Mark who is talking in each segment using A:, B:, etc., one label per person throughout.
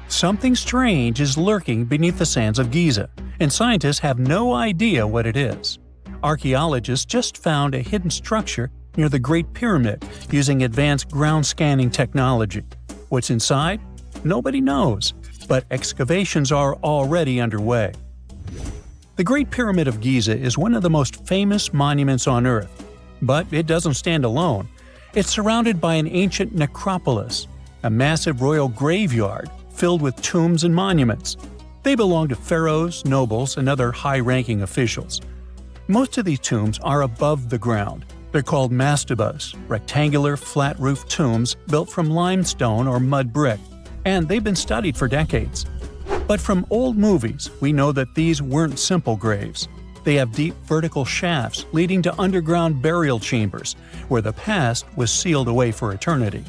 A: Something strange is lurking beneath the sands of Giza, and scientists have no idea what it is. Archaeologists just found a hidden structure near the Great Pyramid using advanced ground scanning technology. What's inside? Nobody knows, but excavations are already underway. The Great Pyramid of Giza is one of the most famous monuments on Earth, but it doesn't stand alone. It's surrounded by an ancient necropolis, a massive royal graveyard filled with tombs and monuments. They belong to pharaohs, nobles, and other high-ranking officials. Most of these tombs are above the ground. They're called mastabas, rectangular, flat-roofed tombs built from limestone or mud brick, and they've been studied for decades. But from old movies, we know that these weren't simple graves. They have deep vertical shafts leading to underground burial chambers, where the past was sealed away for eternity.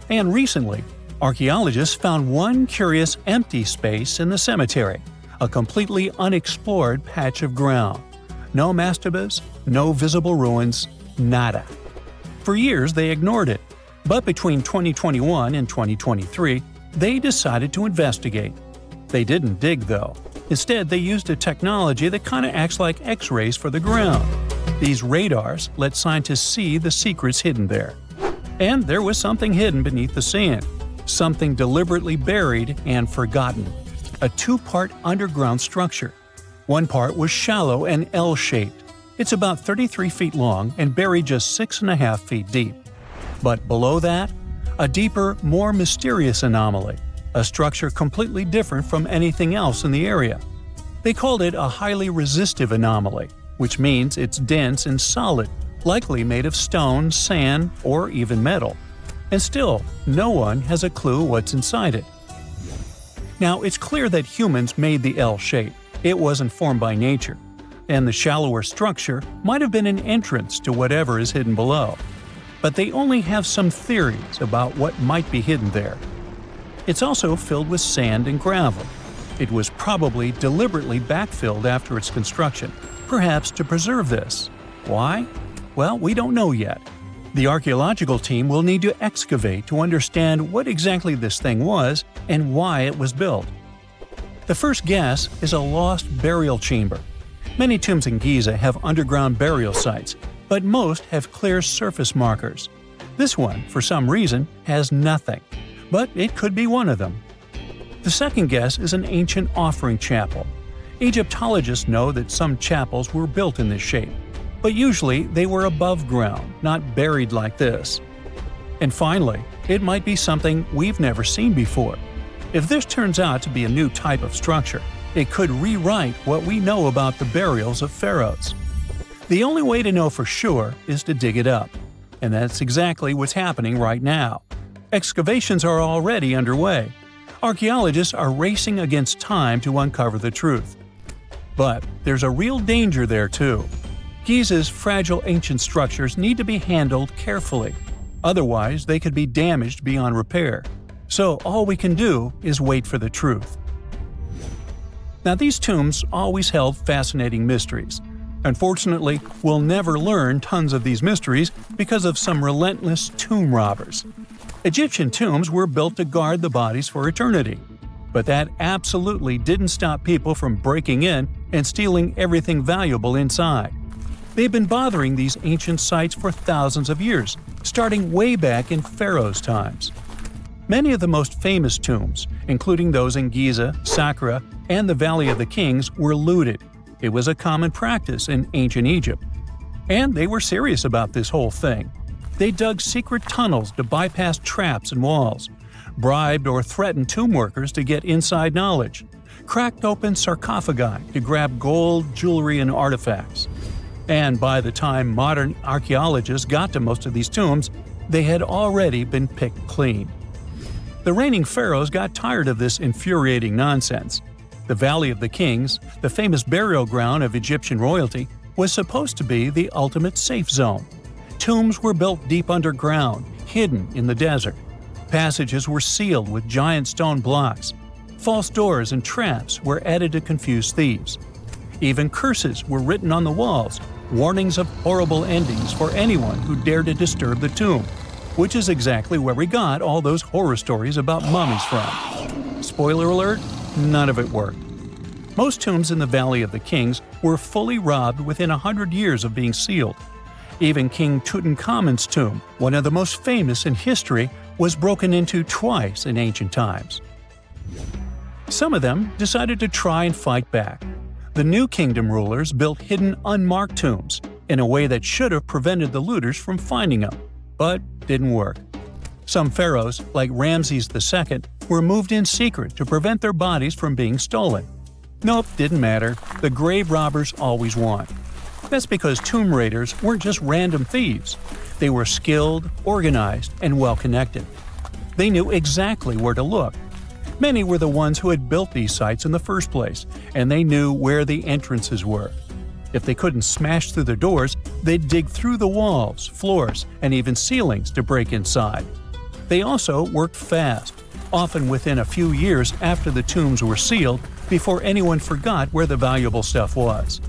A: And recently, archaeologists found one curious empty space in the cemetery, a completely unexplored patch of ground. No mastabas, no visible ruins, nada. For years they ignored it, but between 2021 and 2023, they decided to investigate. They didn't dig though. Instead, they used a technology that kind of acts like X-rays for the ground. These radars let scientists see the secrets hidden there. And there was something hidden beneath the sand, something deliberately buried and forgotten. A two-part underground structure. One part was shallow and L-shaped. It's about 33 feet long and buried just 6.5 feet deep. But below that, a deeper, more mysterious anomaly, a structure completely different from anything else in the area. They called it a highly resistive anomaly, which means it's dense and solid, likely made of stone, sand, or even metal. And still, no one has a clue what's inside it. Now, it's clear that humans made the L shape. It wasn't formed by nature. And the shallower structure might have been an entrance to whatever is hidden below. But they only have some theories about what might be hidden there. It's also filled with sand and gravel. It was probably deliberately backfilled after its construction, perhaps to preserve this. Why? Well, we don't know yet. The archaeological team will need to excavate to understand what exactly this thing was and why it was built. The first guess is a lost burial chamber. Many tombs in Giza have underground burial sites, but most have clear surface markers. This one, for some reason, has nothing, but it could be one of them. The second guess is an ancient offering chapel. Egyptologists know that some chapels were built in this shape, but usually they were above ground, not buried like this. And finally, it might be something we've never seen before. If this turns out to be a new type of structure, it could rewrite what we know about the burials of pharaohs. The only way to know for sure is to dig it up. And that's exactly what's happening right now. Excavations are already underway. Archaeologists are racing against time to uncover the truth. But there's a real danger there too. Giza's fragile ancient structures need to be handled carefully. Otherwise, they could be damaged beyond repair. So all we can do is wait for the truth. Now, these tombs always held fascinating mysteries. Unfortunately, we'll never learn tons of these mysteries because of some relentless tomb robbers. Egyptian tombs were built to guard the bodies for eternity. But that absolutely didn't stop people from breaking in and stealing everything valuable inside. They've been bothering these ancient sites for thousands of years, starting way back in Pharaoh's times. Many of the most famous tombs, including those in Giza, Saqqara, and the Valley of the Kings, were looted. It was a common practice in ancient Egypt. And they were serious about this whole thing. They dug secret tunnels to bypass traps and walls, bribed or threatened tomb workers to get inside knowledge, cracked open sarcophagi to grab gold, jewelry, and artifacts. And by the time modern archaeologists got to most of these tombs, they had already been picked clean. The reigning pharaohs got tired of this infuriating nonsense. The Valley of the Kings, the famous burial ground of Egyptian royalty, was supposed to be the ultimate safe zone. Tombs were built deep underground, hidden in the desert. Passages were sealed with giant stone blocks. False doors and traps were added to confuse thieves. Even curses were written on the walls, warnings of horrible endings for anyone who dared to disturb the tomb. which is exactly where we got all those horror stories about mummies from. Spoiler alert, none of it worked. Most tombs in the Valley of the Kings were fully robbed within 100 years of being sealed. Even King Tutankhamun's tomb, one of the most famous in history, was broken into twice in ancient times. Some of them decided to try and fight back. The New Kingdom rulers built hidden unmarked tombs in a way that should have prevented the looters from finding them, but didn't work. Some pharaohs, like Ramses II, were moved in secret to prevent their bodies from being stolen. Nope, didn't matter. The grave robbers always won. That's because tomb raiders weren't just random thieves. They were skilled, organized, and well-connected. They knew exactly where to look. Many were the ones who had built these sites in the first place, and they knew where the entrances were. If they couldn't smash through the doors, they'd dig through the walls, floors, and even ceilings to break inside. They also worked fast, often within a few years after the tombs were sealed, before anyone forgot where the valuable stuff was.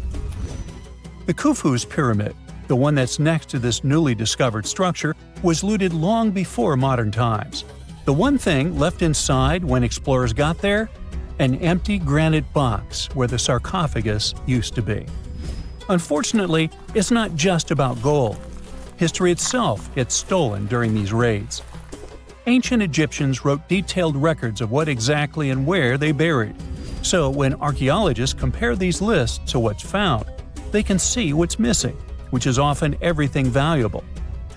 A: The Khufu's pyramid, the one that's next to this newly discovered structure, was looted long before modern times. The one thing left inside when explorers got there? An empty granite box where the sarcophagus used to be. Unfortunately, it's not just about gold. History itself gets stolen during these raids. Ancient Egyptians wrote detailed records of what exactly and where they buried. So when archaeologists compare these lists to what's found, they can see what's missing, which is often everything valuable.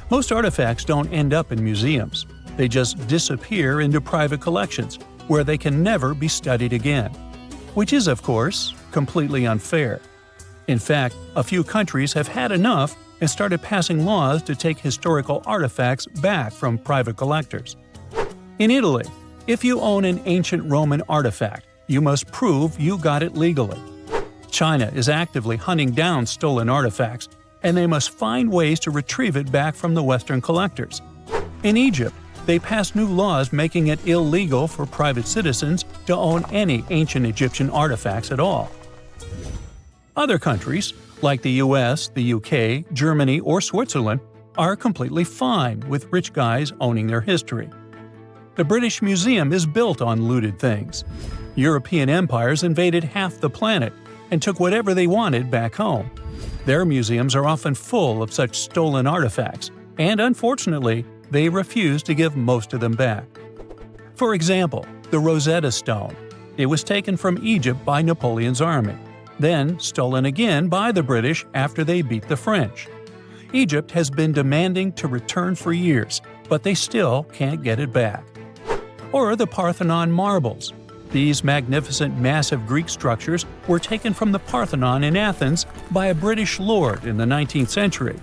A: Most artifacts don't end up in museums. They just disappear into private collections, where they can never be studied again. Which is, of course, completely unfair. In fact, a few countries have had enough and started passing laws to take historical artifacts back from private collectors. In Italy, if you own an ancient Roman artifact, you must prove you got it legally. China is actively hunting down stolen artifacts, and they must find ways to retrieve it back from the Western collectors. In Egypt, they passed new laws making it illegal for private citizens to own any ancient Egyptian artifacts at all. Other countries, like the US, the UK, Germany, or Switzerland, are completely fine with rich guys owning their history. The British Museum is built on looted things. European empires invaded half the planet and took whatever they wanted back home. Their museums are often full of such stolen artifacts, and unfortunately, they refuse to give most of them back. For example, the Rosetta Stone. It was taken from Egypt by Napoleon's army, then stolen again by the British after they beat the French. Egypt has been demanding to return for years, but they still can't get it back. Or the Parthenon marbles. These magnificent massive Greek structures were taken from the Parthenon in Athens by a British lord in the 19th century.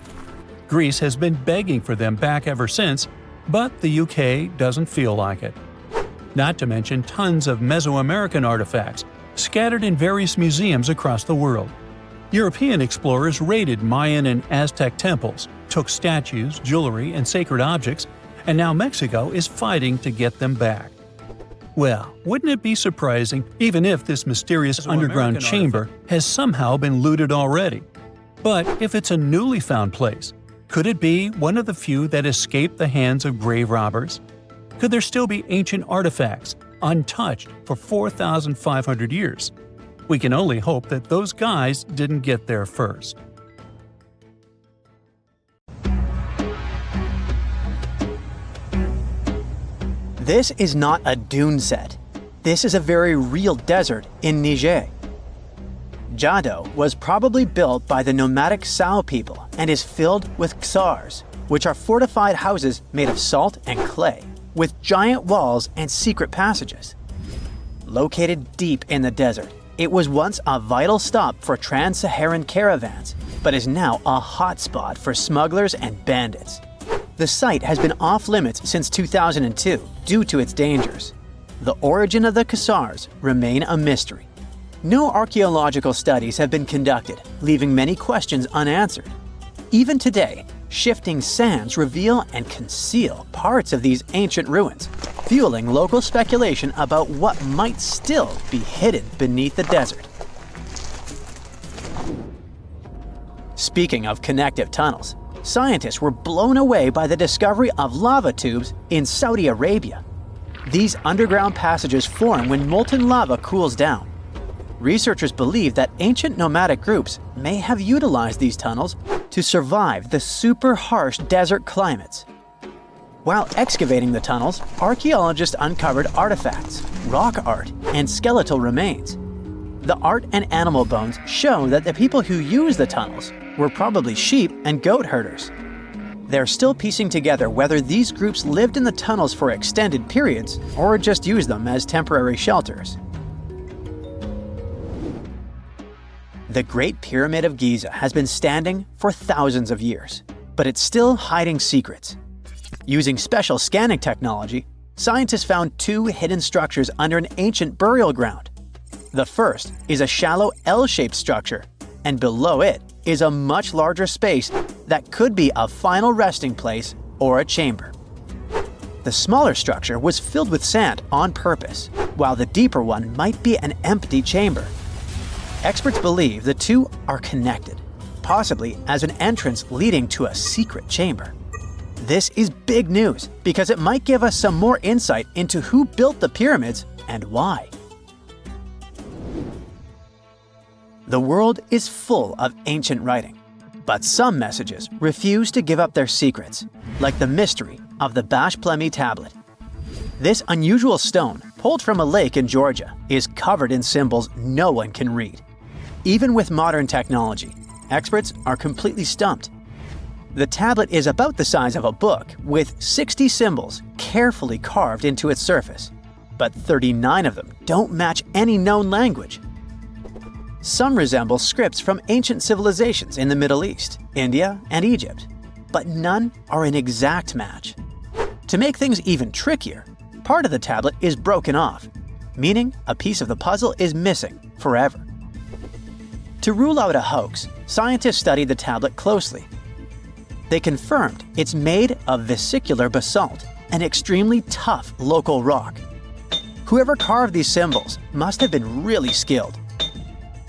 A: Greece has been begging for them back ever since, but the UK doesn't feel like it. Not to mention tons of Mesoamerican artifacts, scattered in various museums across the world. European explorers raided Mayan and Aztec temples, took statues, jewelry, and sacred objects, and now Mexico is fighting to get them back. Well, wouldn't it be surprising even if this mysterious underground chamber has somehow been looted already? But if it's a newly found place, could it be one of the few that escaped the hands of grave robbers? Could there still be ancient artifacts, untouched for 4,500 years? We can only hope that those guys didn't get there first.
B: This is not a dune set. This is a very real desert in Niger. Jado was probably built by the nomadic Sao people and is filled with ksars, which are fortified houses made of salt and clay, with giant walls and secret passages. Located deep in the desert, it was once a vital stop for trans-Saharan caravans, but is now a hotspot for smugglers and bandits. The site has been off-limits since 2002 due to its dangers. The origin of the ksars remain a mystery. No archaeological studies have been conducted, leaving many questions unanswered. Even today, shifting sands reveal and conceal parts of these ancient ruins, fueling local speculation about what might still be hidden beneath the desert. Speaking of connective tunnels, scientists were blown away by the discovery of lava tubes in Saudi Arabia. These underground passages form when molten lava cools down. Researchers believe that ancient nomadic groups may have utilized these tunnels to survive the super harsh desert climates. While excavating the tunnels, archaeologists uncovered artifacts, rock art, and skeletal remains. The art and animal bones show that the people who used the tunnels were probably sheep and goat herders. They're still piecing together whether these groups lived in the tunnels for extended periods or just used them as temporary shelters. The Great Pyramid of Giza has been standing for thousands of years, but it's still hiding secrets. Using special scanning technology, scientists found two hidden structures under an ancient burial ground. The first is a shallow L-shaped structure, and below it is a much larger space that could be a final resting place or a chamber. The smaller structure was filled with sand on purpose, while the deeper one might be an empty chamber. Experts believe the two are connected, possibly as an entrance leading to a secret chamber. This is big news because it might give us some more insight into who built the pyramids and why. The world is full of ancient writing, but some messages refuse to give up their secrets, like the mystery of the Bashplemi tablet. This unusual stone, pulled from a lake in Georgia, is covered in symbols no one can read. Even with modern technology, experts are completely stumped. The tablet is about the size of a book, with 60 symbols carefully carved into its surface, but 39 of them don't match any known language. Some resemble scripts from ancient civilizations in the Middle East, India, and Egypt, but none are an exact match. To make things even trickier, part of the tablet is broken off, meaning a piece of the puzzle is missing forever. To rule out a hoax, scientists studied the tablet closely. They confirmed it's made of vesicular basalt, an extremely tough local rock. Whoever carved these symbols must have been really skilled.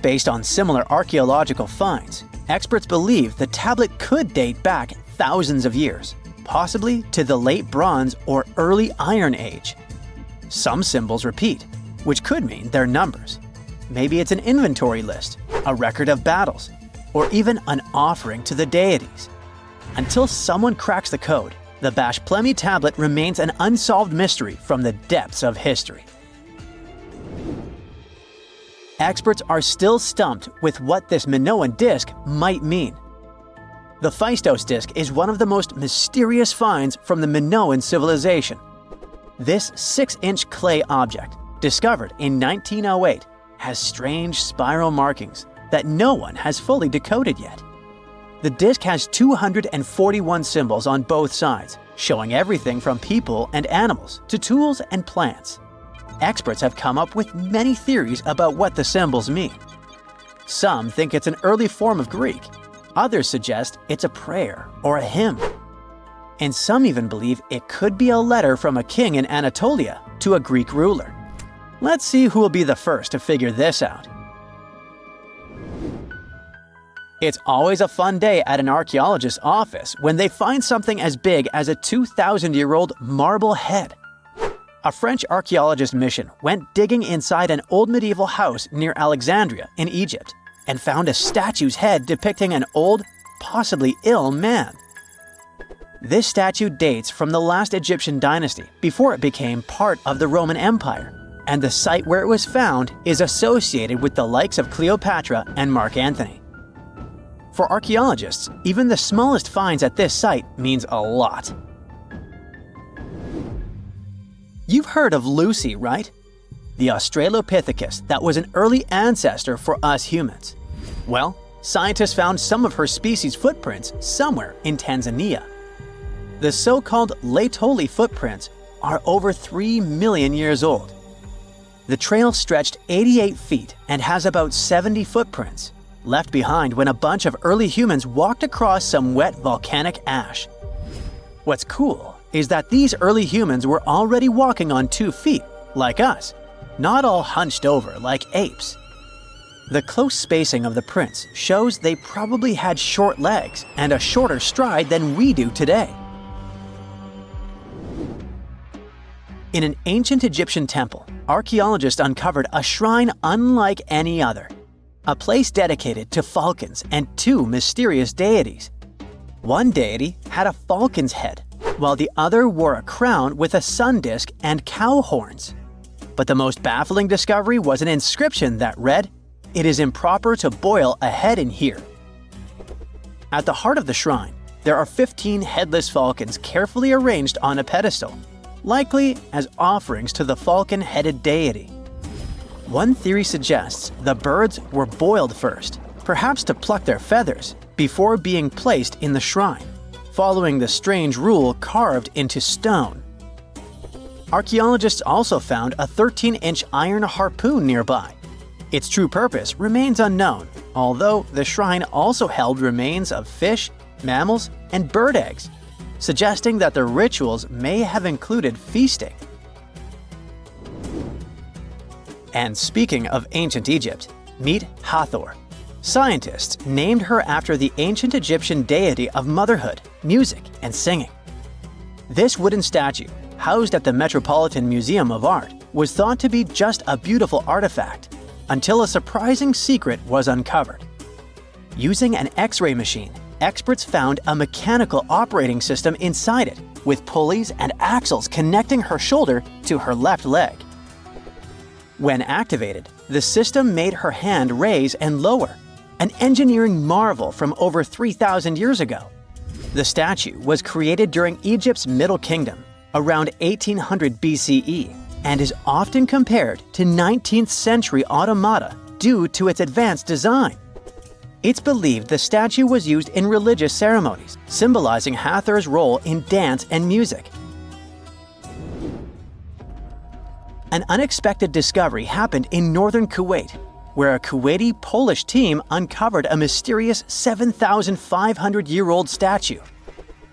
B: Based on similar archaeological finds, experts believe the tablet could date back thousands of years, possibly to the late Bronze or early Iron Age. Some symbols repeat, which could mean they're numbers. Maybe it's an inventory list, a record of battles, or even an offering to the deities. Until someone cracks the code, the Bashplemi tablet remains an unsolved mystery from the depths of history. Experts are still stumped with what this Minoan disk might mean. The Phaistos disk is one of the most mysterious finds from the Minoan civilization. This 6-inch clay object, discovered in 1908, has strange spiral markings that no one has fully decoded yet. The disk has 241 symbols on both sides, showing everything from people and animals to tools and plants. Experts have come up with many theories about what the symbols mean. Some think it's an early form of Greek. Others suggest it's a prayer or a hymn. And some even believe it could be a letter from a king in Anatolia to a Greek ruler. Let's see who will be the first to figure this out. It's always a fun day at an archaeologist's office when they find something as big as a 2,000-year-old marble head. A French archaeologist mission went digging inside an old medieval house near Alexandria in Egypt and found a statue's head depicting an old, possibly ill man. This statue dates from the last Egyptian dynasty before it became part of the Roman Empire, and the site where it was found is associated with the likes of Cleopatra and Mark Antony. For archaeologists, even the smallest finds at this site means a lot. You've heard of Lucy, right? The Australopithecus that was an early ancestor for us humans. Well, scientists found some of her species' footprints somewhere in Tanzania. The so-called Laetoli footprints are over 3 million years old. The trail stretched 88 feet and has about 70 footprints, left behind when a bunch of early humans walked across some wet volcanic ash. What's cool is that these early humans were already walking on 2 feet, like us, not all hunched over like apes. The close spacing of the prints shows they probably had short legs and a shorter stride than we do today. In an ancient Egyptian temple, archaeologists uncovered a shrine unlike any other, a place dedicated to falcons and two mysterious deities. One deity had a falcon's head, while the other wore a crown with a sun disk and cow horns. But the most baffling discovery was an inscription that read, "It is improper to boil a head in here." At the heart of the shrine, there are 15 headless falcons carefully arranged on a pedestal, likely as offerings to the falcon-headed deity. One theory suggests the birds were boiled first, perhaps to pluck their feathers, before being placed in the shrine, following the strange rule carved into stone. Archaeologists also found a 13-inch iron harpoon nearby. Its true purpose remains unknown, although the shrine also held remains of fish, mammals, and bird eggs, suggesting that the rituals may have included feasting. And speaking of ancient Egypt, meet Hathor. Scientists named her after the ancient Egyptian deity of motherhood, music, and singing. This wooden statue, housed at the Metropolitan Museum of Art, was thought to be just a beautiful artifact, until a surprising secret was uncovered. Using an X-ray machine, experts found a mechanical operating system inside it, with pulleys and axles connecting her shoulder to her left leg. When activated, the system made her hand raise and lower, an engineering marvel from over 3,000 years ago. The statue was created during Egypt's Middle Kingdom, around 1800 BCE, and is often compared to 19th century automata due to its advanced design. It's believed the statue was used in religious ceremonies, symbolizing Hathor's role in dance and music. An unexpected discovery happened in northern Kuwait, where a Kuwaiti-Polish team uncovered a mysterious 7,500-year-old statue.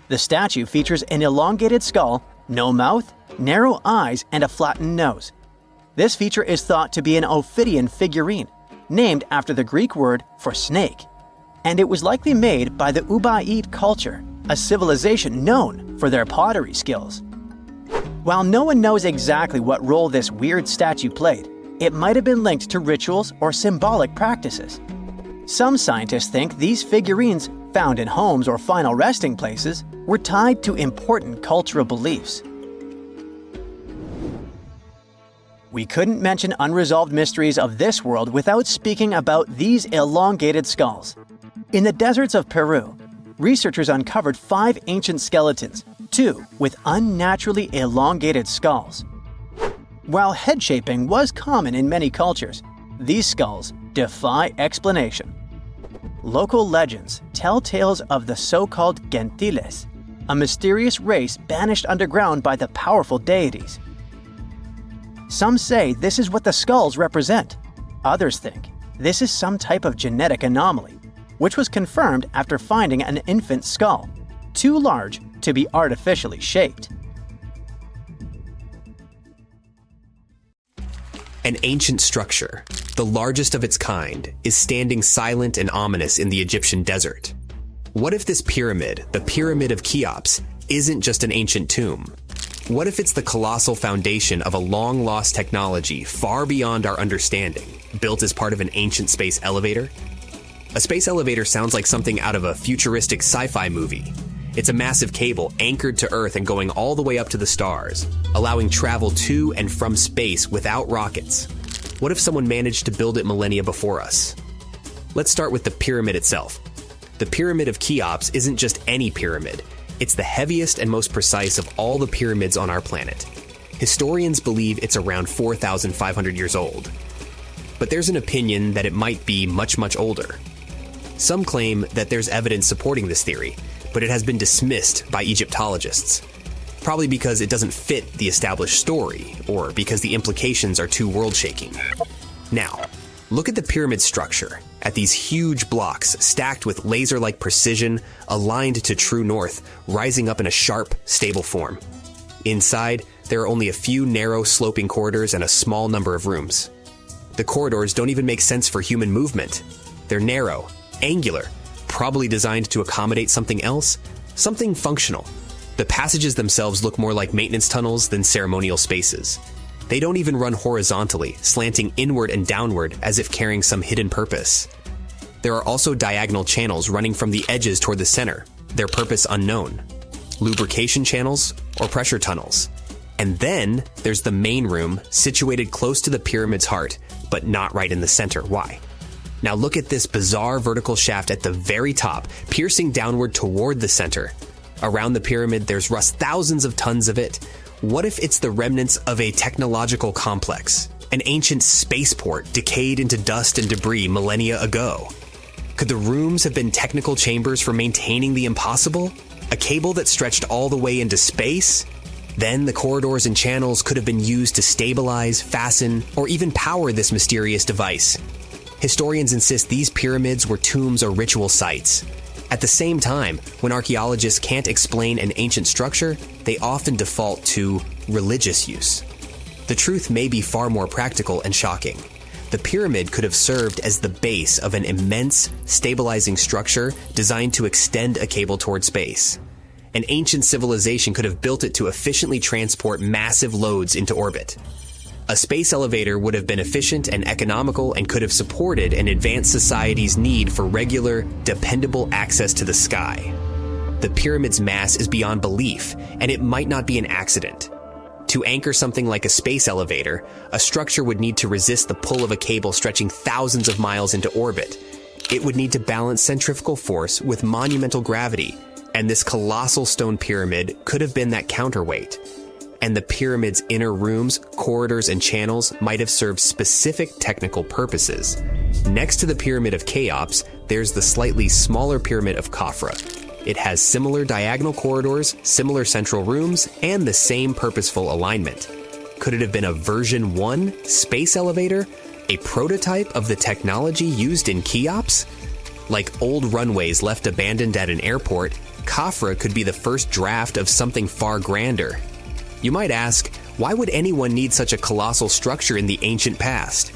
B: The statue features an elongated skull, no mouth, narrow eyes, and a flattened nose. This feature is thought to be an Ophidian figurine, named after the Greek word for snake, and it was likely made by the Ubaid culture, a civilization known for their pottery skills. While no one knows exactly what role this weird statue played, it might have been linked to rituals or symbolic practices. Some scientists think these figurines, found in homes or final resting places, were tied to important cultural beliefs. We couldn't mention unresolved mysteries of this world without speaking about these elongated skulls. In the deserts of Peru, researchers uncovered 5 ancient skeletons, 2 with unnaturally elongated skulls. While head shaping was common in many cultures, these skulls defy explanation. Local legends tell tales of the so-called gentiles, a mysterious race banished underground by the powerful deities. Some say this is what the skulls represent. Others think this is some type of genetic anomaly, which was confirmed after finding an infant skull, too large to be artificially shaped.
C: An ancient structure, the largest of its kind, is standing silent and ominous in the Egyptian desert. What if this pyramid, the Pyramid of Cheops, isn't just an ancient tomb? What if it's the colossal foundation of a long-lost technology far beyond our understanding, built as part of an ancient space elevator? A space elevator sounds like something out of a futuristic sci-fi movie. It's a massive cable anchored to Earth and going all the way up to the stars, allowing travel to and from space without rockets. What if someone managed to build it millennia before us? Let's start with the pyramid itself. The Pyramid of Cheops isn't just any pyramid. It's the heaviest and most precise of all the pyramids on our planet. Historians believe it's around 4,500 years old. But there's an opinion that it might be much, much older. Some claim that there's evidence supporting this theory, but it has been dismissed by Egyptologists, probably because it doesn't fit the established story, or because the implications are too world-shaking. Now, look at the pyramid structure, at these huge blocks stacked with laser-like precision, aligned to true north, rising up in a sharp, stable form. Inside, there are only a few narrow, sloping corridors and a small number of rooms. The corridors don't even make sense for human movement. They're narrow, angular, probably designed to accommodate something else, something functional. The passages themselves look more like maintenance tunnels than ceremonial spaces. They don't even run horizontally, slanting inward and downward as if carrying some hidden purpose. There are also diagonal channels running from the edges toward the center, their purpose unknown. Lubrication channels or pressure tunnels. And then there's the main room, situated close to the pyramid's heart, but not right in the center. Why? Now look at this bizarre vertical shaft at the very top, piercing downward toward the center. Around the pyramid, there's rust, thousands of tons of it. What if it's the remnants of a technological complex? An ancient spaceport decayed into dust and debris millennia ago? Could the rooms have been technical chambers for maintaining the impossible? A cable that stretched all the way into space? Then the corridors and channels could have been used to stabilize, fasten, or even power this mysterious device. Historians insist these pyramids were tombs or ritual sites. At the same time, when archaeologists can't explain an ancient structure, they often default to religious use. The truth may be far more practical and shocking. The pyramid could have served as the base of an immense, stabilizing structure designed to extend a cable toward space. An ancient civilization could have built it to efficiently transport massive loads into orbit. A space elevator would have been efficient and economical and could have supported an advanced society's need for regular, dependable access to the sky. The pyramid's mass is beyond belief, and it might not be an accident. To anchor something like a space elevator, a structure would need to resist the pull of a cable stretching thousands of miles into orbit. It would need to balance centrifugal force with monumental gravity, and this colossal stone pyramid could have been that counterweight. And the pyramid's inner rooms, corridors, and channels might have served specific technical purposes. Next to the Pyramid of Cheops, there's the slightly smaller Pyramid of Khafra. It has similar diagonal corridors, similar central rooms, and the same purposeful alignment. Could it have been a version 1 space elevator? A prototype of the technology used in Cheops? Like old runways left abandoned at an airport, Khafra could be the first draft of something far grander. You might ask, why would anyone need such a colossal structure in the ancient past?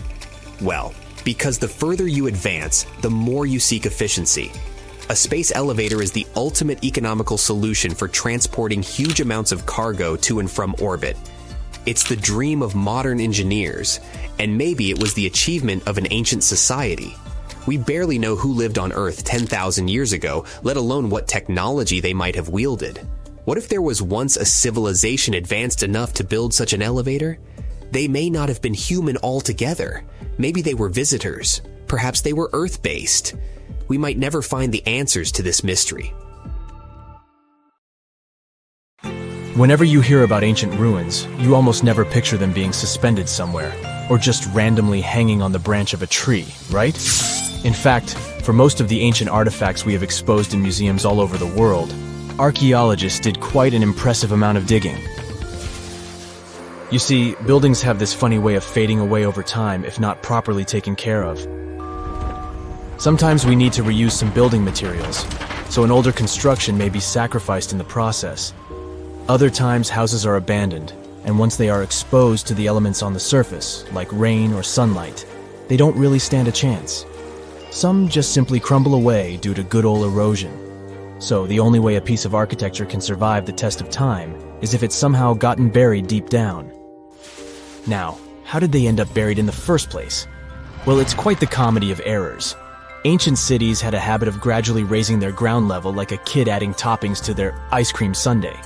C: Well, because the further you advance, the more you seek efficiency. A space elevator is the ultimate economical solution for transporting huge amounts of cargo to and from orbit. It's the dream of modern engineers, and maybe it was the achievement of an ancient society. We barely know who lived on Earth 10,000 years ago, let alone what technology they might have wielded. What if there was once a civilization advanced enough to build such an elevator? They may not have been human altogether. Maybe they were visitors. Perhaps they were Earth-based. We might never find the answers to this mystery.
D: Whenever you hear about ancient ruins, you almost never picture them being suspended somewhere, or just randomly hanging on the branch of a tree, right? In fact, for most of the ancient artifacts we have exposed in museums all over the world, archaeologists did quite an impressive amount of digging. You see, buildings have this funny way of fading away over time if not properly taken care of. Sometimes we need to reuse some building materials, so an older construction may be sacrificed in the process. Other times houses are abandoned, and once they are exposed to the elements on the surface, like rain or sunlight, they don't really stand a chance. Some just simply crumble away due to good old erosion. So the only way a piece of architecture can survive the test of time is if it's somehow gotten buried deep down. Now, how did they end up buried in the first place? Well, it's quite the comedy of errors. Ancient cities had a habit of gradually raising their ground level like a kid adding toppings to their ice cream sundae.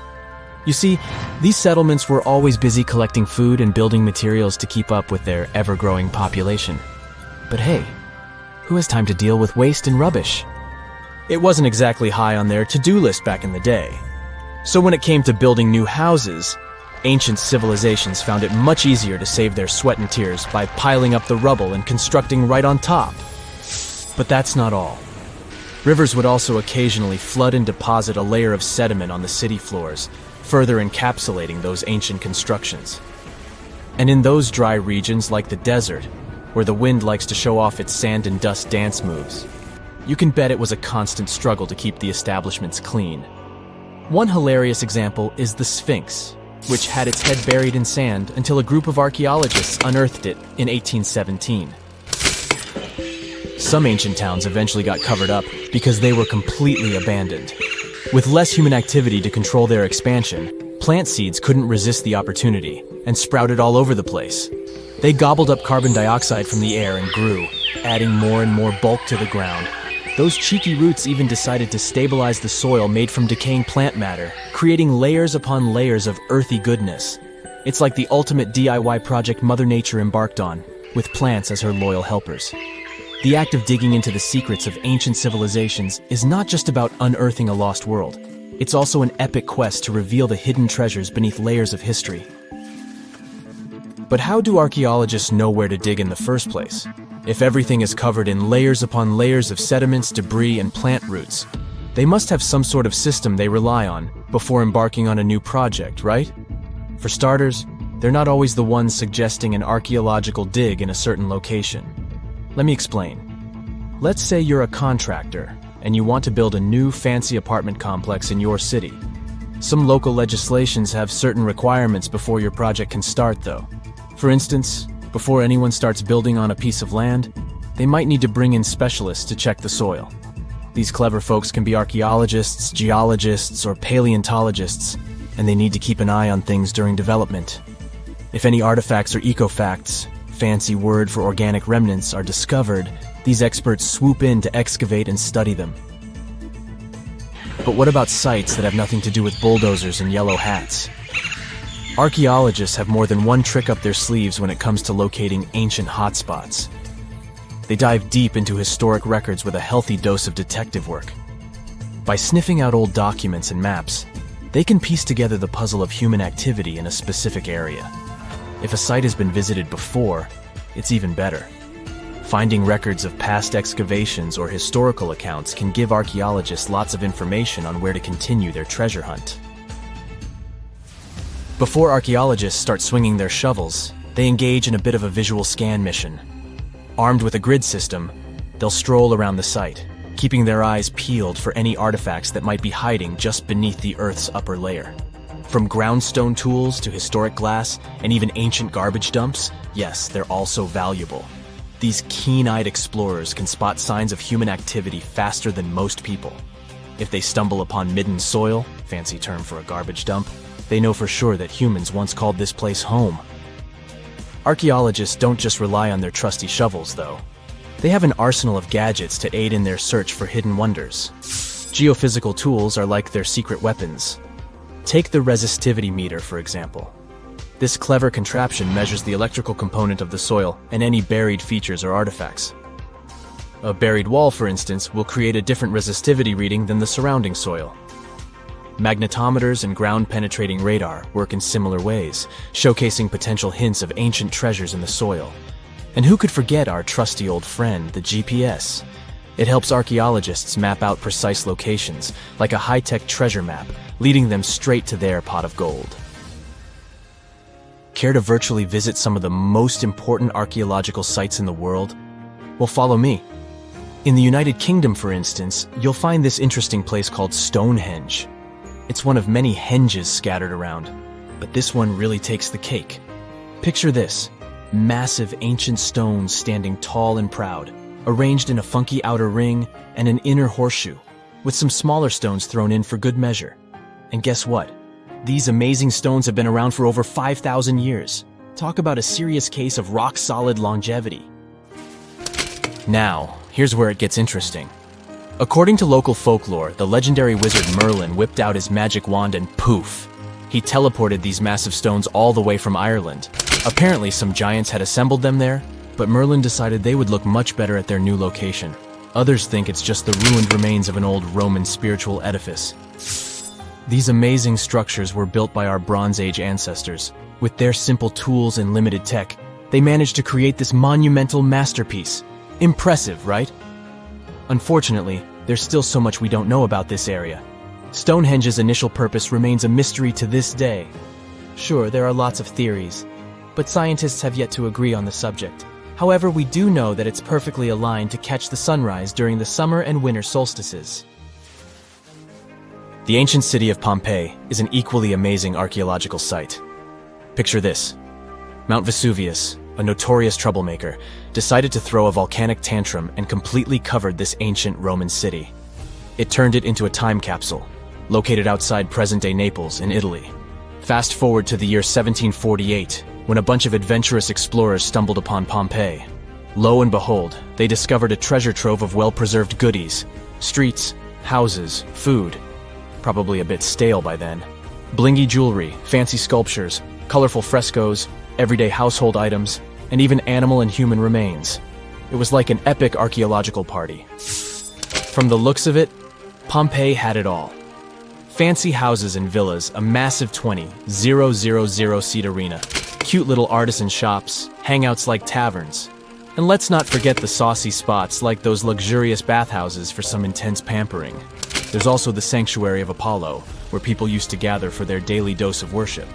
D: You see, these settlements were always busy collecting food and building materials to keep up with their ever-growing population. But hey, who has time to deal with waste and rubbish? It wasn't exactly high on their to-do list back in the day. So when it came to building new houses, ancient civilizations found it much easier to save their sweat and tears by piling up the rubble and constructing right on top. But that's not all. Rivers would also occasionally flood and deposit a layer of sediment on the city floors, further encapsulating those ancient constructions. And in those dry regions like the desert, where the wind likes to show off its sand and dust dance moves, you can bet it was a constant struggle to keep the establishments clean. One hilarious example is the Sphinx, which had its head buried in sand until a group of archaeologists unearthed it in 1817. Some ancient towns eventually got covered up because they were completely abandoned. With less human activity to control their expansion, plant seeds couldn't resist the opportunity and sprouted all over the place. They gobbled up carbon dioxide from the air and grew, adding more and more bulk to the ground. Those cheeky roots even decided to stabilize the soil made from decaying plant matter, creating layers upon layers of earthy goodness. It's like the ultimate DIY project Mother Nature embarked on, with plants as her loyal helpers. The act of digging into the secrets of ancient civilizations is not just about unearthing a lost world. It's also an epic quest to reveal the hidden treasures beneath layers of history. But how do archaeologists know where to dig in the first place? If everything is covered in layers upon layers of sediments, debris, and plant roots, they must have some sort of system they rely on before embarking on a new project, right? For starters, they're not always the ones suggesting an archaeological dig in a certain location. Let me explain. Let's say you're a contractor and you want to build a new fancy apartment complex in your city. Some local legislations have certain requirements before your project can start, though. For instance, before anyone starts building on a piece of land, they might need to bring in specialists to check the soil. These clever folks can be archaeologists, geologists, or paleontologists, and they need to keep an eye on things during development. If any artifacts or ecofacts, fancy word for organic remnants, are discovered, these experts swoop in to excavate and study them. But what about sites that have nothing to do with bulldozers and yellow hats? Archaeologists have more than one trick up their sleeves when it comes to locating ancient hotspots. They dive deep into historic records with a healthy dose of detective work. By sniffing out old documents and maps, they can piece together the puzzle of human activity in a specific area. If a site has been visited before, it's even better. Finding records of past excavations or historical accounts can give archaeologists lots of information on where to continue their treasure hunt. Before archaeologists start swinging their shovels, they engage in a bit of a visual scan mission. Armed with a grid system, they'll stroll around the site, keeping their eyes peeled for any artifacts that might be hiding just beneath the Earth's upper layer. From groundstone tools to historic glass and even ancient garbage dumps, yes, they're all so valuable. These keen-eyed explorers can spot signs of human activity faster than most people. If they stumble upon midden soil, fancy term for a garbage dump, they know for sure that humans once called this place home. Archaeologists don't just rely on their trusty shovels, though. They have an arsenal of gadgets to aid in their search for hidden wonders. Geophysical tools are like their secret weapons. Take the resistivity meter, for example. This clever contraption measures the electrical component of the soil and any buried features or artifacts. A buried wall, for instance, will create a different resistivity reading than the surrounding soil. Magnetometers and ground-penetrating radar work in similar ways, showcasing potential hints of ancient treasures in the soil. And who could forget our trusty old friend, the GPS? It helps archaeologists map out precise locations, like a high-tech treasure map, leading them straight to their pot of gold. Care to virtually visit some of the most important archaeological sites in the world? Well, follow me. In the United Kingdom, for instance, you'll find this interesting place called Stonehenge. It's one of many henges scattered around, but this one really takes the cake. Picture this: massive ancient stones standing tall and proud, arranged in a funky outer ring and an inner horseshoe, with some smaller stones thrown in for good measure. And guess what? These amazing stones have been around for over 5,000 years. Talk about a serious case of rock-solid longevity. Now, here's where it gets interesting. According to local folklore, the legendary wizard Merlin whipped out his magic wand and poof! He teleported these massive stones all the way from Ireland. Apparently, some giants had assembled them there, but Merlin decided they would look much better at their new location. Others think it's just the ruined remains of an old Roman spiritual edifice. These amazing structures were built by our Bronze Age ancestors. With their simple tools and limited tech, they managed to create this monumental masterpiece. Impressive, right? Unfortunately, there's still so much we don't know about this area. Stonehenge's initial purpose remains a mystery to this day. Sure, there are lots of theories, but scientists have yet to agree on the subject. However, we do know that it's perfectly aligned to catch the sunrise during the summer and winter solstices. The ancient city of Pompeii is an equally amazing archaeological site. Picture this. Mount Vesuvius, a notorious troublemaker, decided to throw a volcanic tantrum and completely covered this ancient Roman city. It turned it into a time capsule, located outside present-day Naples in Italy. Fast forward to the year 1748, when a bunch of adventurous explorers stumbled upon Pompeii. Lo and behold, they discovered a treasure trove of well-preserved goodies: streets, houses, food. Probably a bit stale by then. Blingy jewelry, fancy sculptures, colorful frescoes, everyday household items, and even animal and human remains. It was like an epic archaeological party. From the looks of it, Pompeii had it all. Fancy houses and villas, a massive 20,000-seat arena, cute little artisan shops, hangouts like taverns. And let's not forget the saucy spots like those luxurious bathhouses for some intense pampering. There's also the sanctuary of Apollo, where people used to gather for their daily dose of worship.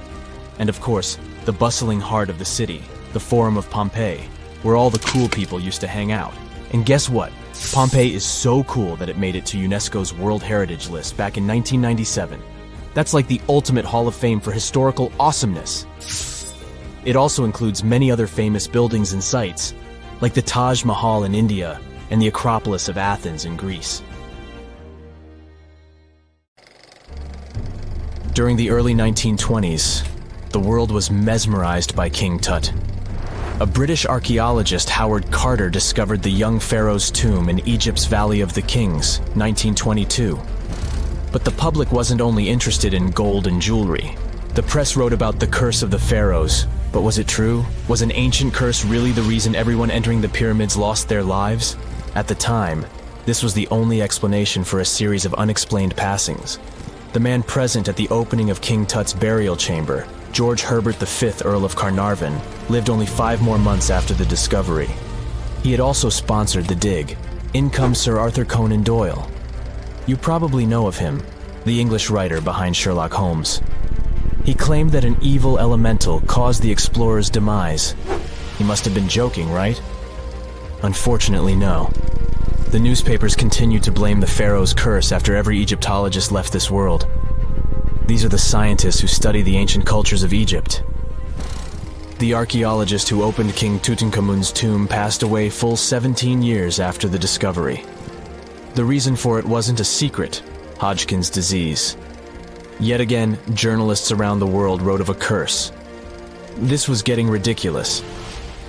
D: And of course, the bustling heart of the city, the Forum of Pompeii, where all the cool people used to hang out. And guess what? Pompeii is so cool that it made it to UNESCO's World Heritage List back in 1997. That's like the ultimate Hall of Fame for historical awesomeness. It also includes many other famous buildings and sites, like the Taj Mahal in India and the Acropolis of Athens in Greece. During the early 1920s, the world was mesmerized by King Tut. A British archaeologist, Howard Carter, discovered the young pharaoh's tomb in Egypt's Valley of the Kings, 1922. But the public wasn't only interested in gold and jewelry. The press wrote about the curse of the pharaohs, but was it true? Was an ancient curse really the reason everyone entering the pyramids lost their lives? At the time, this was the only explanation for a series of unexplained passings. The man present at the opening of King Tut's burial chamber, George Herbert V, Earl of Carnarvon, lived only 5 more months after the discovery. He had also sponsored the dig. In comes Sir Arthur Conan Doyle. You probably know of him, the English writer behind Sherlock Holmes. He claimed that an evil elemental caused the explorer's demise. He must have been joking, right? Unfortunately, no. The newspapers continued to blame the pharaoh's curse after every Egyptologist left this world. These are the scientists who study the ancient cultures of Egypt. The archaeologist who opened King Tutankhamun's tomb passed away full 17 years after the discovery. The reason for it wasn't a secret: Hodgkin's disease. Yet again, journalists around the world wrote of a curse. This was getting ridiculous.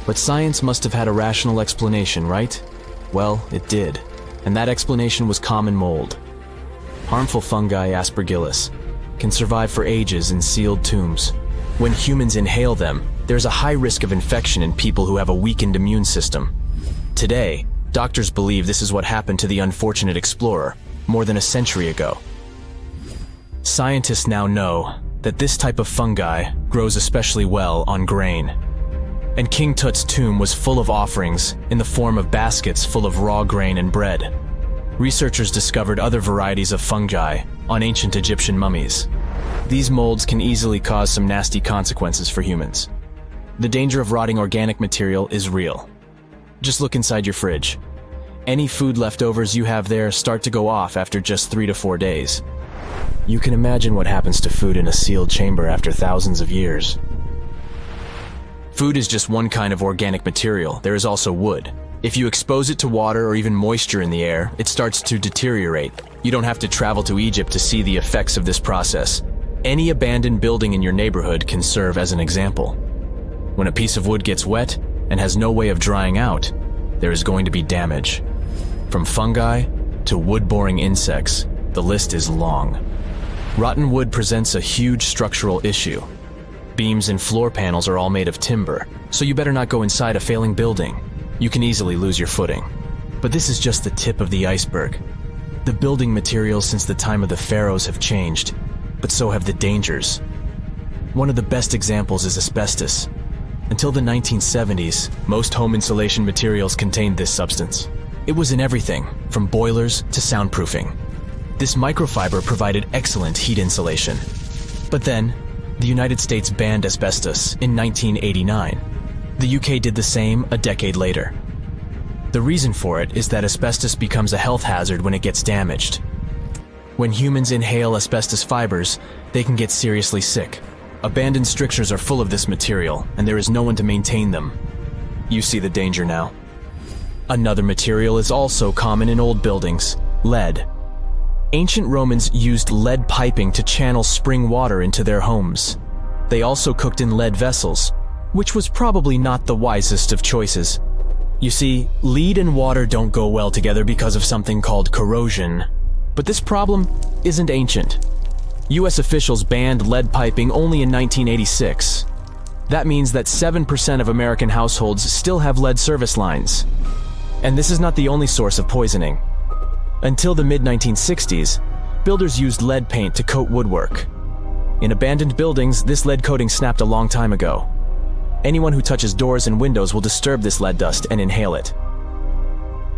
D: But science must have had a rational explanation, right? Well, it did. And that explanation was common mold. Harmful fungi, Aspergillus, can survive for ages in sealed tombs. When humans inhale them, there's a high risk of infection in people who have a weakened immune system. Today, doctors believe this is what happened to the unfortunate explorer more than a century ago. Scientists now know that this type of fungi grows especially well on grain. And King Tut's tomb was full of offerings in the form of baskets full of raw grain and bread. Researchers discovered other varieties of fungi on ancient Egyptian mummies. These molds can easily cause some nasty consequences for humans. The danger of rotting organic material is real. Just look inside your fridge. Any food leftovers you have there start to go off after just 3 to 4 days. You can imagine what happens to food in a sealed chamber after thousands of years. Food is just one kind of organic material. There is also wood. If you expose it to water or even moisture in the air, it starts to deteriorate. You don't have to travel to Egypt to see the effects of this process. Any abandoned building in your neighborhood can serve as an example. When a piece of wood gets wet and has no way of drying out, there is going to be damage. From fungi to wood-boring insects, the list is long. Rotten wood presents a huge structural issue. Beams and floor panels are all made of timber, so you better not go inside a failing building. You can easily lose your footing. But this is just the tip of the iceberg. The building materials since the time of the pharaohs have changed, but so have the dangers. One of the best examples is asbestos. Until the 1970s, most home insulation materials contained this substance. It was in everything, from boilers to soundproofing. This microfiber provided excellent heat insulation. But then, the United States banned asbestos in 1989. The UK did the same a decade later. The reason for it is that asbestos becomes a health hazard when it gets damaged. When humans inhale asbestos fibers, they can get seriously sick. Abandoned structures are full of this material, and there is no one to maintain them. You see the danger now. Another material is also common in old buildings: lead. Ancient Romans used lead piping to channel spring water into their homes. They also cooked in lead vessels, which was probably not the wisest of choices. You see, lead and water don't go well together because of something called corrosion. But this problem isn't ancient. US officials banned lead piping only in 1986. That means that 7% of American households still have lead service lines. And this is not the only source of poisoning. Until the mid-1960s, builders used lead paint to coat woodwork. In abandoned buildings, this lead coating snapped a long time ago. Anyone who touches doors and windows will disturb this lead dust and inhale it.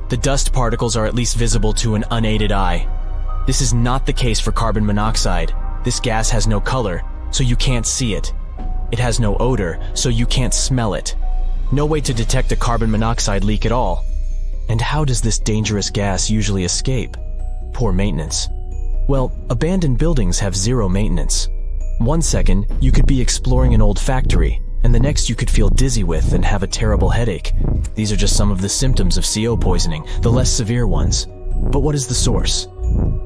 D: The dust particles are at least visible to an unaided eye. This is not the case for carbon monoxide. This gas has no color, so you can't see it. It has no odor, so you can't smell it. No way to detect a carbon monoxide leak at all. And how does this dangerous gas usually escape? Poor maintenance. Well, abandoned buildings have zero maintenance. 1 second, you could be exploring an old factory, and the next you could feel dizzy with and have a terrible headache. These are just some of the symptoms of CO poisoning, the less severe ones. But what is the source?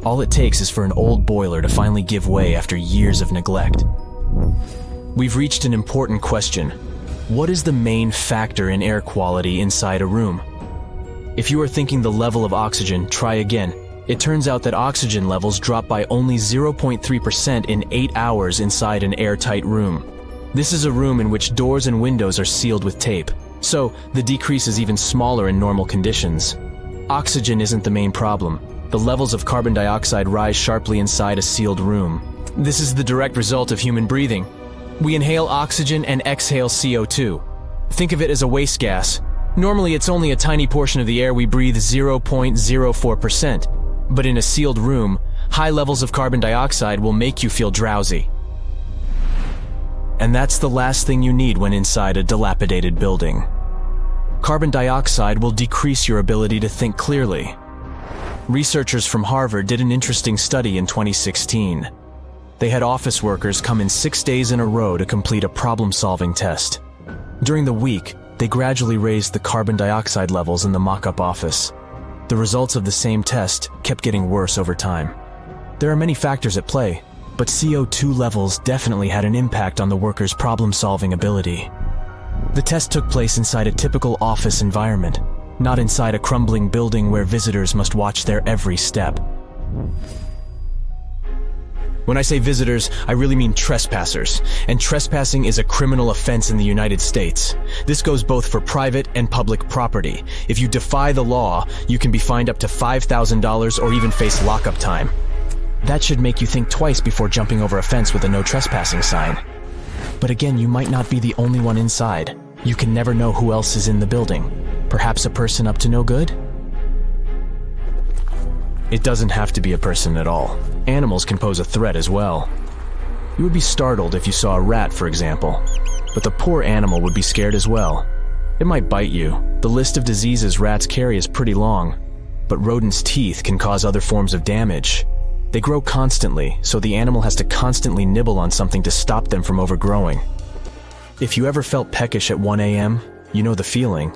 D: All it takes is for an old boiler to finally give way after years of neglect. We've reached an important question. What is the main factor in air quality inside a room? If you are thinking the level of oxygen, try again. It turns out that oxygen levels drop by only 0.3% in 8 hours inside an airtight room. This is a room in which doors and windows are sealed with tape, so the decrease is even smaller in normal conditions. Oxygen isn't the main problem. The levels of carbon dioxide rise sharply inside a sealed room. This is the direct result of human breathing. We inhale oxygen and exhale CO2. Think of it as a waste gas. Normally it's only a tiny portion of the air we breathe, 0.04%. But in a sealed room, high levels of carbon dioxide will make you feel drowsy. And that's the last thing you need when inside a dilapidated building. Carbon dioxide will decrease your ability to think clearly. Researchers from Harvard did an interesting study in 2016. They had office workers come in 6 days in a row to complete a problem-solving test. During the week, they gradually raised the carbon dioxide levels in the mock-up office. The results of the same test kept getting worse over time. There are many factors at play, but CO2 levels definitely had an impact on the workers' problem-solving ability. The test took place inside a typical office environment, not inside a crumbling building where visitors must watch their every step. When I say visitors, I really mean trespassers, and trespassing is a criminal offense in the United States. This goes both for private and public property. If you defy the law, you can be fined up to $5,000 or even face lockup time. That should make you think twice before jumping over a fence with a no trespassing sign. But again, you might not be the only one inside. You can never know who else is in the building. Perhaps a person up to no good? It doesn't have to be a person at all. Animals can pose a threat as well. You would be startled if you saw a rat, for example. But the poor animal would be scared as well. It might bite you. The list of diseases rats carry is pretty long. But rodents' teeth can cause other forms of damage. They grow constantly, so the animal has to constantly nibble on something to stop them from overgrowing. If you ever felt peckish at 1 a.m., you know the feeling.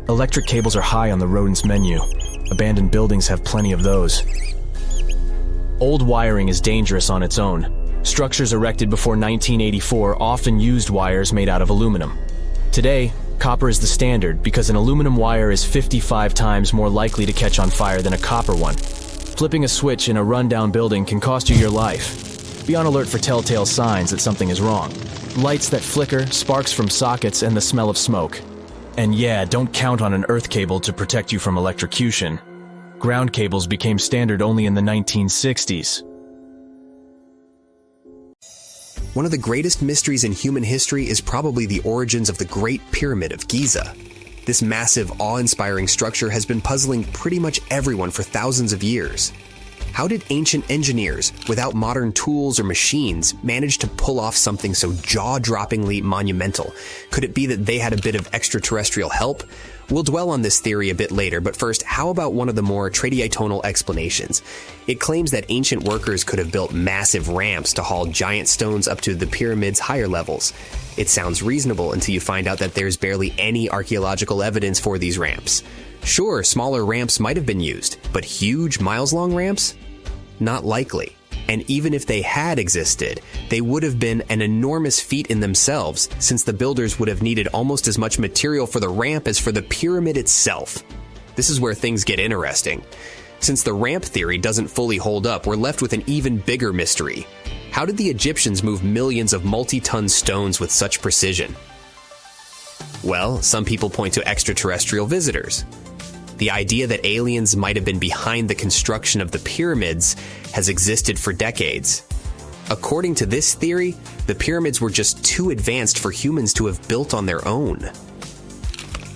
D: Electric cables are high on the rodents' menu. Abandoned buildings have plenty of those. Old wiring is dangerous on its own. Structures erected before 1984 often used wires made out of aluminum. Today, copper is the standard because an aluminum wire is 55 times more likely to catch on fire than a copper one. Flipping a switch in a rundown building can cost you your life. Be on alert for telltale signs that something is wrong. Lights that flicker, sparks from sockets, and the smell of smoke. And yeah, don't count on an earth cable to protect you from electrocution. Ground cables became standard only in the 1960s.
C: One of the greatest mysteries in human history is probably the origins of the Great Pyramid of Giza. This massive, awe-inspiring structure has been puzzling pretty much everyone for thousands of years. How did ancient engineers, without modern tools or machines, manage to pull off something so jaw-droppingly monumental? Could it be that they had a bit of extraterrestrial help? We'll dwell on this theory a bit later, but first, how about one of the more tradiatonal explanations? It claims that ancient workers could have built massive ramps to haul giant stones up to the pyramid's higher levels. It sounds reasonable until you find out that there's barely any archaeological evidence for these ramps. Sure, smaller ramps might have been used, but huge, miles-long ramps? Not likely. And even if they had existed, they would have been an enormous feat in themselves, since the builders would have needed almost as much material for the ramp as for the pyramid itself. This is where things get interesting. Since the ramp theory doesn't fully hold up, we're left with an even bigger mystery. How did the Egyptians move millions of multi-ton stones with such precision? Well, some people point to extraterrestrial visitors. The idea that aliens might have been behind the construction of the pyramids has existed for decades. According to this theory, the pyramids were just too advanced for humans to have built on their own.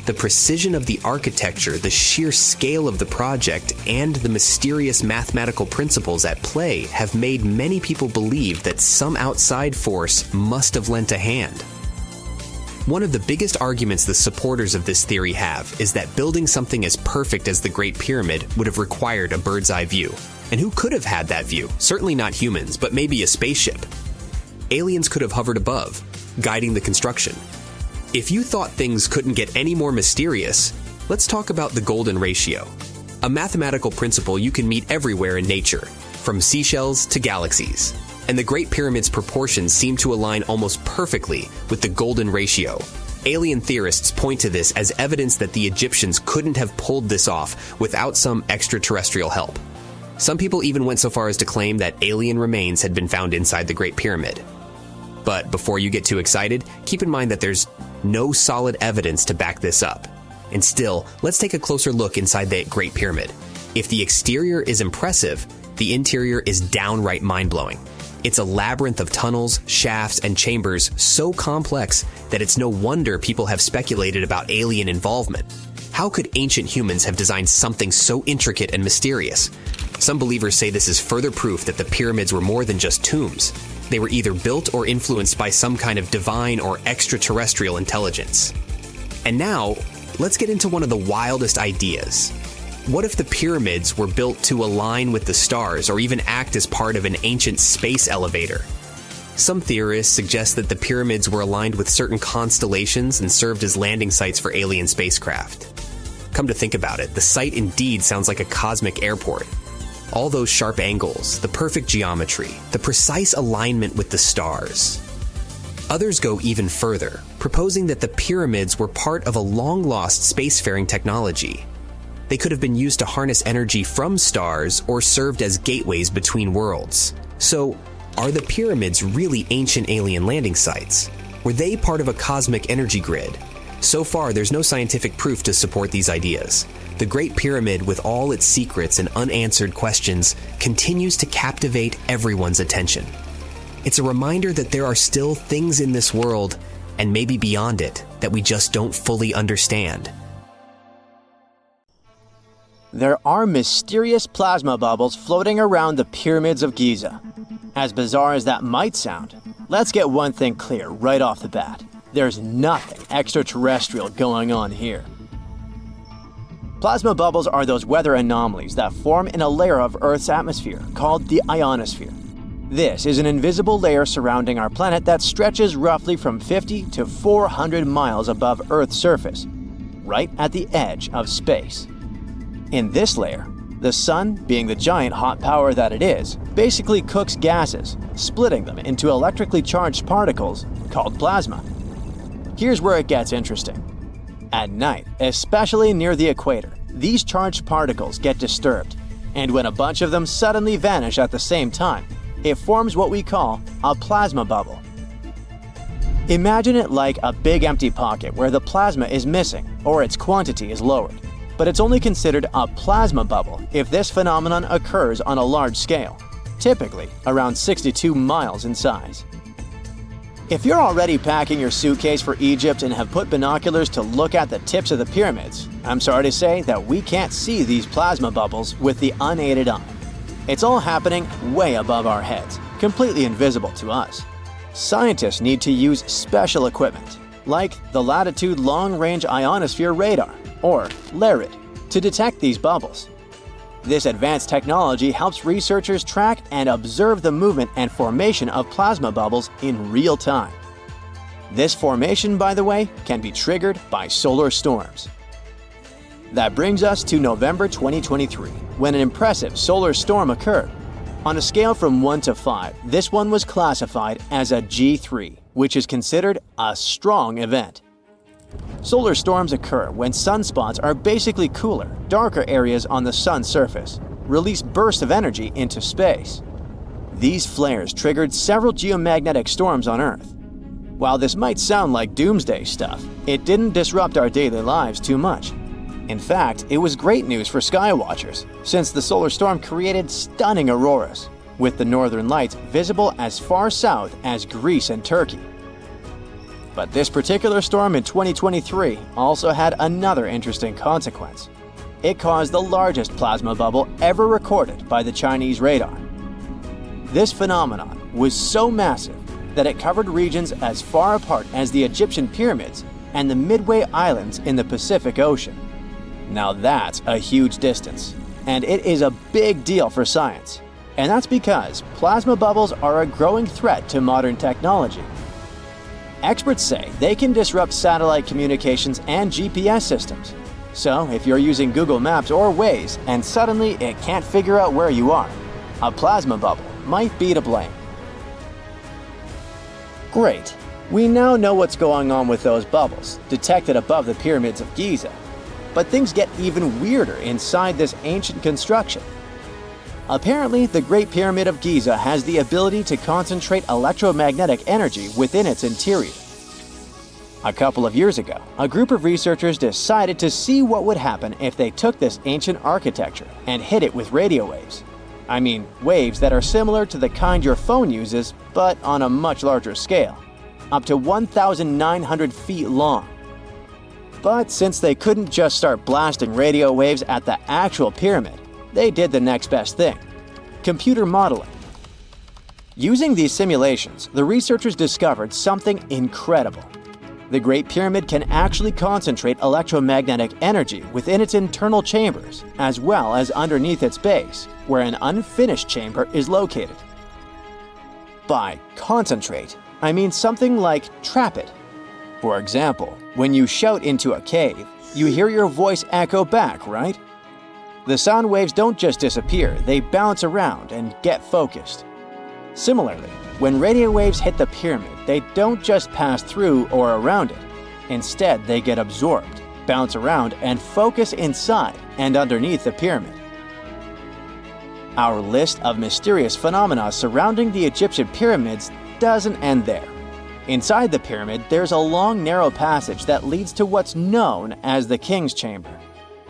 C: The precision of the architecture, the sheer scale of the project, and the mysterious mathematical principles at play have made many people believe that some outside force must have lent a hand. One of the biggest arguments the supporters of this theory have is that building something as perfect as the Great Pyramid would have required a bird's eye view. And who could have had that view? Certainly not humans, but maybe a spaceship. Aliens could have hovered above, guiding the construction. If you thought things couldn't get any more mysterious, let's talk about the golden ratio. A mathematical principle you can meet everywhere in nature, from seashells to galaxies. And the Great Pyramid's proportions seem to align almost perfectly with the golden ratio. Alien theorists point to this as evidence that the Egyptians couldn't have pulled this off without some extraterrestrial help. Some people even went so far as to claim that alien remains had been found inside the Great Pyramid. But before you get too excited, keep in mind that there's no solid evidence to back this up. And still, let's take a closer look inside the Great Pyramid. If the exterior is impressive, the interior is downright mind-blowing. It's a labyrinth of tunnels, shafts, and chambers so complex that it's no wonder people have speculated about alien involvement. How could ancient humans have designed something so intricate and mysterious? Some believers say this is further proof that the pyramids were more than just tombs. They were either built or influenced by some kind of divine or extraterrestrial intelligence. And now, let's get into one of the wildest ideas. What if the pyramids were built to align with the stars or even act as part of an ancient space elevator? Some theorists suggest that the pyramids were aligned with certain constellations and served as landing sites for alien spacecraft. Come to think about it, the site indeed sounds like a cosmic airport. All those sharp angles, the perfect geometry, the precise alignment with the stars. Others go even further, proposing that the pyramids were part of a long-lost spacefaring technology. They could have been used to harness energy from stars or served as gateways between worlds. So, are the pyramids really ancient alien landing sites? Were they part of a cosmic energy grid? So far, there's no scientific proof to support these ideas. The Great Pyramid, with all its secrets and unanswered questions, continues to captivate everyone's attention. It's a reminder that there are still things in this world, and maybe beyond it, that we just don't fully understand.
B: There are mysterious plasma bubbles floating around the pyramids of Giza. As bizarre as that might sound, let's get one thing clear right off the bat. There's nothing extraterrestrial going on here. Plasma bubbles are those weather anomalies that form in a layer of Earth's atmosphere called the ionosphere. This is an invisible layer surrounding our planet that stretches roughly from 50 to 400 miles above Earth's surface, right at the edge of space. In this layer, the sun, being the giant hot power that it is, basically cooks gases, splitting them into electrically charged particles called plasma. Here's where it gets interesting. At night, especially near the equator, these charged particles get disturbed, and when a bunch of them suddenly vanish at the same time, it forms what we call a plasma bubble. Imagine it like a big empty pocket where the plasma is missing or its quantity is lowered. But it's only considered a plasma bubble if this phenomenon occurs on a large scale, typically around 62 miles in size. If you're already packing your suitcase for Egypt and have put binoculars to look at the tips of the pyramids, I'm sorry to say that we can't see these plasma bubbles with the unaided eye. It's all happening way above our heads, completely invisible to us. Scientists need to use special equipment, like the Latitude Long-Range Ionosphere Radar, or LARID, to detect these bubbles. This advanced technology helps researchers track and observe the movement and formation of plasma bubbles in real time. This formation, by the way, can be triggered by solar storms. That brings us to November 2023, when an impressive solar storm occurred. On a scale from 1 to 5, this one was classified as a G3, which is considered a strong event. Solar storms occur when sunspots are basically cooler, darker areas on the sun's surface, release bursts of energy into space. These flares triggered several geomagnetic storms on Earth. While this might sound like doomsday stuff, it didn't disrupt our daily lives too much. In fact, it was great news for skywatchers, since the solar storm created stunning auroras, with the northern lights visible as far south as Greece and Turkey. But this particular storm in 2023 also had another interesting consequence. It caused the largest plasma bubble ever recorded by the Chinese radar. This phenomenon was so massive that it covered regions as far apart as the Egyptian pyramids and the Midway Islands in the Pacific Ocean. Now that's a huge distance, and it is a big deal for science. And that's because plasma bubbles are a growing threat to modern technology. Experts say they can disrupt satellite communications and GPS systems. So if you're using Google Maps or Waze and suddenly it can't figure out where you are, a plasma bubble might be to blame. Great. We now know what's going on with those bubbles, detected above the pyramids of Giza. But things get even weirder inside this ancient construction. Apparently, the Great Pyramid of Giza has the ability to concentrate electromagnetic energy within its interior. A couple of years ago, a group of researchers decided to see what would happen if they took this ancient architecture and hit it with radio waves. I mean, waves that are similar to the kind your phone uses, but on a much larger scale, up to 1,900 feet long. But since they couldn't just start blasting radio waves at the actual pyramid, they did the next best thing: computer modeling. Using these simulations, the researchers discovered something incredible. The Great Pyramid can actually concentrate electromagnetic energy within its internal chambers, as well as underneath its base, where an unfinished chamber is located. By concentrate, I mean something like trap it. For example, when you shout into a cave, you hear your voice echo back, right? The sound waves don't just disappear, they bounce around and get focused. Similarly, when radio waves hit the pyramid, they don't just pass through or around it. Instead, they get absorbed, bounce around, and focus inside and underneath the pyramid. Our list of mysterious phenomena surrounding the Egyptian pyramids doesn't end there. Inside the pyramid, there's a long, narrow passage that leads to what's known as the King's Chamber.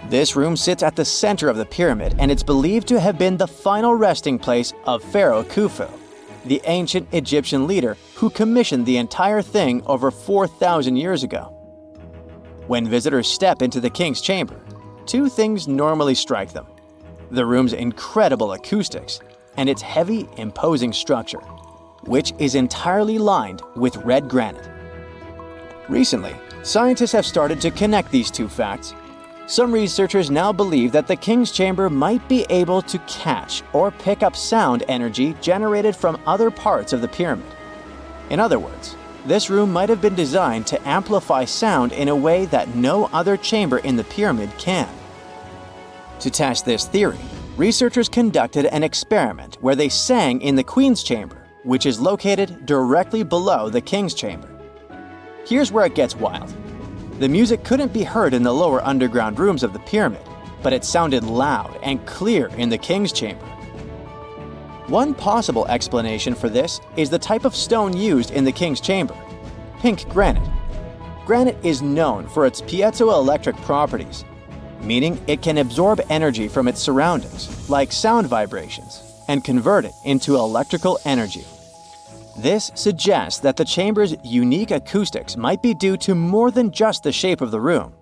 B: This room sits at the center of the pyramid, and it's believed to have been the final resting place of Pharaoh Khufu, the ancient Egyptian leader who commissioned the entire thing over 4,000 years ago. When visitors step into the King's Chamber, two things normally strike them: the room's incredible acoustics and its heavy, imposing structure, which is entirely lined with red granite. Recently, scientists have started to connect these two facts. Some researchers now believe that the King's Chamber might be able to catch or pick up sound energy generated from other parts of the pyramid. In other words, this room might have been designed to amplify sound in a way that no other chamber in the pyramid can. To test this theory, researchers conducted an experiment where they sang in the Queen's Chamber, which is located directly below the King's Chamber. Here's where it gets wild. The music couldn't be heard in the lower underground rooms of the pyramid, but it sounded loud and clear in the King's Chamber. One possible explanation for this is the type of stone used in the King's Chamber: pink granite. Granite is known for its piezoelectric properties, meaning it can absorb energy from its surroundings, like sound vibrations, and convert it into electrical energy. This suggests that the chamber's unique acoustics might be due to more than just the shape of the room.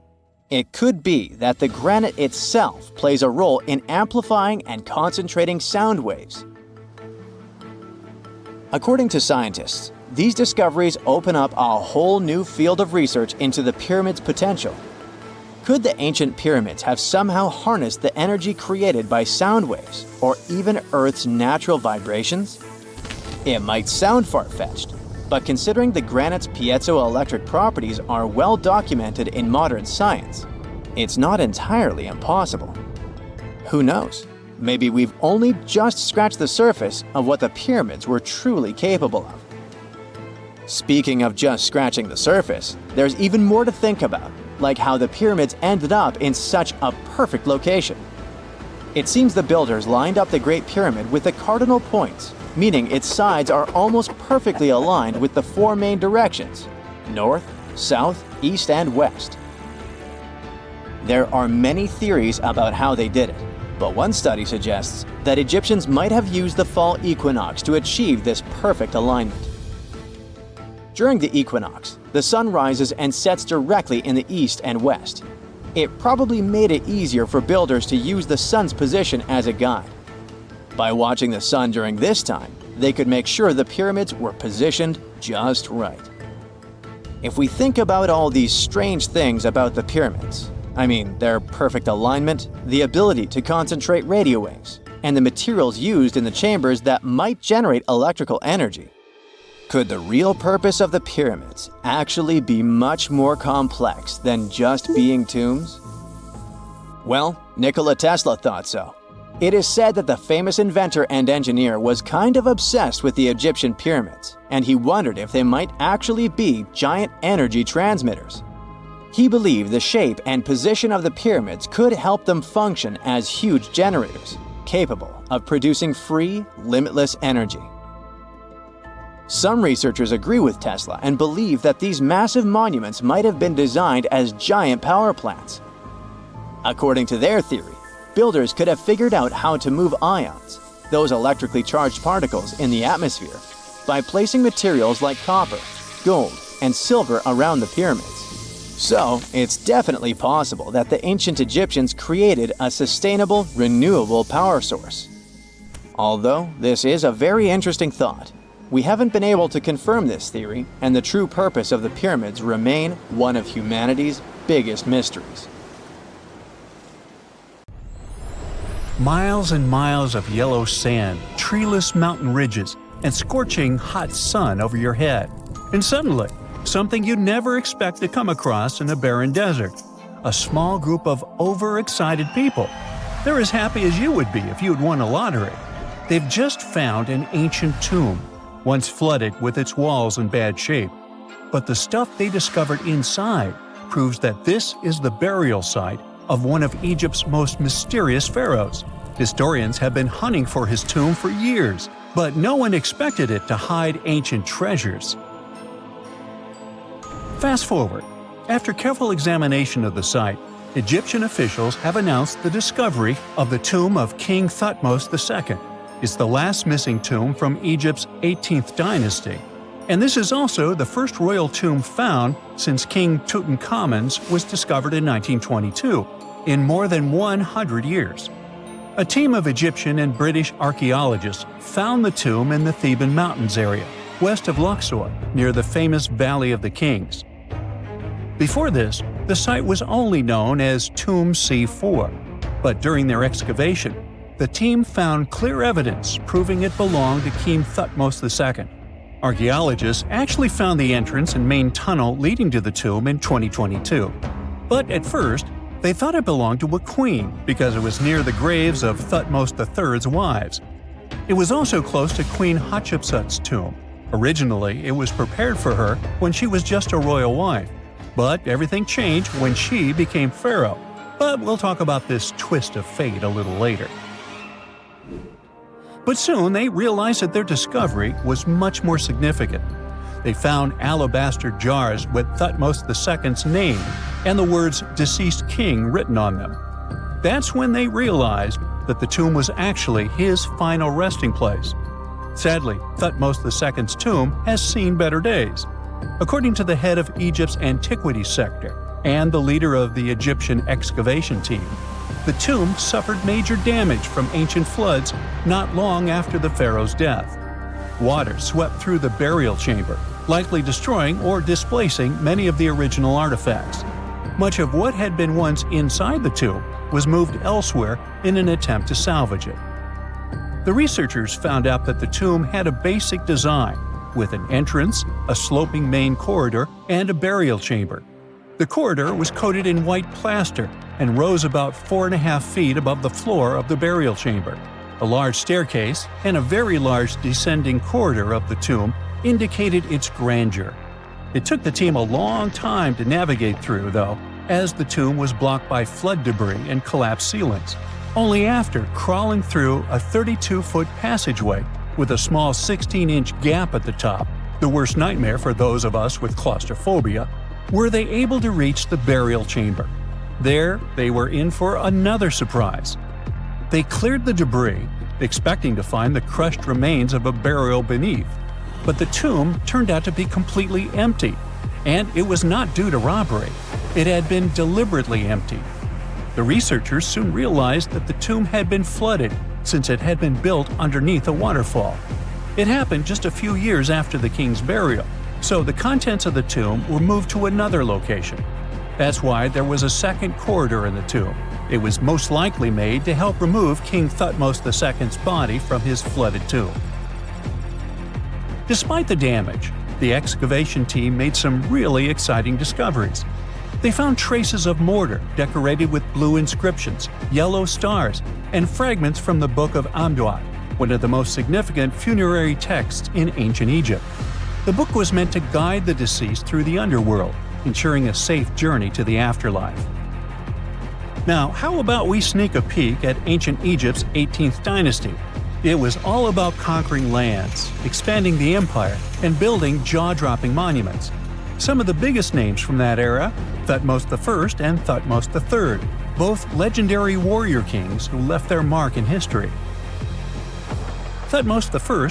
B: It could be that the granite itself plays a role in amplifying and concentrating sound waves. According to scientists, these discoveries open up a whole new field of research into the pyramid's potential. Could the ancient pyramids have somehow harnessed the energy created by sound waves, or even Earth's natural vibrations? It might sound far-fetched, but considering the granite's piezoelectric properties are well documented in modern science, it's not entirely impossible. Who knows? Maybe we've only just scratched the surface of what the pyramids were truly capable of. Speaking of just scratching the surface, there's even more to think about, like how the pyramids ended up in such a perfect location. It seems the builders lined up the Great Pyramid with the cardinal points, meaning its sides are almost perfectly aligned with the four main directions: north, south, east, and west. There are many theories about how they did it, but one study suggests that Egyptians might have used the fall equinox to achieve this perfect alignment. During the equinox, the sun rises and sets directly in the east and west. It probably made it easier for builders to use the sun's position as a guide. By watching the sun during this time, they could make sure the pyramids were positioned just right. If we think about all these strange things about the pyramids, I mean their perfect alignment, the ability to concentrate radio waves, and the materials used in the chambers that might generate electrical energy, could the real purpose of the pyramids actually be much more complex than just being tombs? Well, Nikola Tesla thought so. It is said that the famous inventor and engineer was kind of obsessed with the Egyptian pyramids, and he wondered if they might actually be giant energy transmitters. He believed the shape and position of the pyramids could help them function as huge generators, capable of producing free, limitless energy. Some researchers agree with Tesla and believe that these massive monuments might have been designed as giant power plants. According to their theory, builders could have figured out how to move ions, those electrically charged particles in the atmosphere, by placing materials like copper, gold, and silver around the pyramids. So, it's definitely possible that the ancient Egyptians created a sustainable, renewable power source. Although this is a very interesting thought, we haven't been able to confirm this theory, and the true purpose of the pyramids remain one of humanity's biggest mysteries.
A: Miles and miles of yellow sand, treeless mountain ridges, and scorching hot sun over your head. And suddenly, something you'd never expect to come across in a barren desert. A small group of overexcited people. They're as happy as you would be if you'd won a lottery. They've just found an ancient tomb, once flooded with its walls in bad shape. But the stuff they discovered inside proves that this is the burial site of one of Egypt's most mysterious pharaohs. Historians have been hunting for his tomb for years, but no one expected it to hide ancient treasures. Fast forward. After careful examination of the site, Egyptian officials have announced the discovery of the tomb of King Thutmose II. It's the last missing tomb from Egypt's 18th dynasty, and this is also the first royal tomb found since King Tutankhamun's was discovered in 1922, in more than 100 years. A team of Egyptian and British archaeologists found the tomb in the Theban Mountains area, west of Luxor, near the famous Valley of the Kings. Before this, the site was only known as Tomb C4, but during their excavation, the team found clear evidence proving it belonged to King Thutmose II. Archaeologists actually found the entrance and main tunnel leading to the tomb in 2022. But at first, they thought it belonged to a queen because it was near the graves of Thutmose III's wives. It was also close to Queen Hatshepsut's tomb. Originally, it was prepared for her when she was just a royal wife. But everything changed when she became pharaoh. But we'll talk about this twist of fate a little later. But soon they realized that their discovery was much more significant. They found alabaster jars with Thutmose II's name and the words "deceased king" written on them. That's when they realized that the tomb was actually his final resting place. Sadly, Thutmose II's tomb has seen better days. According to the head of Egypt's antiquities sector, and the leader of the Egyptian excavation team. The tomb suffered major damage from ancient floods not long after the pharaoh's death. Water swept through the burial chamber, likely destroying or displacing many of the original artifacts. Much of what had been once inside the tomb was moved elsewhere in an attempt to salvage it. The researchers found out that the tomb had a basic design, with an entrance, a sloping main corridor, and a burial chamber. The corridor was coated in white plaster and rose about 4.5 feet above the floor of the burial chamber. A large staircase and a very large descending corridor of the tomb indicated its grandeur. It took the team a long time to navigate through, though, as the tomb was blocked by flood debris and collapsed ceilings. Only after crawling through a 32-foot passageway with a small 16-inch gap at the top, the worst nightmare for those of us with claustrophobia, were they able to reach the burial chamber. There, they were in for another surprise. They cleared the debris, expecting to find the crushed remains of a burial beneath. But the tomb turned out to be completely empty, and it was not due to robbery. It had been deliberately emptied. The researchers soon realized that the tomb had been flooded since it had been built underneath a waterfall. It happened just a few years after the king's burial, so the contents of the tomb were moved to another location. That's why there was a second corridor in the tomb. It was most likely made to help remove King Thutmose II's body from his flooded tomb. Despite the damage, the excavation team made some really exciting discoveries. They found traces of mortar decorated with blue inscriptions, yellow stars, and fragments from the Book of Amduat, one of the most significant funerary texts in ancient Egypt. The book was meant to guide the deceased through the underworld, ensuring a safe journey to the afterlife. Now, how about we sneak a peek at ancient Egypt's 18th dynasty? It was all about conquering lands, expanding the empire, and building jaw-dropping monuments. Some of the biggest names from that era, Thutmose I and Thutmose III, both legendary warrior kings who left their mark in history. Thutmose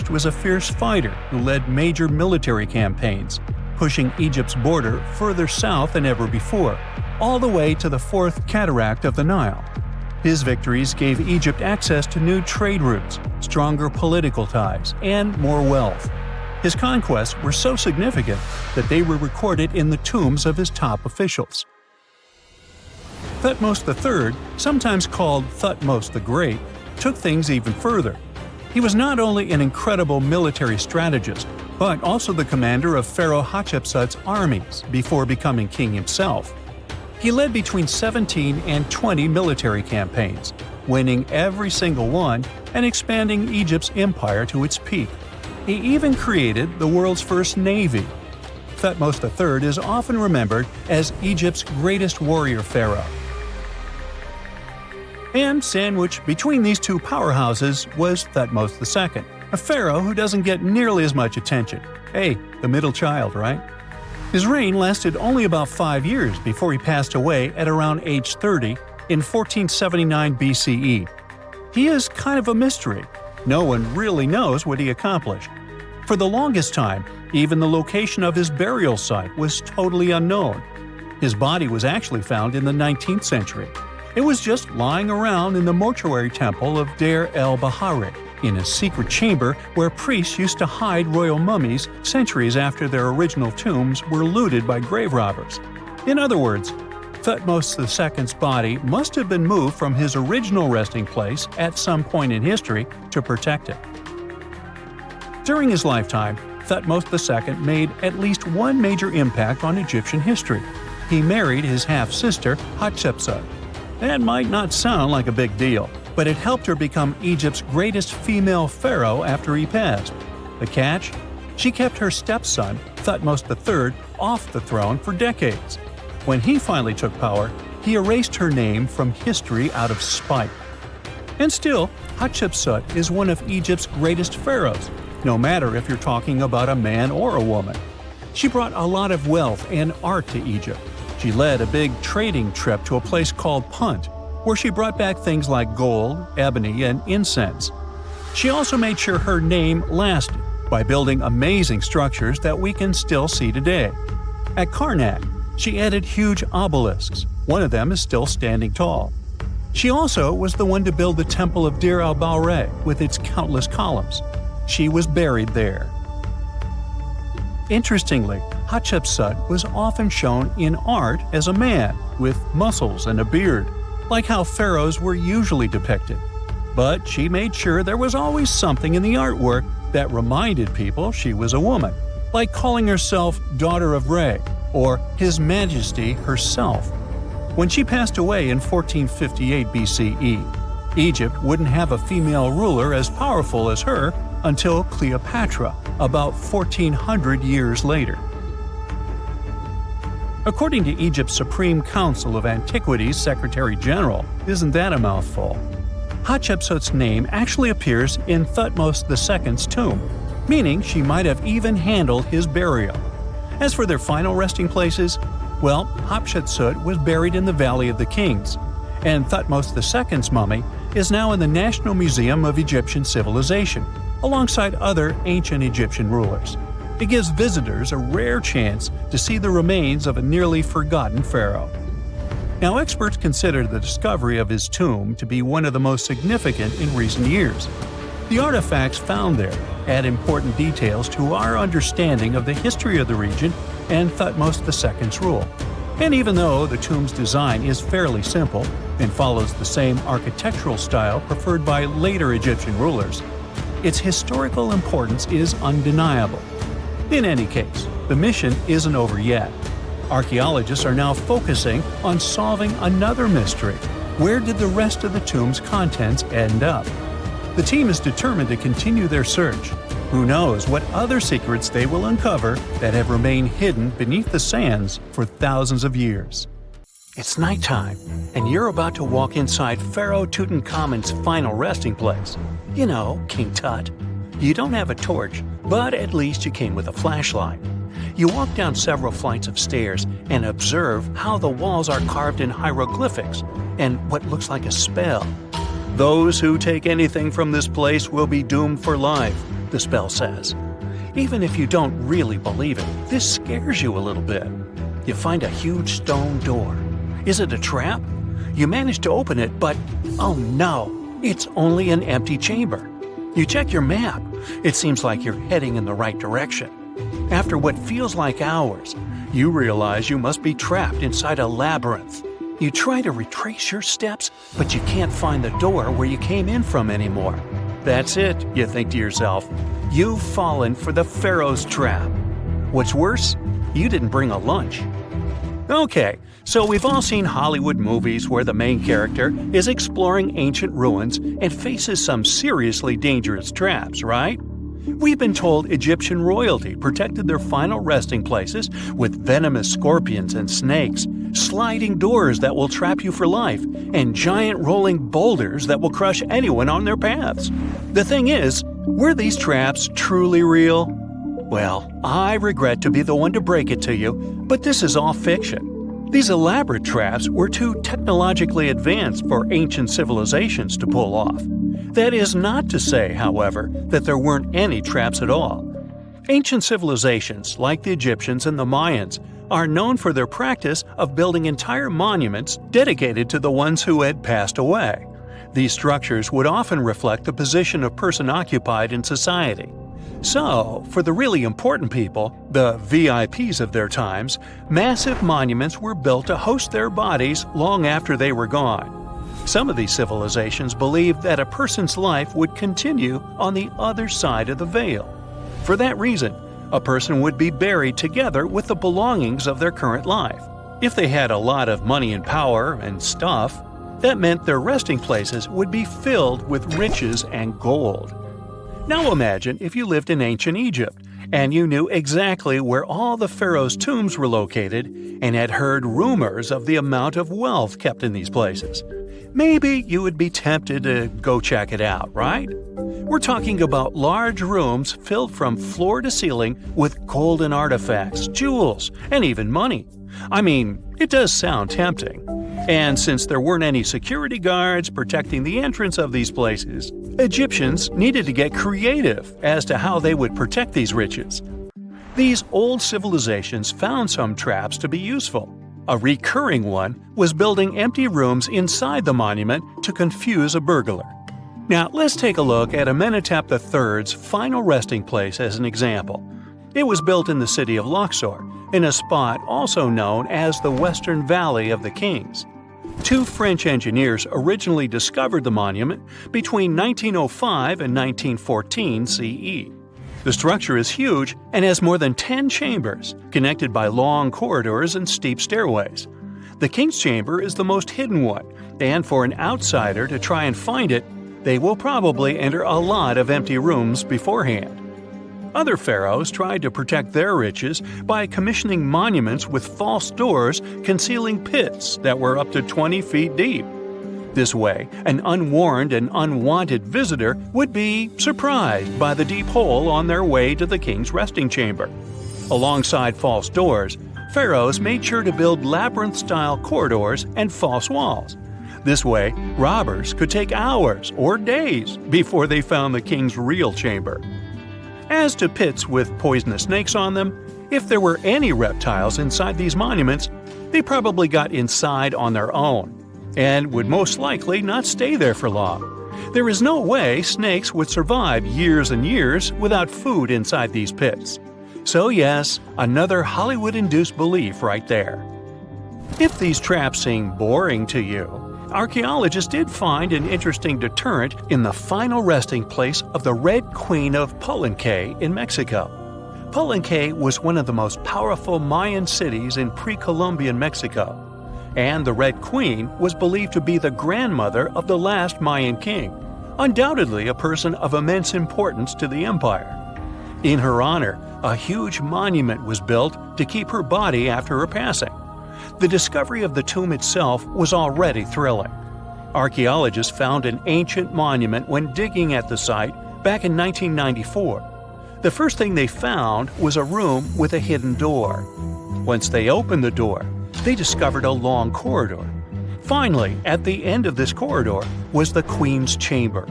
A: I was a fierce fighter who led major military campaigns, pushing Egypt's border further south than ever before, all the way to the fourth cataract of the Nile. His victories gave Egypt access to new trade routes, stronger political ties, and more wealth. His conquests were so significant that they were recorded in the tombs of his top officials. Thutmose III, sometimes called Thutmose the Great, took things even further. He was not only an incredible military strategist, but also the commander of Pharaoh Hatshepsut's armies before becoming king himself. He led between 17 and 20 military campaigns, winning every single one and expanding Egypt's empire to its peak. He even created the world's first navy. Thutmose III is often remembered as Egypt's greatest warrior pharaoh. And sandwiched between these two powerhouses was Thutmose II, a pharaoh who doesn't get nearly as much attention. Hey, the middle child, right? His reign lasted only about 5 years before he passed away at around age 30 in 1479 BCE. He is kind of a mystery. No one really knows what he accomplished. For the longest time, even the location of his burial site was totally unknown. His body was actually found in the 19th century. It was just lying around in the mortuary temple of Deir el-Bahari, in a secret chamber where priests used to hide royal mummies centuries after their original tombs were looted by grave robbers. In other words, Thutmose II's body must have been moved from his original resting place at some point in history to protect it. During his lifetime, Thutmose II made at least one major impact on Egyptian history. He married his half-sister Hatshepsut. That might not sound like a big deal, but it helped her become Egypt's greatest female pharaoh after he passed. The catch? She kept her stepson, Thutmose III, off the throne for decades. When he finally took power, he erased her name from history out of spite. And still, Hatshepsut is one of Egypt's greatest pharaohs, no matter if you're talking about a man or a woman. She brought a lot of wealth and art to Egypt. She led a big trading trip to a place called Punt, where she brought back things like gold, ebony, and incense. She also made sure her name lasted by building amazing structures that we can still see today. At Karnak, She added huge obelisks. One of them is still standing tall. She also was the one to build the Temple of Dir al-Bahre with its countless columns. She was buried there. Interestingly, Hatshepsut was often shown in art as a man with muscles and a beard, like how pharaohs were usually depicted. But she made sure there was always something in the artwork that reminded people she was a woman, like calling herself Daughter of Re or His Majesty herself. When she passed away in 1458 BCE, Egypt wouldn't have a female ruler as powerful as her until Cleopatra, about 1400 years later. According to Egypt's Supreme Council of Antiquities Secretary General, isn't that a mouthful? Hatshepsut's name actually appears in Thutmose II's tomb, meaning she might have even handled his burial. As for their final resting places, well, Hatshepsut was buried in the Valley of the Kings, and Thutmose II's mummy is now in the National Museum of Egyptian Civilization, alongside other ancient Egyptian rulers. It gives visitors a rare chance to see the remains of a nearly forgotten pharaoh. Now, experts consider the discovery of his tomb to be one of the most significant in recent years. The artifacts found there add important details to our understanding of the history of the region and Thutmose II's rule. And even though the tomb's design is fairly simple and follows the same architectural style preferred by later Egyptian rulers, its historical importance is undeniable. In any case, the mission isn't over yet. Archaeologists are now focusing on solving another mystery. Where did the rest of the tomb's contents end up? The team is determined to continue their search. Who knows what other secrets they will uncover that have remained hidden beneath the sands for thousands of years. It's nighttime, and you're about to walk inside Pharaoh Tutankhamun's final resting place. You know, King Tut. You don't have a torch, but at least you came with a flashlight. You walk down several flights of stairs and observe how the walls are carved in hieroglyphics and what looks like a spell. Those who take anything from this place will be doomed for life, the spell says. Even if you don't really believe it, this scares you a little bit. You find a huge stone door. Is it a trap? You manage to open it, but oh no, it's only an empty chamber. You check your map. It seems like you're heading in the right direction. After what feels like hours, you realize you must be trapped inside a labyrinth. You try to retrace your steps, but you can't find the door where you came in from anymore. That's it, you think to yourself. You've fallen for the Pharaoh's trap. What's worse, you didn't bring a lunch. Okay, so we've all seen Hollywood movies where the main character is exploring ancient ruins and faces some seriously dangerous traps, right? We've been told Egyptian royalty protected their final resting places with venomous scorpions and snakes, sliding doors that will trap you for life, and giant rolling boulders that will crush anyone on their paths. The thing is, were these traps truly real? Well, I regret to be the one to break it to you, but this is all fiction. These elaborate traps were too technologically advanced for ancient civilizations to pull off. That is not to say, however, that there weren't any traps at all. Ancient civilizations, like the Egyptians and the Mayans, are known for their practice of building entire monuments dedicated to the ones who had passed away. These structures would often reflect the position of person occupied in society. So, for the really important people, the VIPs of their times, massive monuments were built to host their bodies long after they were gone. Some of these civilizations believed that a person's life would continue on the other side of the veil. For that reason, a person would be buried together with the belongings of their current life. If they had a lot of money and power and stuff, that meant their resting places would be filled with riches and gold. Now imagine if you lived in ancient Egypt and you knew exactly where all the pharaohs' tombs were located and had heard rumors of the amount of wealth kept in these places. Maybe you would be tempted to go check it out, right? We're talking about large rooms filled from floor to ceiling with golden artifacts, jewels, and even money. I mean, it does sound tempting. And since there weren't any security guards protecting the entrance of these places, Egyptians needed to get creative as to how they would protect these riches. These old civilizations found some traps to be useful. A recurring one was building empty rooms inside the monument to confuse a burglar. Now, let's take a look at Amenhotep III's final resting place as an example. It was built in the city of Luxor, in a spot also known as the Western Valley of the Kings. Two French engineers originally discovered the monument between 1905 and 1914 CE. The structure is huge and has more than 10 chambers, connected by long corridors and steep stairways. The King's Chamber is the most hidden one, and for an outsider to try and find it, they will probably enter a lot of empty rooms beforehand. Other pharaohs tried to protect their riches by commissioning monuments with false doors concealing pits that were up to 20 feet deep. This way, an unwarned and unwanted visitor would be surprised by the deep hole on their way to the king's resting chamber. Alongside false doors, pharaohs made sure to build labyrinth-style corridors and false walls. This way, robbers could take hours or days before they found the king's real chamber. As to pits with poisonous snakes on them, if there were any reptiles inside these monuments, they probably got inside on their own, and would most likely not stay there for long. There is no way snakes would survive years and years without food inside these pits. So yes, another Hollywood-induced belief right there. If these traps seem boring to you, archaeologists did find an interesting deterrent in the final resting place of the Red Queen of Palenque in Mexico. Palenque was one of the most powerful Mayan cities in pre-Columbian Mexico, and the Red Queen was believed to be the grandmother of the last Mayan king, undoubtedly a person of immense importance to the empire. In her honor, a huge monument was built to keep her body after her passing. The discovery of the tomb itself was already thrilling. Archaeologists found an ancient monument when digging at the site back in 1994. The first thing they found was a room with a hidden door. Once they opened the door, they discovered a long corridor. Finally, at the end of this corridor was the Queen's chamber.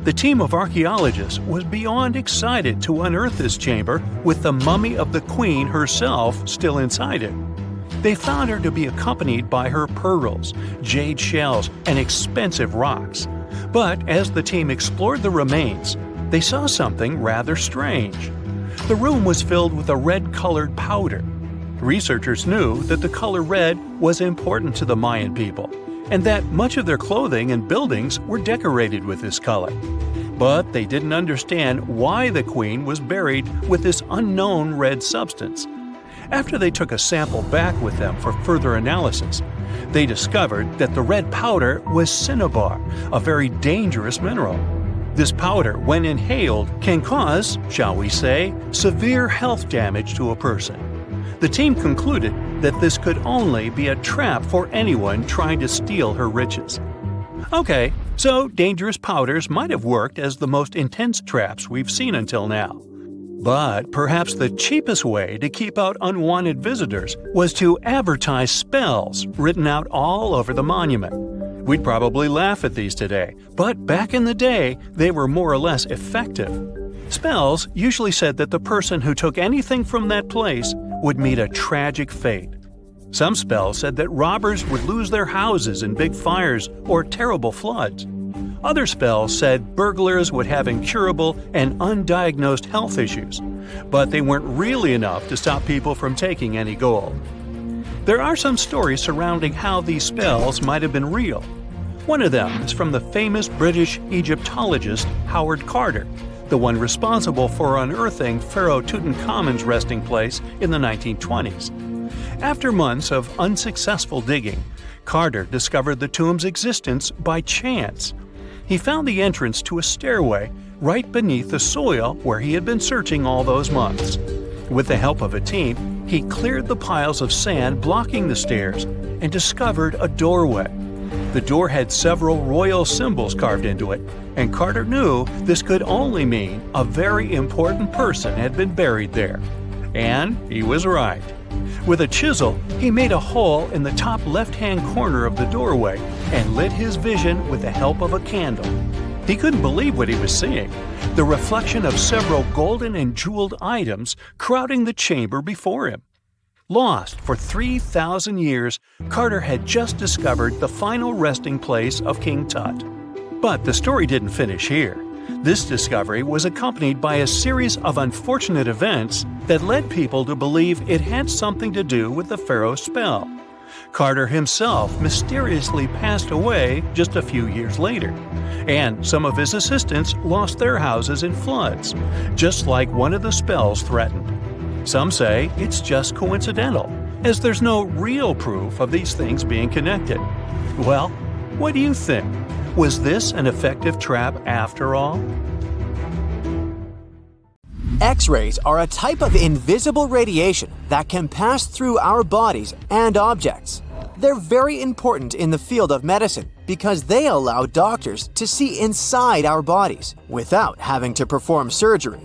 A: The team of archaeologists was beyond excited to unearth this chamber with the mummy of the Queen herself still inside it. They found her to be accompanied by her pearls, jade shells, and expensive rocks. But as the team explored the remains, they saw something rather strange. The room was filled with a red-colored powder. Researchers knew that the color red was important to the Mayan people, and that much of their clothing and buildings were decorated with this color. But they didn't understand why the queen was buried with this unknown red substance. After they took a sample back with them for further analysis, they discovered that the red powder was cinnabar, a very dangerous mineral. This powder, when inhaled, can cause, shall we say, severe health damage to a person. The team concluded that this could only be a trap for anyone trying to steal her riches. Okay, so dangerous powders might have worked as the most intense traps we've seen until now. But perhaps the cheapest way to keep out unwanted visitors was to advertise spells written out all over the monument. We'd probably laugh at these today, but back in the day, they were more or less effective. Spells usually said that the person who took anything from that place would meet a tragic fate. Some spells said that robbers would lose their houses in big fires or terrible floods. Other spells said burglars would have incurable and undiagnosed health issues, but they weren't really enough to stop people from taking any gold. There are some stories surrounding how these spells might have been real. One of them is from the famous British Egyptologist Howard Carter, the one responsible for unearthing Pharaoh Tutankhamun's resting place in the 1920s. After months of unsuccessful digging, Carter discovered the tomb's existence by chance. He found the entrance to a stairway right beneath the soil where he had been searching all those months. With the help of a team, he cleared the piles of sand blocking the stairs and discovered a doorway. The door had several royal symbols carved into it, and Carter knew this could only mean a very important person had been buried there. And he was right. With a chisel, he made a hole in the top left-hand corner of the doorway and lit his vision with the help of a candle. He couldn't believe what he was seeing, the reflection of several golden and jeweled items crowding the chamber before him. Lost for 3,000 years, Carter had just discovered the final resting place of King Tut. But the story didn't finish here. This discovery was accompanied by a series of unfortunate events that led people to believe it had something to do with the pharaoh's spell. Carter himself mysteriously passed away just a few years later, and some of his assistants lost their houses in floods, just like one of the spells threatened. Some say it's just coincidental, as there's no real proof of these things being connected. Well, what do you think? Was this an effective trap after all?
B: X-rays are a type of invisible radiation that can pass through our bodies and objects. They're very important in the field of medicine because they allow doctors to see inside our bodies without having to perform surgery.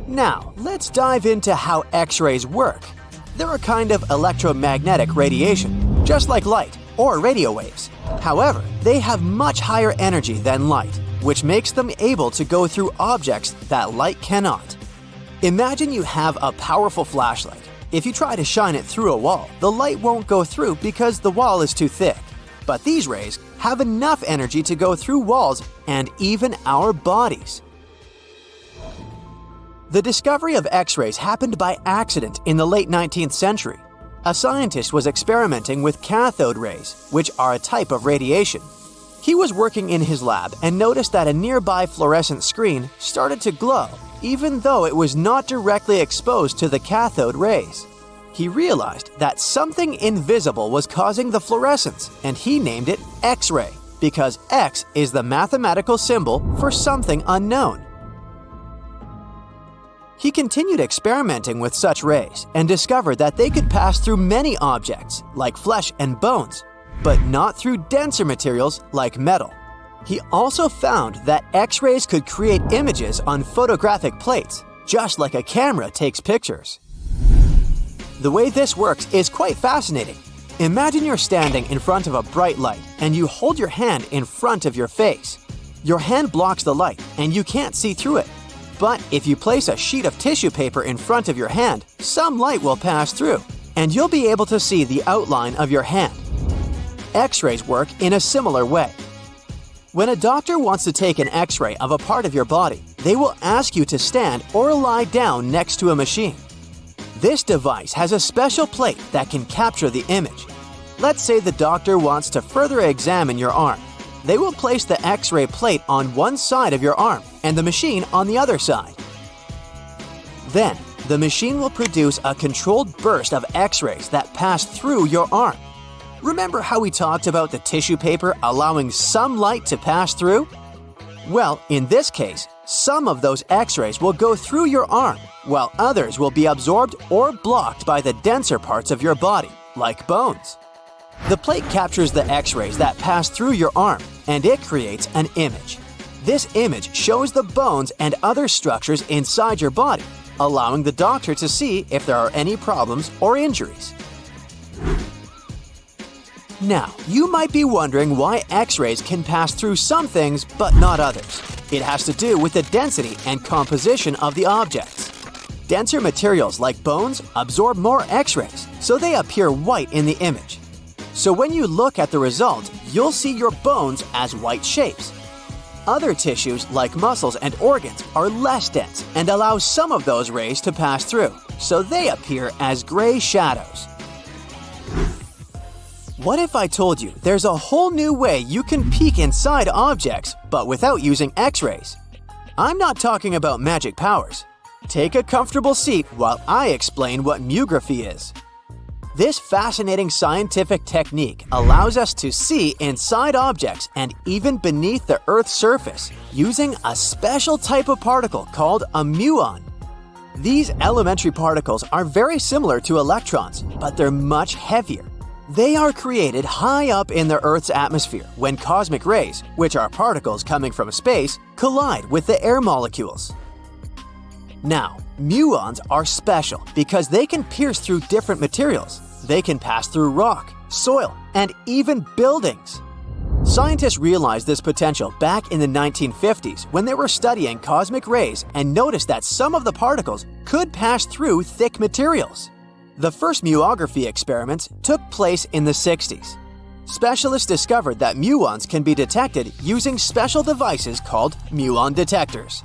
B: Now, let's dive into how X-rays work. They're a kind of electromagnetic radiation, just like light or radio waves. However, they have much higher energy than light, which makes them able to go through objects that light cannot. Imagine you have a powerful flashlight. If you try to shine it through a wall, the light won't go through because the wall is too thick. But these rays have enough energy to go through walls and even our bodies. The discovery of X-rays happened by accident in the late 19th century. A scientist was experimenting with cathode rays, which are a type of radiation. He was working in his lab and noticed that a nearby fluorescent screen started to glow, even though it was not directly exposed to the cathode rays. He realized that something invisible was causing the fluorescence, and he named it X-ray, because X is the mathematical symbol for something unknown. He continued experimenting with such rays and discovered that they could pass through many objects, like flesh and bones, but not through denser materials like metal. He also found that X-rays could create images on photographic plates, just like a camera takes pictures. The way this works is quite fascinating. Imagine you're standing in front of a bright light and you hold your hand in front of your face. Your hand blocks the light and you can't see through it. But if you place a sheet of tissue paper in front of your hand, some light will pass through, and you'll be able to see the outline of your hand. X-rays work in a similar way. When a doctor wants to take an X-ray of a part of your body, they will ask you to stand or lie down next to a machine. This device has a special plate that can capture the image. Let's say the doctor wants to further examine your arm. They will place the X-ray plate on one side of your arm and the machine on the other side. Then, the machine will produce a controlled burst of X-rays that pass through your arm. Remember how we talked about the tissue paper allowing some light to pass through? Well, in this case, some of those X-rays will go through your arm, while others will be absorbed or blocked by the denser parts of your body, like bones. The plate captures the X-rays that pass through your arm, and it creates an image. This image shows the bones and other structures inside your body, allowing the doctor to see if there are any problems or injuries. Now, you might be wondering why X-rays can pass through some things but not others. It has to do with the density and composition of the objects. Denser materials like bones absorb more X-rays, so they appear white in the image. So when you look at the result, you'll see your bones as white shapes. Other tissues like muscles and organs are less dense and allow some of those rays to pass through, so they appear as gray shadows. What if I told you there's a whole new way you can peek inside objects, but without using X-rays? I'm not talking about magic powers. Take a comfortable seat while I explain what mugography is. This fascinating scientific technique allows us to see inside objects and even beneath the Earth's surface using a special type of particle called a muon. These elementary particles are very similar to electrons, but they're much heavier. They are created high up in the Earth's atmosphere when cosmic rays, which are particles coming from space, collide with the air molecules. Now, muons are special because they can pierce through different materials. They can pass through rock, soil, and even buildings. Scientists realized this potential back in the 1950s when they were studying cosmic rays and noticed that some of the particles could pass through thick materials. The first muography experiments took place in the 60s. Specialists discovered that muons can be detected using special devices called muon detectors.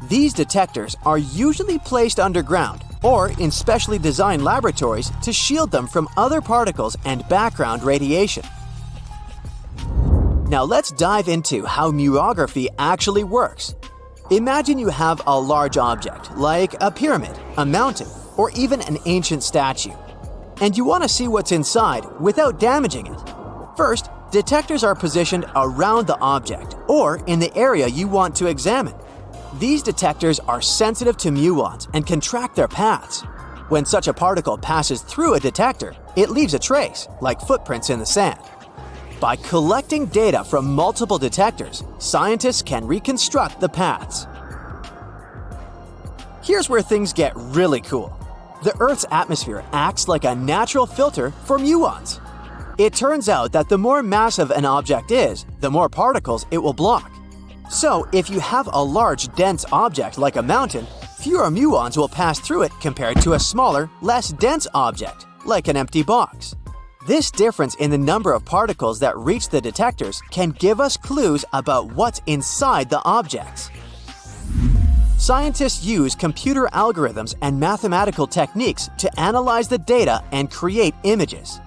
B: These detectors are usually placed underground or in specially designed laboratories to shield them from other particles and background radiation. Now let's dive into how muography actually works. Imagine you have a large object, like a pyramid, a mountain, or even an ancient statue, and you want to see what's inside without damaging it. First, detectors are positioned around the object or in the area you want to examine. These detectors are sensitive to muons and can track their paths. When such a particle passes through a detector, it leaves a trace, like footprints in the sand. By collecting data from multiple detectors, scientists can reconstruct the paths. Here's where things get really cool. The Earth's atmosphere acts like a natural filter for muons. It turns out that the more massive an object is, the more particles it will block. So, if you have a large, dense object like a mountain, fewer muons will pass through it compared to a smaller, less dense object, like an empty box. This difference in the number of particles that reach the detectors can give us clues about what's inside the objects. Scientists use computer algorithms and mathematical techniques to analyze the data and create images.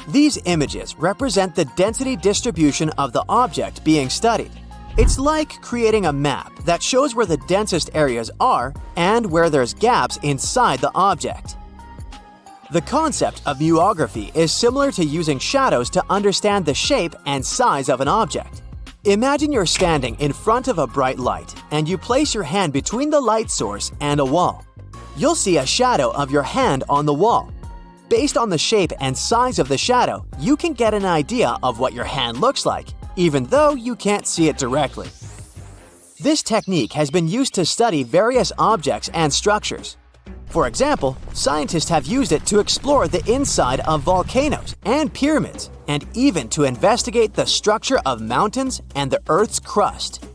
B: These images represent the density distribution of the object being studied. It's like creating a map that shows where the densest areas are and where there's gaps inside the object. The concept of muography is similar to using shadows to understand the shape and size of an object. Imagine you're standing in front of a bright light and you place your hand between the light source and a wall. You'll see a shadow of your hand on the wall. Based on the shape and size of the shadow, you can get an idea of what your hand looks like, even though you can't see it directly. This technique has been used to study various objects and structures. For example, scientists have used it to explore the inside of volcanoes and pyramids, and even to investigate the structure of mountains and the Earth's crust.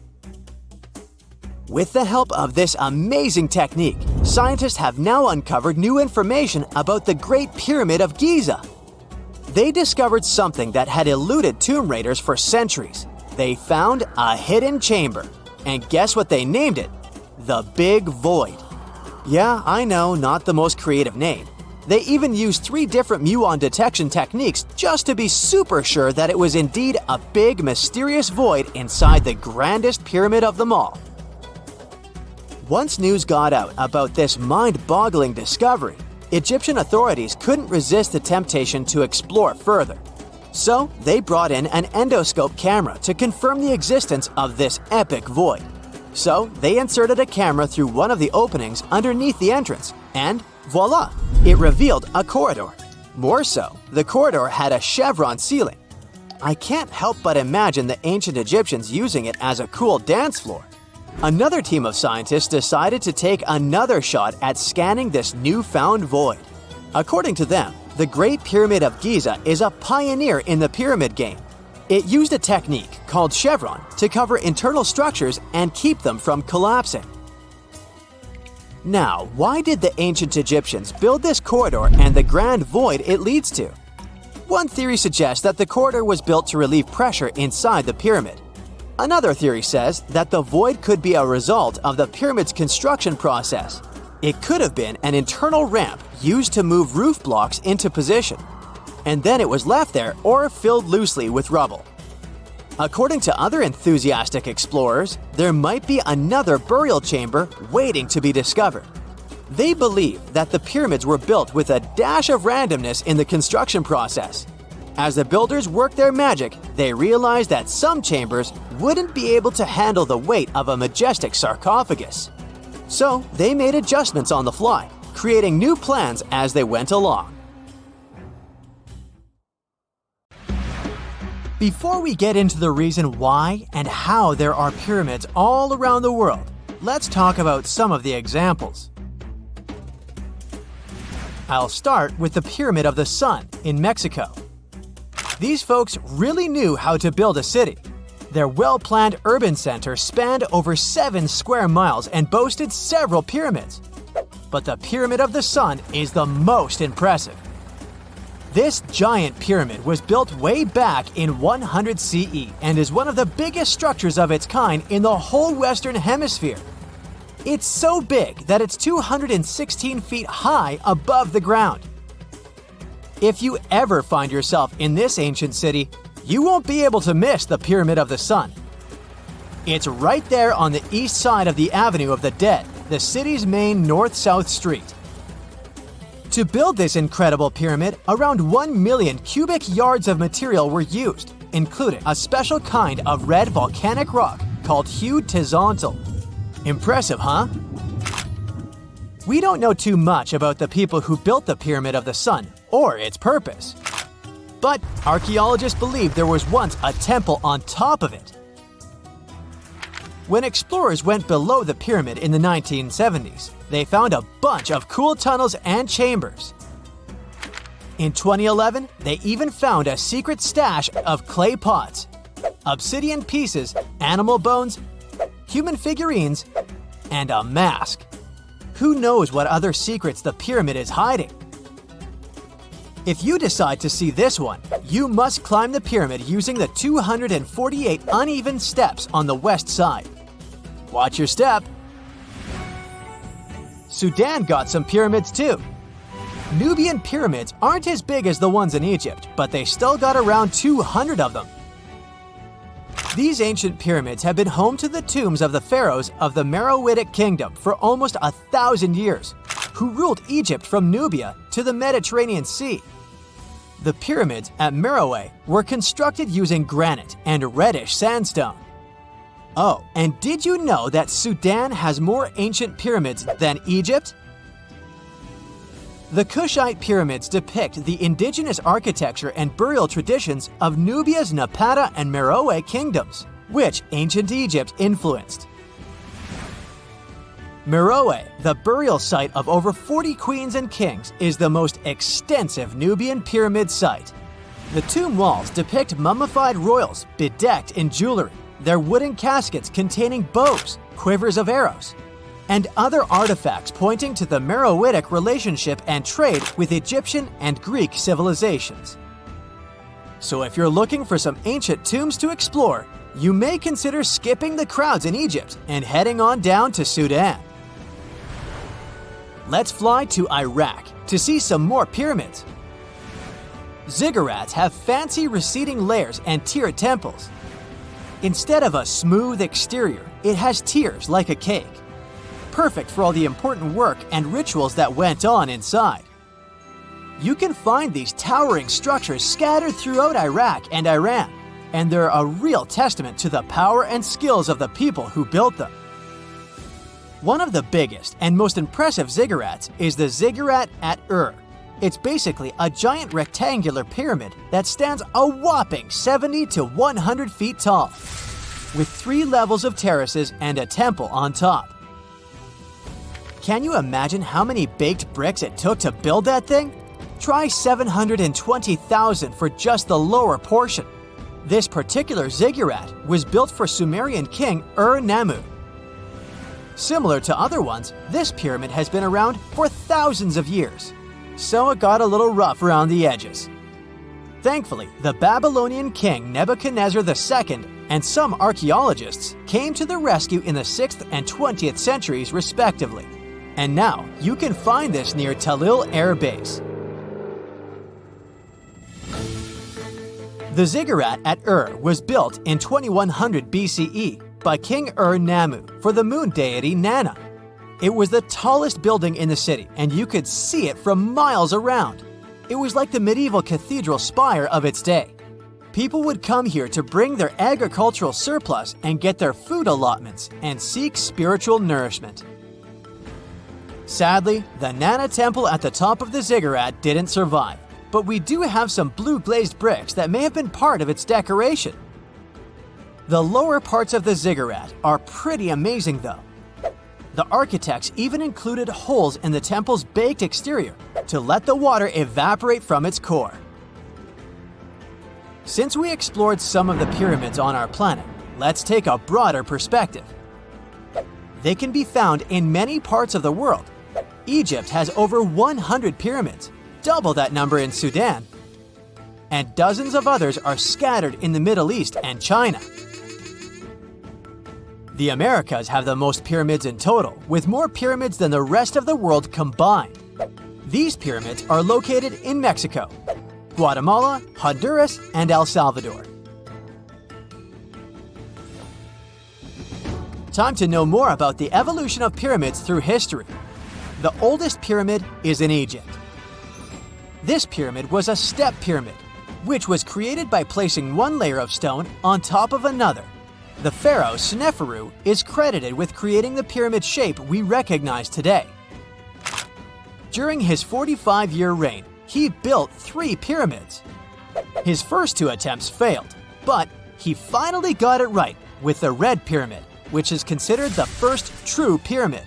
B: With the help of this amazing technique, scientists have now uncovered new information about the Great Pyramid of Giza. They discovered something that had eluded tomb raiders for centuries. They found a hidden chamber. And guess what they named it? The Big Void. Yeah, I know, not the most creative name. They even used 3 different muon detection techniques just to be super sure that it was indeed a big, mysterious void inside the grandest pyramid of them all. Once news got out about this mind-boggling discovery, Egyptian authorities couldn't resist the temptation to explore further. So, they brought in an endoscope camera to confirm the existence of this epic void. So, they inserted a camera through one of the openings underneath the entrance, and voila! It revealed a corridor. More so, the corridor had a chevron ceiling. I can't help but imagine the ancient Egyptians using it as a cool dance floor. Another team of scientists decided to take another shot at scanning this newfound void. According to them, the Great Pyramid of Giza is a pioneer in the pyramid game. It used a technique called chevron to cover internal structures and keep them from collapsing. Now, why did the ancient Egyptians build this corridor and the grand void it leads to? One theory suggests that the corridor was built to relieve pressure inside the pyramid. Another theory says that the void could be a result of the pyramid's construction process. It could have been an internal ramp used to move roof blocks into position, and then it was left there or filled loosely with rubble. According to other enthusiastic explorers, there might be another burial chamber waiting to be discovered. They believe that the pyramids were built with a dash of randomness in the construction process. As the builders worked their magic, they realized that some chambers wouldn't be able to handle the weight of a majestic sarcophagus. So they made adjustments on the fly, creating new plans as they went along. Before we get into the reason why and how there are pyramids all around the world, let's talk about some of the examples. I'll start with the Pyramid of the Sun in Mexico. These folks really knew how to build a city. Their well-planned urban center spanned over 7 square miles and boasted several pyramids. But the Pyramid of the Sun is the most impressive. This giant pyramid was built way back in 100 CE and is one of the biggest structures of its kind in the whole Western Hemisphere. It's so big that it's 216 feet high above the ground. If you ever find yourself in this ancient city, you won't be able to miss the Pyramid of the Sun. It's right there on the east side of the Avenue of the Dead, the city's main north-south street. To build this incredible pyramid, around 1 million cubic yards of material were used, including a special kind of red volcanic rock called hued tizontal. Impressive, huh? We don't know too much about the people who built the Pyramid of the Sun or its purpose. But archaeologists believe there was once a temple on top of it. When explorers went below the pyramid in the 1970s, they found a bunch of cool tunnels and chambers. In 2011, they even found a secret stash of clay pots, obsidian pieces, animal bones, human figurines, and a mask. Who knows what other secrets the pyramid is hiding? If you decide to see this one, you must climb the pyramid using the 248 uneven steps on the west side. Watch your step. Sudan got some pyramids too. Nubian pyramids aren't as big as the ones in Egypt, but they still got around 200 of them. These ancient pyramids have been home to the tombs of the pharaohs of the Meroitic Kingdom for almost 1,000 years, who ruled Egypt from Nubia to the Mediterranean Sea. The pyramids at Meroe were constructed using granite and reddish sandstone. Oh, and did you know that Sudan has more ancient pyramids than Egypt? The Kushite pyramids depict the indigenous architecture and burial traditions of Nubia's Napata and Meroe kingdoms, which ancient Egypt influenced. Meroe, the burial site of over 40 queens and kings, is the most extensive Nubian pyramid site. The tomb walls depict mummified royals bedecked in jewelry, their wooden caskets containing bows, quivers of arrows, and other artifacts pointing to the Meroitic relationship and trade with Egyptian and Greek civilizations. So if you're looking for some ancient tombs to explore, you may consider skipping the crowds in Egypt and heading on down to Sudan. Let's fly to Iraq to see some more pyramids. Ziggurats have fancy receding layers and tiered temples. Instead of a smooth exterior, it has tiers like a cake. Perfect for all the important work and rituals that went on inside. You can find these towering structures scattered throughout Iraq and Iran, and they're a real testament to the power and skills of the people who built them. One of the biggest and most impressive ziggurats is the ziggurat at Ur. It's basically a giant rectangular pyramid that stands a whopping 70 to 100 feet tall, with 3 levels of terraces and a temple on top. Can you imagine how many baked bricks it took to build that thing? Try 720,000 for just the lower portion. This particular ziggurat was built for Sumerian king Ur-Nammu. Similar to other ones, this pyramid has been around for thousands of years, so it got a little rough around the edges. Thankfully, the Babylonian king Nebuchadnezzar II and some archaeologists came to the rescue in the 6th and 20th centuries respectively. And now, you can find this near Talil Air Base. The ziggurat at Ur was built in 2100 BCE by King Ur-Nammu for the moon deity Nana. It was the tallest building in the city, and you could see it from miles around. It was like the medieval cathedral spire of its day. People would come here to bring their agricultural surplus and get their food allotments and seek spiritual nourishment. Sadly, the Nana temple at the top of the ziggurat didn't survive, but we do have some blue glazed bricks that may have been part of its decoration. The lower parts of the ziggurat are pretty amazing though. The architects even included holes in the temple's baked exterior to let the water evaporate from its core. Since we explored some of the pyramids on our planet, let's take a broader perspective. They can be found in many parts of the world. Egypt has over 100 pyramids, double that number in Sudan, and dozens of others are scattered in the Middle East and China. The Americas have the most pyramids in total, with more pyramids than the rest of the world combined. These pyramids are located in Mexico, Guatemala, Honduras, and El Salvador. Time to know more about the evolution of pyramids through history. The oldest pyramid is in Egypt. This pyramid was a step pyramid, which was created by placing one layer of stone on top of another. The pharaoh Sneferu is credited with creating the pyramid shape we recognize today. During his 45-year reign, he built 3 pyramids. His first 2 attempts failed, but he finally got it right with the Red Pyramid, which is considered the first true pyramid.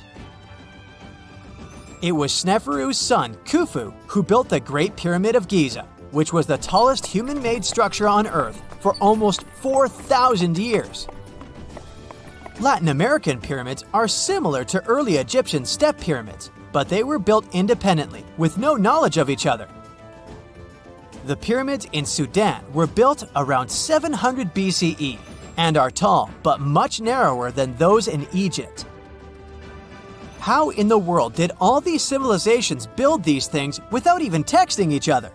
B: It was Sneferu's son, Khufu, who built the Great Pyramid of Giza, which was the tallest human-made structure on Earth for almost 4,000 years. Latin American pyramids are similar to early Egyptian step pyramids, but they were built independently, with no knowledge of each other. The pyramids in Sudan were built around 700 BCE and are tall but much narrower than those in Egypt. How in the world did all these civilizations build these things without even texting each other?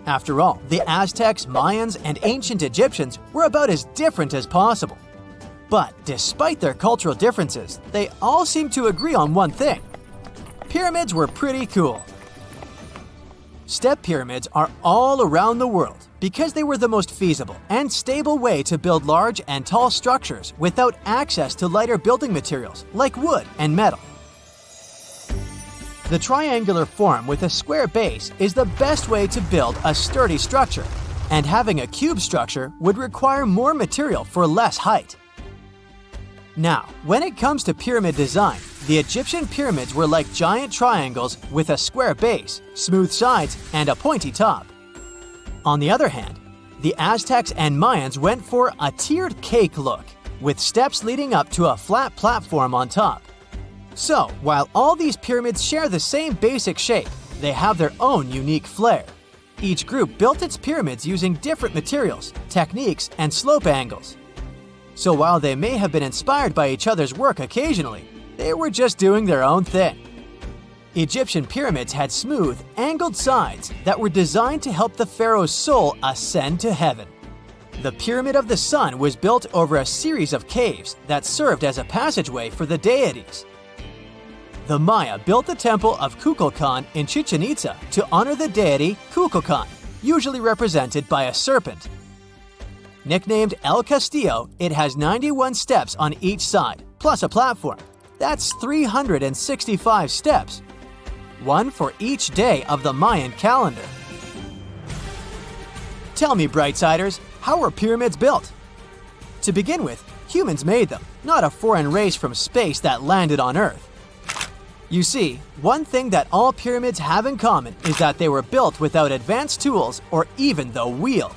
B: After all, the Aztecs, Mayans, and ancient Egyptians were about as different as possible. But despite their cultural differences, they all seem to agree on one thing: pyramids were pretty cool. Step pyramids are all around the world because they were the most feasible and stable way to build large and tall structures without access to lighter building materials like wood and metal. The triangular form with a square base is the best way to build a sturdy structure, and having a cube structure would require more material for less height. Now, when it comes to pyramid design, the Egyptian pyramids were like giant triangles with a square base, smooth sides, and a pointy top. On the other hand, the Aztecs and Mayans went for a tiered cake look, with steps leading up to a flat platform on top. So, while all these pyramids share the same basic shape, they have their own unique flair. Each group built its pyramids using different materials, techniques, and slope angles. So while they may have been inspired by each other's work occasionally, they were just doing their own thing. Egyptian pyramids had smooth, angled sides that were designed to help the pharaoh's soul ascend to heaven. The Pyramid of the Sun was built over a series of caves that served as a passageway for the deities. The Maya built the temple of Kukulkan in Chichen Itza to honor the deity Kukulkan, usually represented by a serpent. Nicknamed El Castillo, it has 91 steps on each side, plus a platform. That's 365 steps, one for each day of the Mayan calendar. Tell me, Brightsiders, how were pyramids built? To begin with, humans made them, not a foreign race from space that landed on Earth. You see, one thing that all pyramids have in common is that they were built without advanced tools or even the wheel.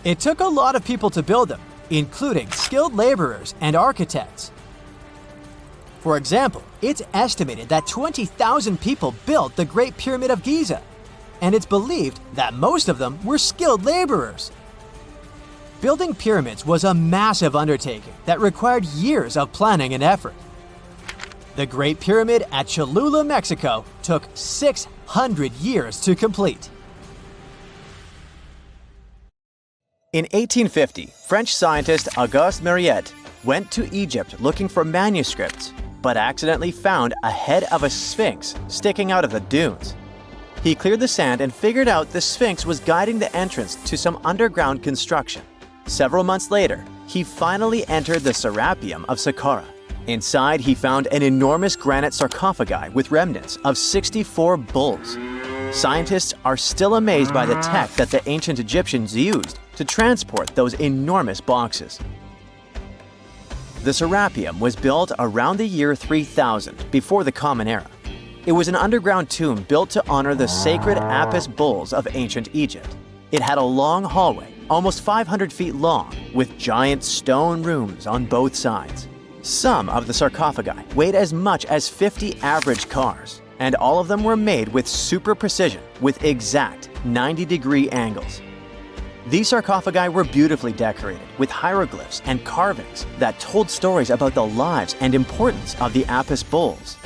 B: It took a lot of people to build them, including skilled laborers and architects. For example, it's estimated that 20,000 people built the Great Pyramid of Giza, and it's believed that most of them were skilled laborers. Building pyramids was a massive undertaking that required years of planning and effort. The Great Pyramid at Cholula, Mexico, took 600 years to complete. In 1850, French scientist Auguste Mariette went to Egypt looking for manuscripts, but accidentally found a head of a sphinx sticking out of the dunes. He cleared the sand and figured out the sphinx was guiding the entrance to some underground construction. Several months later, he finally entered the Serapeum of Saqqara. Inside, he found an enormous granite sarcophagi with remnants of 64 bulls. Scientists are still amazed by the tech that the ancient Egyptians used to transport those enormous boxes. The Serapeum was built around the year 3000 before the Common Era. It was an underground tomb built to honor the sacred Apis bulls of ancient Egypt. It had a long hallway almost 500 feet long, with giant stone rooms on both sides. Some of the sarcophagi weighed as much as 50 average cars, and all of them were made with super precision with exact 90-degree angles. These sarcophagi were beautifully decorated with hieroglyphs and carvings that told stories about the lives and importance of the Apis bulls.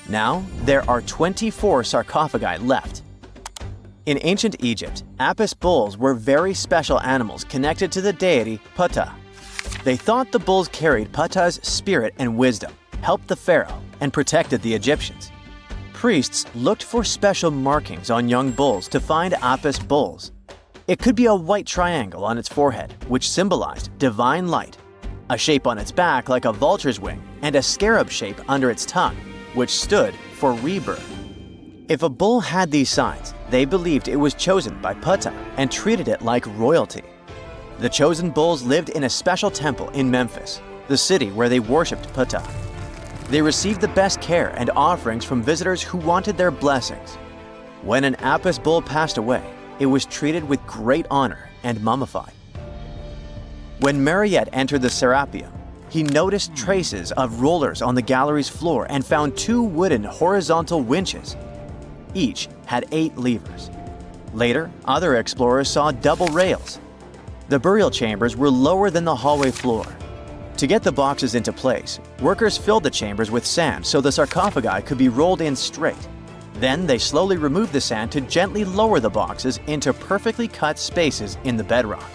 B: Now, there are 24 sarcophagi left. In ancient Egypt, Apis bulls were very special animals connected to the deity Ptah. They thought the bulls carried Ptah's spirit and wisdom, helped the pharaoh, and protected the Egyptians. Priests looked for special markings on young bulls to find Apis bulls. It could be a white triangle on its forehead, which symbolized divine light, a shape on its back like a vulture's wing, and a scarab shape under its tongue, which stood for rebirth. If a bull had these signs, they believed it was chosen by Ptah and treated it like royalty. The chosen bulls lived in a special temple in Memphis, the city where they worshipped Ptah. They received the best care and offerings from visitors who wanted their blessings. When an Apis bull passed away, it was treated with great honor and mummified. When Mariette entered the Serapeum, he noticed traces of rollers on the gallery's floor and found 2 wooden horizontal winches. Each had 8 levers. Later, other explorers saw double rails. The burial chambers were lower than the hallway floor. To get the boxes into place, workers filled the chambers with sand so the sarcophagi could be rolled in straight. Then they slowly removed the sand to gently lower the boxes into perfectly cut spaces in the bedrock.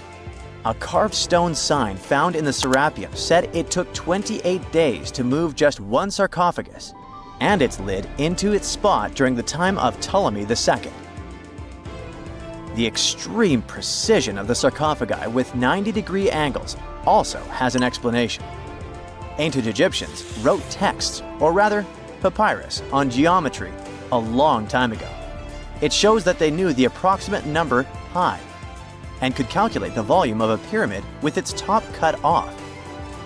B: A carved stone sign found in the Serapeum said it took 28 days to move just one sarcophagus and its lid into its spot during the time of Ptolemy II. The extreme precision of the sarcophagi with 90-degree angles also has an explanation. Ancient Egyptians wrote texts, or rather, papyrus, on geometry a long time ago. It shows that they knew the approximate number pi and could calculate the volume of a pyramid with its top cut off.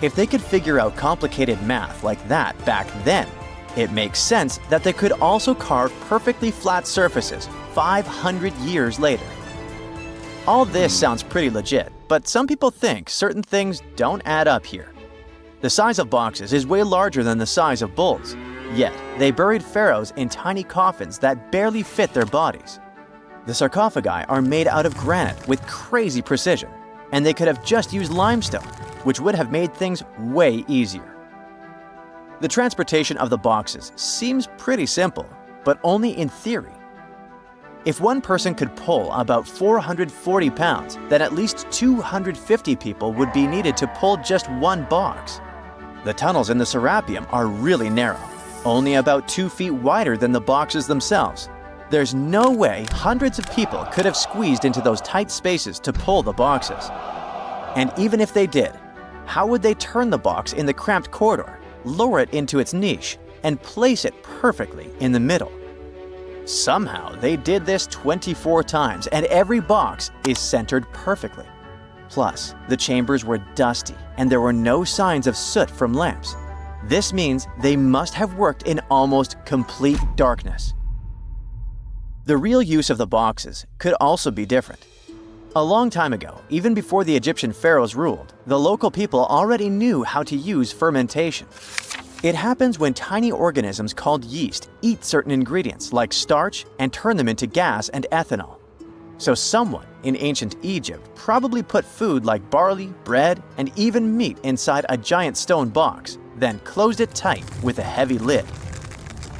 B: If they could figure out complicated math like that back then, it makes sense that they could also carve perfectly flat surfaces 500 years later. All this sounds pretty legit, but some people think certain things don't add up here. The size of boxes is way larger than the size of bulls, yet they buried pharaohs in tiny coffins that barely fit their bodies. The sarcophagi are made out of granite with crazy precision, and they could have just used limestone, which would have made things way easier. The transportation of the boxes seems pretty simple, but only in theory. If one person could pull about 440 pounds, then at least 250 people would be needed to pull just one box. The tunnels in the Serapeum are really narrow, only about 2 feet wider than the boxes themselves. There's no way hundreds of people could have squeezed into those tight spaces to pull the boxes. And even if they did, how would they turn the box in the cramped corridor, lower it into its niche, and place it perfectly in the middle? Somehow they did this 24 times, and every box is centered perfectly. Plus, the chambers were dusty, and there were no signs of soot from lamps. This means they must have worked in almost complete darkness. The real use of the boxes could also be different. A long time ago, even before the Egyptian pharaohs ruled, the local people already knew how to use fermentation. It happens when tiny organisms called yeast eat certain ingredients like starch and turn them into gas and ethanol. So someone in ancient Egypt probably put food like barley, bread, and even meat inside a giant stone box, then closed it tight with a heavy lid.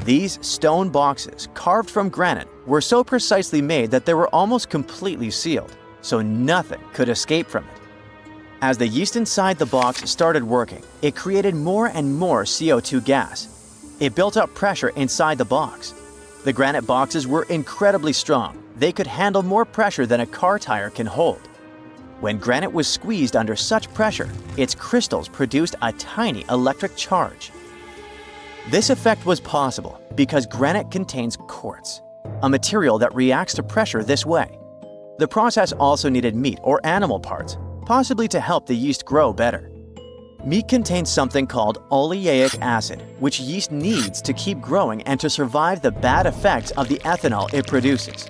B: These stone boxes, carved from granite, were so precisely made that they were almost completely sealed, so nothing could escape from it. As the yeast inside the box started working, it created more and more CO2 gas. It built up pressure inside the box. The granite boxes were incredibly strong. They could handle more pressure than a car tire can hold. When granite was squeezed under such pressure, its crystals produced a tiny electric charge. This effect was possible because granite contains quartz, a material that reacts to pressure this way. The process also needed meat or animal parts, possibly to help the yeast grow better. Meat contains something called oleic acid, which yeast needs to keep growing and to survive the bad effects of the ethanol it produces.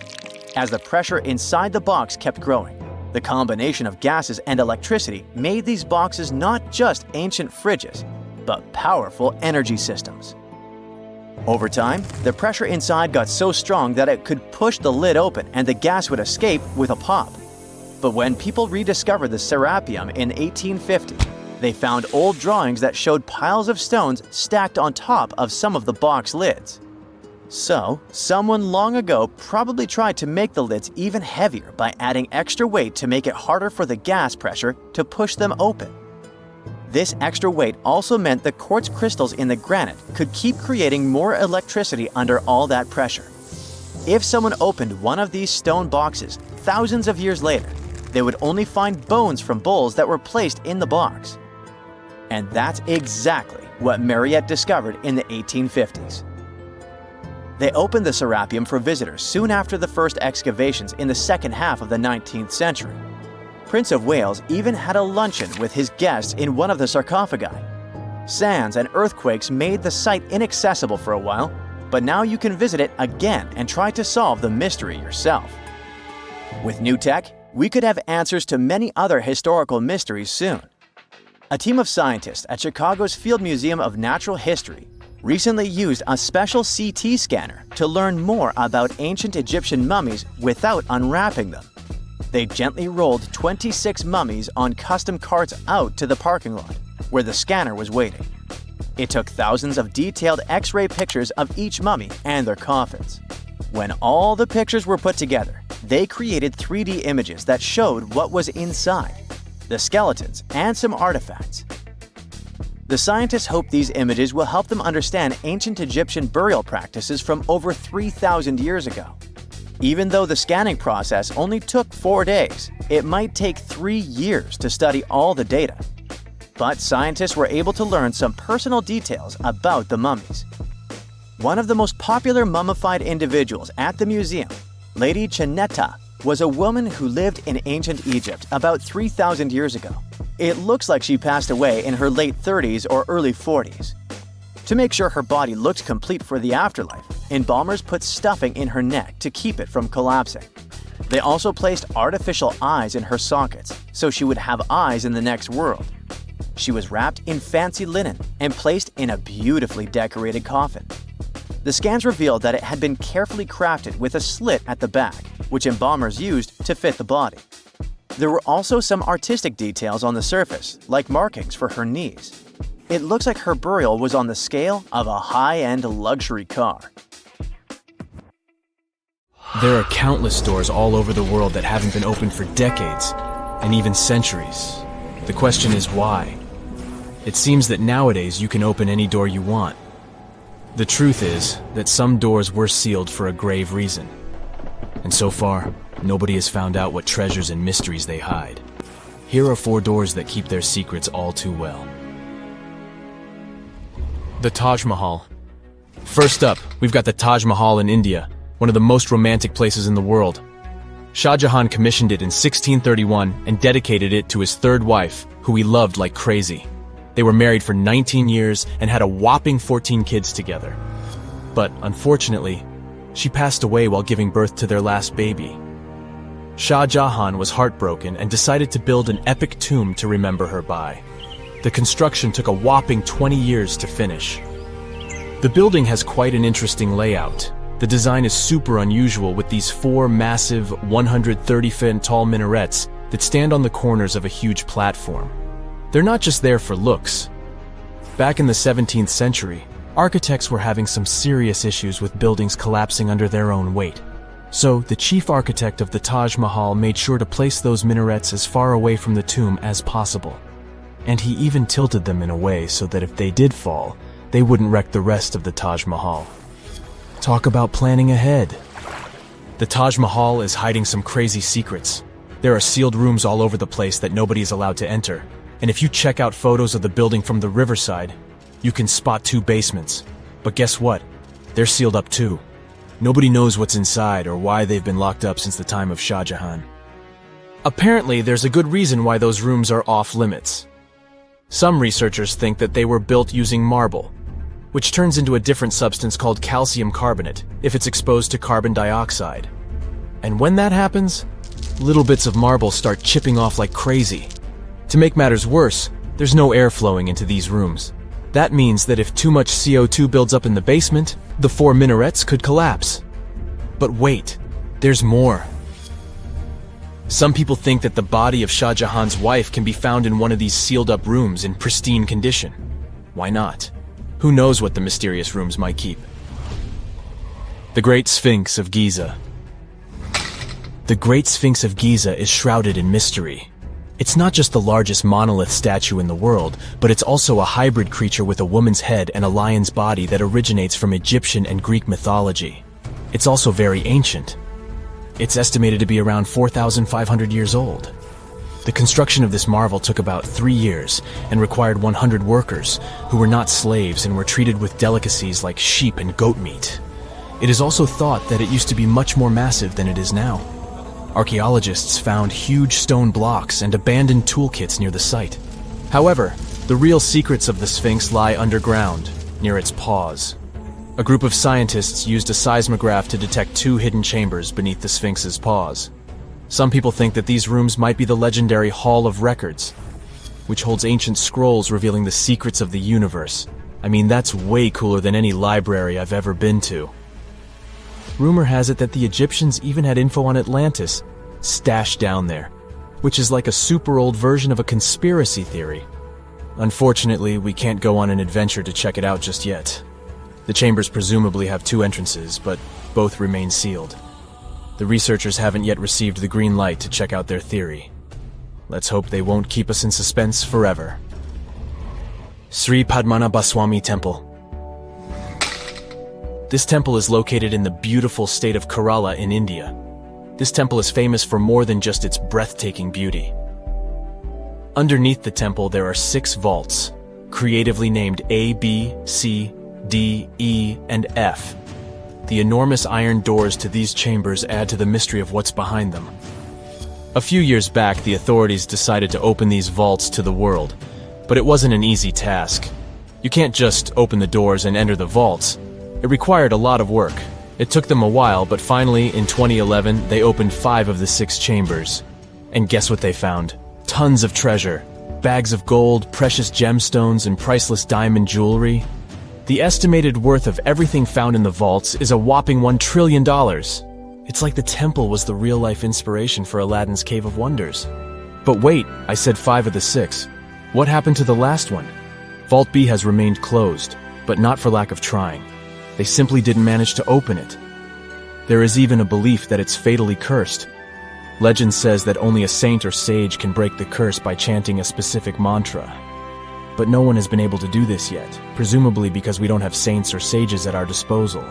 B: As the pressure inside the box kept growing, The combination of gases and electricity made these boxes not just ancient fridges, but powerful energy systems. Over time, the pressure inside got so strong that it could push the lid open and the gas would escape with a pop. But when people rediscovered the Serapeum in 1850, they found old drawings that showed piles of stones stacked on top of some of the box lids. So, someone long ago probably tried to make the lids even heavier by adding extra weight to make it harder for the gas pressure to push them open. This extra weight also meant the quartz crystals in the granite could keep creating more electricity under all that pressure. If someone opened one of these stone boxes thousands of years later, they would only find bones from bowls that were placed in the box. And that's exactly what Mariette discovered in the 1850s. They opened the Serapeum for visitors soon after the first excavations in the second half of the 19th century. Prince of Wales even had a luncheon with his guests in one of the sarcophagi. Sands and earthquakes made the site inaccessible for a while, but now you can visit it again and try to solve the mystery yourself. With new tech, we could have answers to many other historical mysteries soon. A team of scientists at Chicago's Field Museum of Natural History recently used a special CT scanner to learn more about ancient Egyptian mummies without unwrapping them. They gently rolled 26 mummies on custom carts out to the parking lot, where the scanner was waiting. It took thousands of detailed X-ray pictures of each mummy and their coffins. When all the pictures were put together, they created 3D images that showed what was inside, the skeletons and some artifacts. The scientists hope these images will help them understand ancient Egyptian burial practices from over 3,000 years ago. Even though the scanning process only took 4 days, it might take 3 years to study all the data. But scientists were able to learn some personal details about the mummies. One of the most popular mummified individuals at the museum, Lady Chineta, was a woman who lived in ancient Egypt about 3,000 years ago. It looks like she passed away in her late 30s or early 40s. To make sure her body looked complete for the afterlife, embalmers put stuffing in her neck to keep it from collapsing. They also placed artificial eyes in her sockets, so she would have eyes in the next world. She was wrapped in fancy linen and placed in a beautifully decorated coffin. The scans revealed that it had been carefully crafted with a slit at the back, which embalmers used to fit the body. There were also some artistic details on the surface, like markings for her knees. It looks like her burial was on the scale of a high-end luxury car.
D: There are countless doors all over the world that haven't been opened for decades, and even centuries. The question is why? It seems that nowadays you can open any door you want. The truth is that some doors were sealed for a grave reason. And so far, nobody has found out what treasures and mysteries they hide. Here are 4 doors that keep their secrets all too well. The Taj Mahal. First up, we've got the Taj Mahal in India, one of the most romantic places in the world. Shah Jahan commissioned it in 1631 and dedicated it to his 3rd wife, who he loved like crazy. They were married for 19 years and had a whopping 14 kids together. But unfortunately, she passed away while giving birth to their last baby. Shah Jahan was heartbroken and decided to build an epic tomb to remember her by. The construction took a whopping 20 years to finish. The building has quite an interesting layout. The design is super unusual with these 4 massive 130-foot tall minarets that stand on the corners of a huge platform. They're not just there for looks. Back in the 17th century, architects were having some serious issues with buildings collapsing under their own weight. So, the chief architect of the Taj Mahal made sure to place those minarets as far away from the tomb as possible. And he even tilted them in a way so that if they did fall, they wouldn't wreck the rest of the Taj Mahal. Talk about planning ahead. The Taj Mahal is hiding some crazy secrets. There are sealed rooms all over the place that nobody is allowed to enter. And if you check out photos of the building from the riverside, you can spot 2 basements. But guess what? They're sealed up too. Nobody knows what's inside or why they've been locked up since the time of Shah Jahan. Apparently, there's a good reason why those rooms are off limits. Some researchers think that they were built using marble, which turns into a different substance called calcium carbonate if it's exposed to carbon dioxide. And when that happens, little bits of marble start chipping off like crazy. To make matters worse, there's no air flowing into these rooms. That means that if too much CO2 builds up in the basement, the 4 minarets could collapse. But wait, there's more. Some people think that the body of Shah Jahan's wife can be found in one of these sealed-up rooms in pristine condition. Why not? Who knows what the mysterious rooms might keep? The Great Sphinx of Giza. The Great Sphinx of Giza is shrouded in mystery. It's not just the largest monolith statue in the world, but it's also a hybrid creature with a woman's head and a lion's body that originates from Egyptian and Greek mythology. It's also very ancient. It's estimated to be around 4,500 years old. The construction of this marvel took about 3 years and required 100 workers who were not slaves and were treated with delicacies like sheep and goat meat. It is also thought that it used to be much more massive than it is now. Archaeologists found huge stone blocks and abandoned toolkits near the site. However, the real secrets of the Sphinx lie underground, near its paws. A group of scientists used a seismograph to detect 2 hidden chambers beneath the Sphinx's paws. Some people think that these rooms might be the legendary Hall of Records, which holds ancient scrolls revealing the secrets of the universe. I mean, that's way cooler than any library I've ever been to. Rumor has it that the Egyptians even had info on Atlantis stashed down there, which is like a super old version of a conspiracy theory. Unfortunately, we can't go on an adventure to check it out just yet. The chambers presumably have 2 entrances, but both remain sealed. The researchers haven't yet received the green light to check out their theory. Let's hope they won't keep us in suspense forever. Sri Padmanabhaswamy Temple. This temple is located in the beautiful state of Kerala in India. This temple is famous for more than just its breathtaking beauty. Underneath the temple there are 6 vaults, creatively named A, B, C, D, E, and F. The enormous iron doors to these chambers add to the mystery of what's behind them. A few years back, the authorities decided to open these vaults to the world, but it wasn't an easy task. You can't just open the doors and enter the vaults. It required a lot of work. It took them a while, but finally, in 2011, they opened 5 of the 6 chambers. And guess what they found? Tons of treasure. Bags of gold, precious gemstones, and priceless diamond jewelry. The estimated worth of everything found in the vaults is a whopping $1 trillion. It's like the temple was the real-life inspiration for Aladdin's Cave of Wonders. But wait, I said 5 of the 6. What happened to the last one? Vault B has remained closed, but not for lack of trying. They simply didn't manage to open it. There is even a belief that it's fatally cursed. Legend says that only a saint or sage can break the curse by chanting a specific mantra. But no one has been able to do this yet, presumably because we don't have saints or sages at our disposal.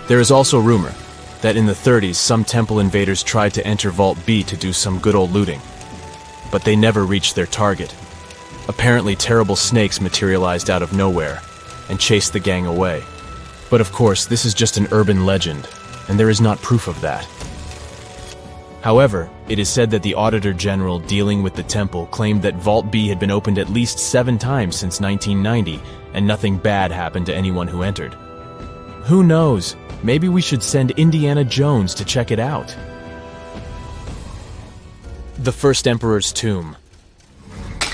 D: There is also rumor that in the 30s some temple invaders tried to enter Vault B to do some good old looting. But they never reached their target. Apparently terrible snakes materialized out of nowhere and chased the gang away. But of course, this is just an urban legend, and there is not proof of that. However, it is said that the Auditor General dealing with the temple claimed that Vault B had been opened at least 7 times since 1990, and nothing bad happened to anyone who entered. Who knows? Maybe we should send Indiana Jones to check it out. The First Emperor's Tomb.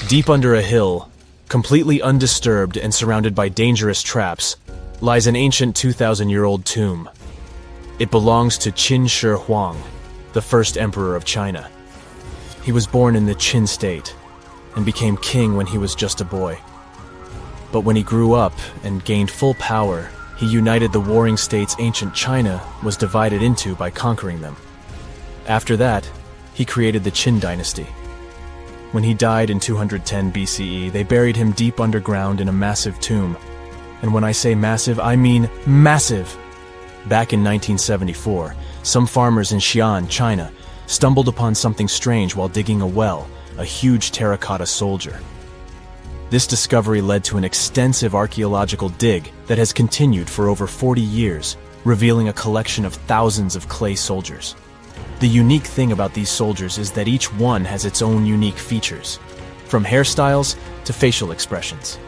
D: Deep under a hill, completely undisturbed and surrounded by dangerous traps, lies an ancient 2,000-year-old tomb. It belongs to Qin Shi Huang, the first emperor of China. He was born in the Qin state and became king when he was just a boy. But when he grew up and gained full power, he united the warring states ancient China was divided into by conquering them. After that, he created the Qin dynasty. When he died in 210 BCE, they buried him deep underground in a massive tomb. And when I say massive, I mean massive! Back in 1974, some farmers in Xi'an, China, stumbled upon something strange while digging a well, a huge terracotta soldier. This discovery led to an extensive archaeological dig that has continued for over 40 years, revealing a collection of thousands of clay soldiers. The unique thing about these soldiers is that each one has its own unique features, from hairstyles to facial expressions.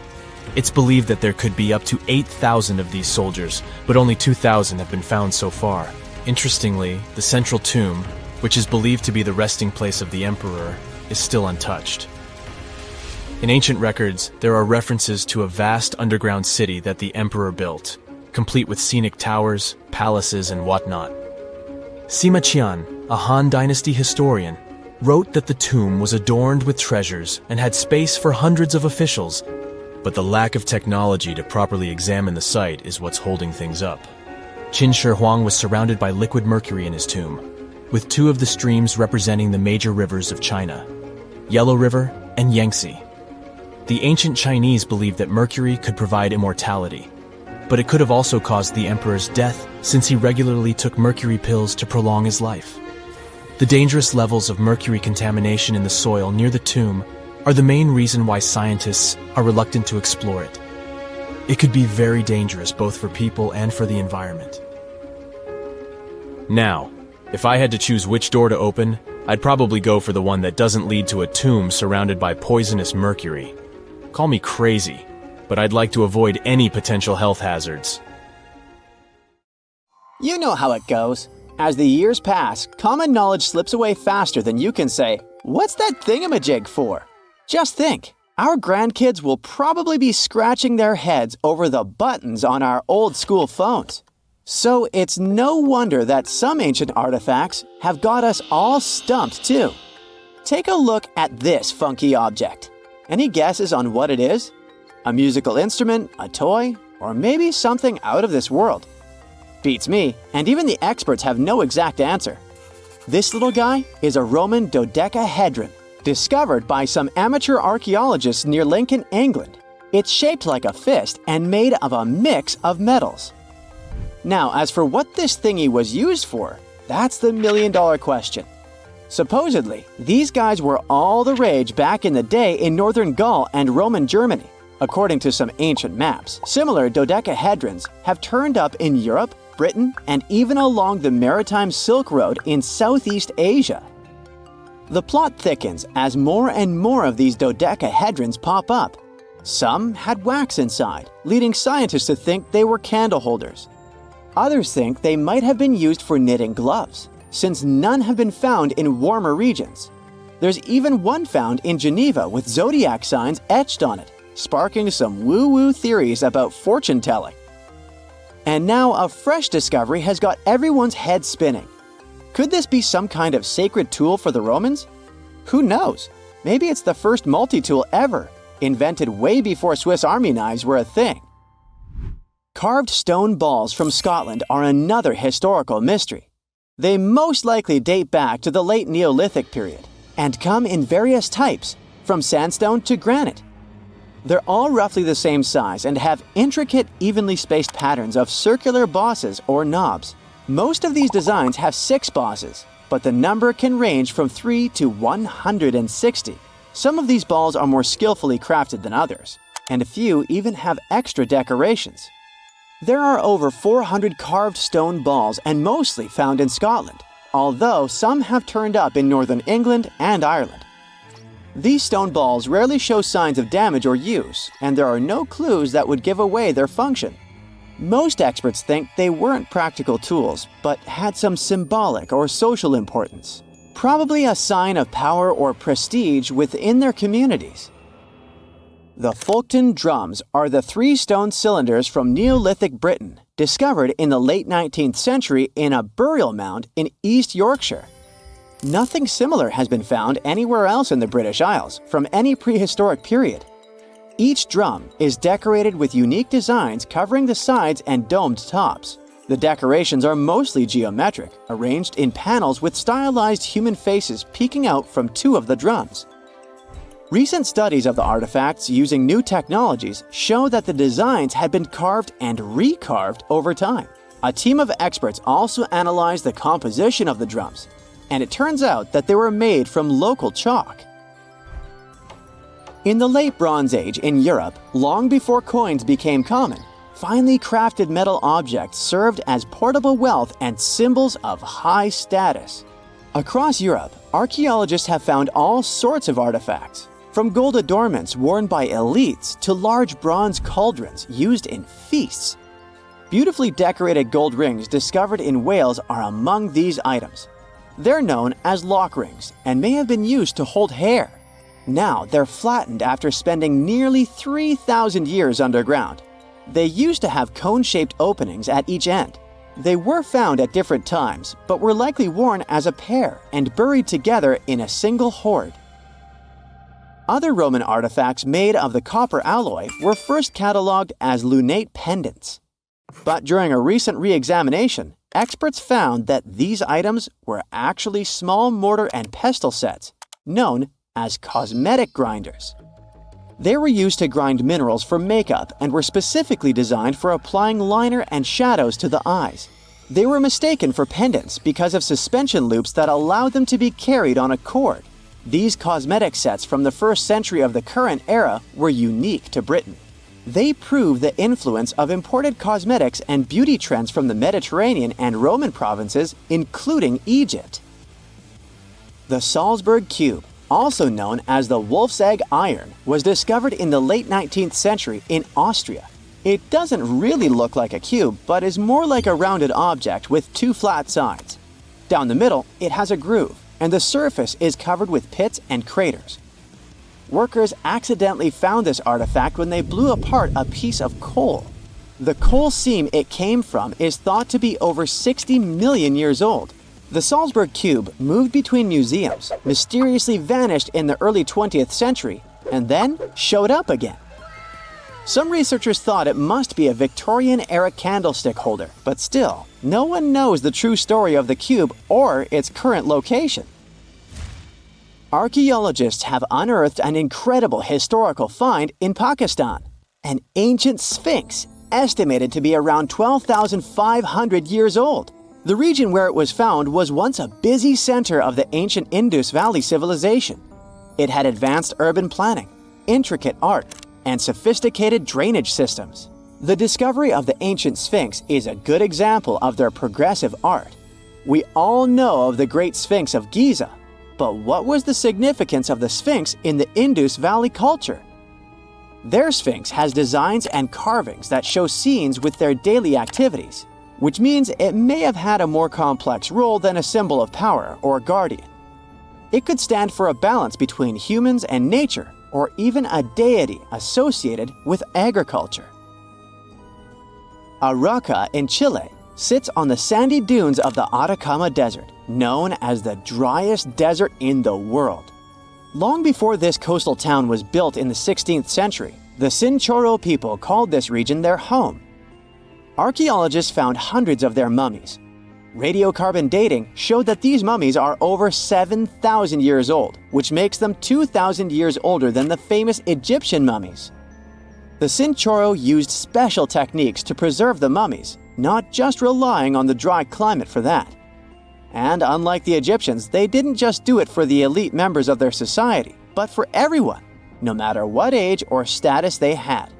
D: It's believed that there could be up to 8,000 of these soldiers, but only 2,000 have been found so far. Interestingly, the central tomb, which is believed to be the resting place of the emperor, is still untouched. In ancient records, there are references to a vast underground city that the emperor built, complete with scenic towers, palaces, and whatnot. Sima Qian, a Han Dynasty historian, wrote that the tomb was adorned with treasures and had space for hundreds of officials, but the lack of technology to properly examine the site is what's holding things up. Qin Shi Huang was surrounded by liquid mercury in his tomb, with two of the streams representing the major rivers of China, Yellow River and Yangtze. The ancient Chinese believed that mercury could provide immortality, but it could have also caused the emperor's death since he regularly took mercury pills to prolong his life. The dangerous levels of mercury contamination in the soil near the tomb are the main reason why scientists are reluctant to explore it. It could be very dangerous both for people and for the environment. Now, if I had to choose which door to open, I'd probably go for the one that doesn't lead to a tomb surrounded by poisonous mercury. Call me crazy, but I'd like to avoid any potential health hazards.
B: You know how it goes. As the years pass, common knowledge slips away faster than you can say, "What's that thingamajig for?" Just think, our grandkids will probably be scratching their heads over the buttons on our old school phones. So it's no wonder that some ancient artifacts have got us all stumped too. Take a look at this funky object. Any guesses on what it is? A musical instrument, a toy, or maybe something out of this world? Beats me, and even the experts have no exact answer. This little guy is a Roman dodecahedron, discovered by some amateur archaeologists near Lincoln, England. It's shaped like a fist and made of a mix of metals. Now, as for what this thingy was used for, that's the million-dollar question. Supposedly, these guys were all the rage back in the day in northern Gaul and Roman Germany. According to some ancient maps, similar dodecahedrons have turned up in Europe, Britain, and even along the maritime Silk Road in Southeast Asia. The plot thickens as more and more of these dodecahedrons pop up. Some had wax inside, leading scientists to think they were candle holders. Others think they might have been used for knitting gloves, since none have been found in warmer regions. There's even one found in Geneva with zodiac signs etched on it, sparking some woo-woo theories about fortune-telling. And now a fresh discovery has got everyone's head spinning. Could this be some kind of sacred tool for the Romans? Who knows? Maybe it's the first multi-tool ever, invented way before Swiss Army knives were a thing. Carved stone balls from Scotland are another historical mystery. They most likely date back to the late Neolithic period and come in various types, from sandstone to granite. They're all roughly the same size and have intricate, evenly spaced patterns of circular bosses or knobs. Most of these designs have 6 bosses, but the number can range from 3 to 160. Some of these balls are more skillfully crafted than others, and a few even have extra decorations. There are over 400 carved stone balls and mostly found in Scotland, although some have turned up in northern England and Ireland. These stone balls rarely show signs of damage or use, and there are no clues that would give away their function. Most experts think they weren't practical tools, but had some symbolic or social importance, probably a sign of power or prestige within their communities. The Folkton drums are the 3 stone cylinders from Neolithic Britain, discovered in the late 19th century in a burial mound in East Yorkshire. Nothing similar has been found anywhere else in the British Isles from any prehistoric period. Each drum is decorated with unique designs covering the sides and domed tops. The decorations are mostly geometric, arranged in panels with stylized human faces peeking out from 2 of the drums. Recent studies of the artifacts using new technologies show that the designs had been carved and recarved over time. A team of experts also analyzed the composition of the drums, and it turns out that they were made from local chalk. In the late Bronze Age in Europe, long before coins became common, finely crafted metal objects served as portable wealth and symbols of high status. Across Europe, archaeologists have found all sorts of artifacts, from gold adornments worn by elites to large bronze cauldrons used in feasts. Beautifully decorated gold rings discovered in Wales are among these items. They're known as lock rings and may have been used to hold hair. Now they're flattened after spending nearly 3,000 years underground. They used to have cone-shaped openings at each end. They were found at different times, but were likely worn as a pair and buried together in a single hoard. Other Roman artifacts made of the copper alloy were first catalogued as lunate pendants. But during a recent re-examination, experts found that these items were actually small mortar and pestle sets, known as cosmetic grinders. They were used to grind minerals for makeup and were specifically designed for applying liner and shadows to the eyes. They were mistaken for pendants because of suspension loops that allowed them to be carried on a cord. These cosmetic sets from the 1st century of the current era were unique to Britain. They prove the influence of imported cosmetics and beauty trends from the Mediterranean and Roman provinces, including Egypt. The Salzburg Cube, also known as the Wolf's Egg Iron, was discovered in the late 19th century in Austria. It doesn't really look like a cube, but is more like a rounded object with 2 flat sides. Down the middle, it has a groove, and the surface is covered with pits and craters. Workers accidentally found this artifact when they blew apart a piece of coal. The coal seam it came from is thought to be over 60 million years old. The Salzburg Cube moved between museums, mysteriously vanished in the early 20th century, and then showed up again. Some researchers thought it must be a Victorian-era candlestick holder, but still, no one knows the true story of the cube or its current location. Archaeologists have unearthed an incredible historical find in Pakistan, an ancient sphinx estimated to be around 12,500 years old. The region where it was found was once a busy center of the ancient Indus Valley civilization. It had advanced urban planning, intricate art, and sophisticated drainage systems. The discovery of the ancient Sphinx is a good example of their progressive art. We all know of the Great Sphinx of Giza, but what was the significance of the Sphinx in the Indus Valley culture? Their Sphinx has designs and carvings that show scenes with their daily activities, which means it may have had a more complex role than a symbol of power or guardian. It could stand for a balance between humans and nature, or even a deity associated with agriculture. Arauca in Chile sits on the sandy dunes of the Atacama Desert, known as the driest desert in the world. Long before this coastal town was built in the 16th century, the Chinchorro people called this region their home. Archaeologists found hundreds of their mummies. Radiocarbon dating showed that these mummies are over 7,000 years old, which makes them 2,000 years older than the famous Egyptian mummies. The Chinchorro used special techniques to preserve the mummies, not just relying on the dry climate for that. And unlike the Egyptians, they didn't just do it for the elite members of their society, but for everyone, no matter what age or status they had.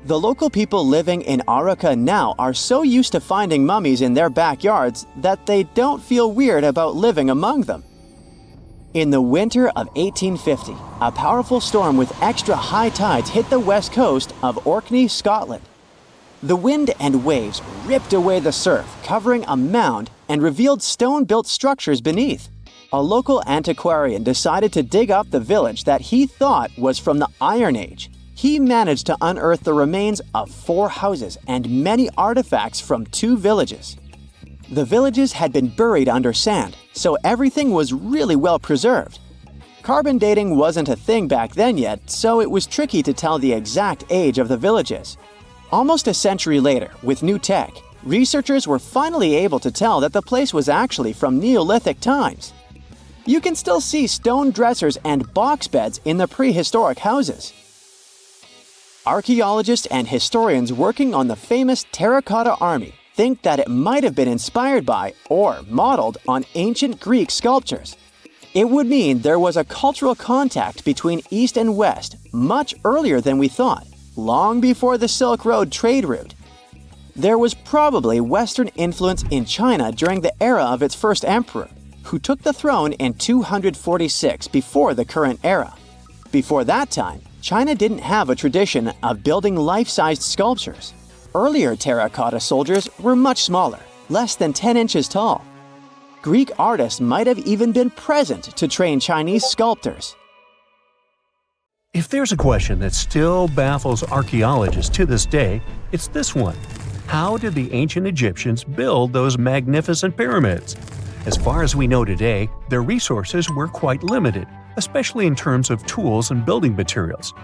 B: The local people living in Arauca now are so used to finding mummies in their backyards that they don't feel weird about living among them. In the winter of 1850, a powerful storm with extra high tides hit the west coast of Orkney, Scotland. The wind and waves ripped away the surf, covering a mound, and revealed stone-built structures beneath. A local antiquarian decided to dig up the village that he thought was from the Iron Age. He managed to unearth the remains of 4 houses and many artifacts from 2 villages. The villages had been buried under sand, so everything was really well preserved. Carbon dating wasn't a thing back then yet, so it was tricky to tell the exact age of the villages. Almost a century later, with new tech, researchers were finally able to tell that the place was actually from Neolithic times. You can still see stone dressers and box beds in the prehistoric houses. Archaeologists and historians working on the famous Terracotta Army think that it might have been inspired by or modeled on ancient Greek sculptures. It would mean there was a cultural contact between East and West much earlier than we thought, long before the Silk Road trade route. There was probably Western influence in China during the era of its first emperor, who took the throne in 246 before the current era. Before that time, China didn't have a tradition of building life-sized sculptures. Earlier terracotta soldiers were much smaller, less than 10 inches tall. Greek artists might have even been present to train Chinese sculptors.
A: If there's a question that still baffles archaeologists to this day, it's this one. How did the ancient Egyptians build those magnificent pyramids? As far as we know today, their resources were quite limited, especially in terms of tools and building materials.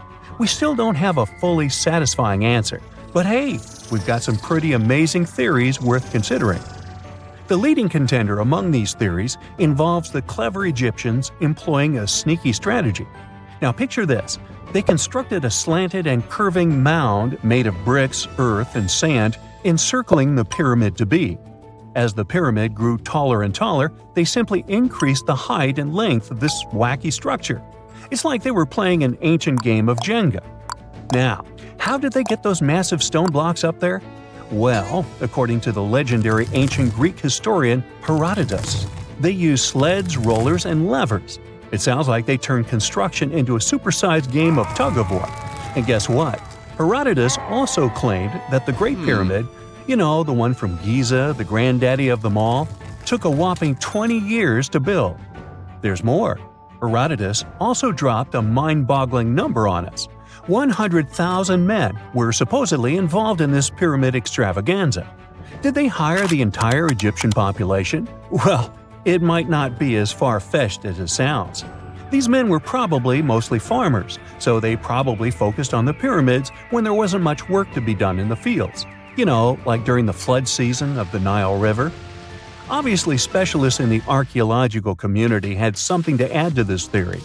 A: We still don't have a fully satisfying answer, but hey, we've got some pretty amazing theories worth considering. The leading contender among these theories involves the clever Egyptians employing a sneaky strategy. Now picture this. They constructed a slanted and curving mound made of bricks, earth, and sand encircling the pyramid to be. As the pyramid grew taller and taller, they simply increased the height and length of this wacky structure. It's like they were playing an ancient game of Jenga. Now, how did they get those massive stone blocks up there? Well, according to the legendary ancient Greek historian Herodotus, they used sleds, rollers, and levers. It sounds like they turned construction into a supersized game of tug-of-war. And guess what? Herodotus also claimed that the Great Pyramid, the one from Giza, the granddaddy of them all, took a whopping 20 years to build. There's more. Herodotus also dropped a mind-boggling number on us. 100,000 men were supposedly involved in this pyramid extravaganza. Did they hire the entire Egyptian population? Well, it might not be as far-fetched as it sounds. These men were probably mostly farmers, so they probably focused on the pyramids when there wasn't much work to be done in the fields. Like during the flood season of the Nile River. Obviously, specialists in the archaeological community had something to add to this theory.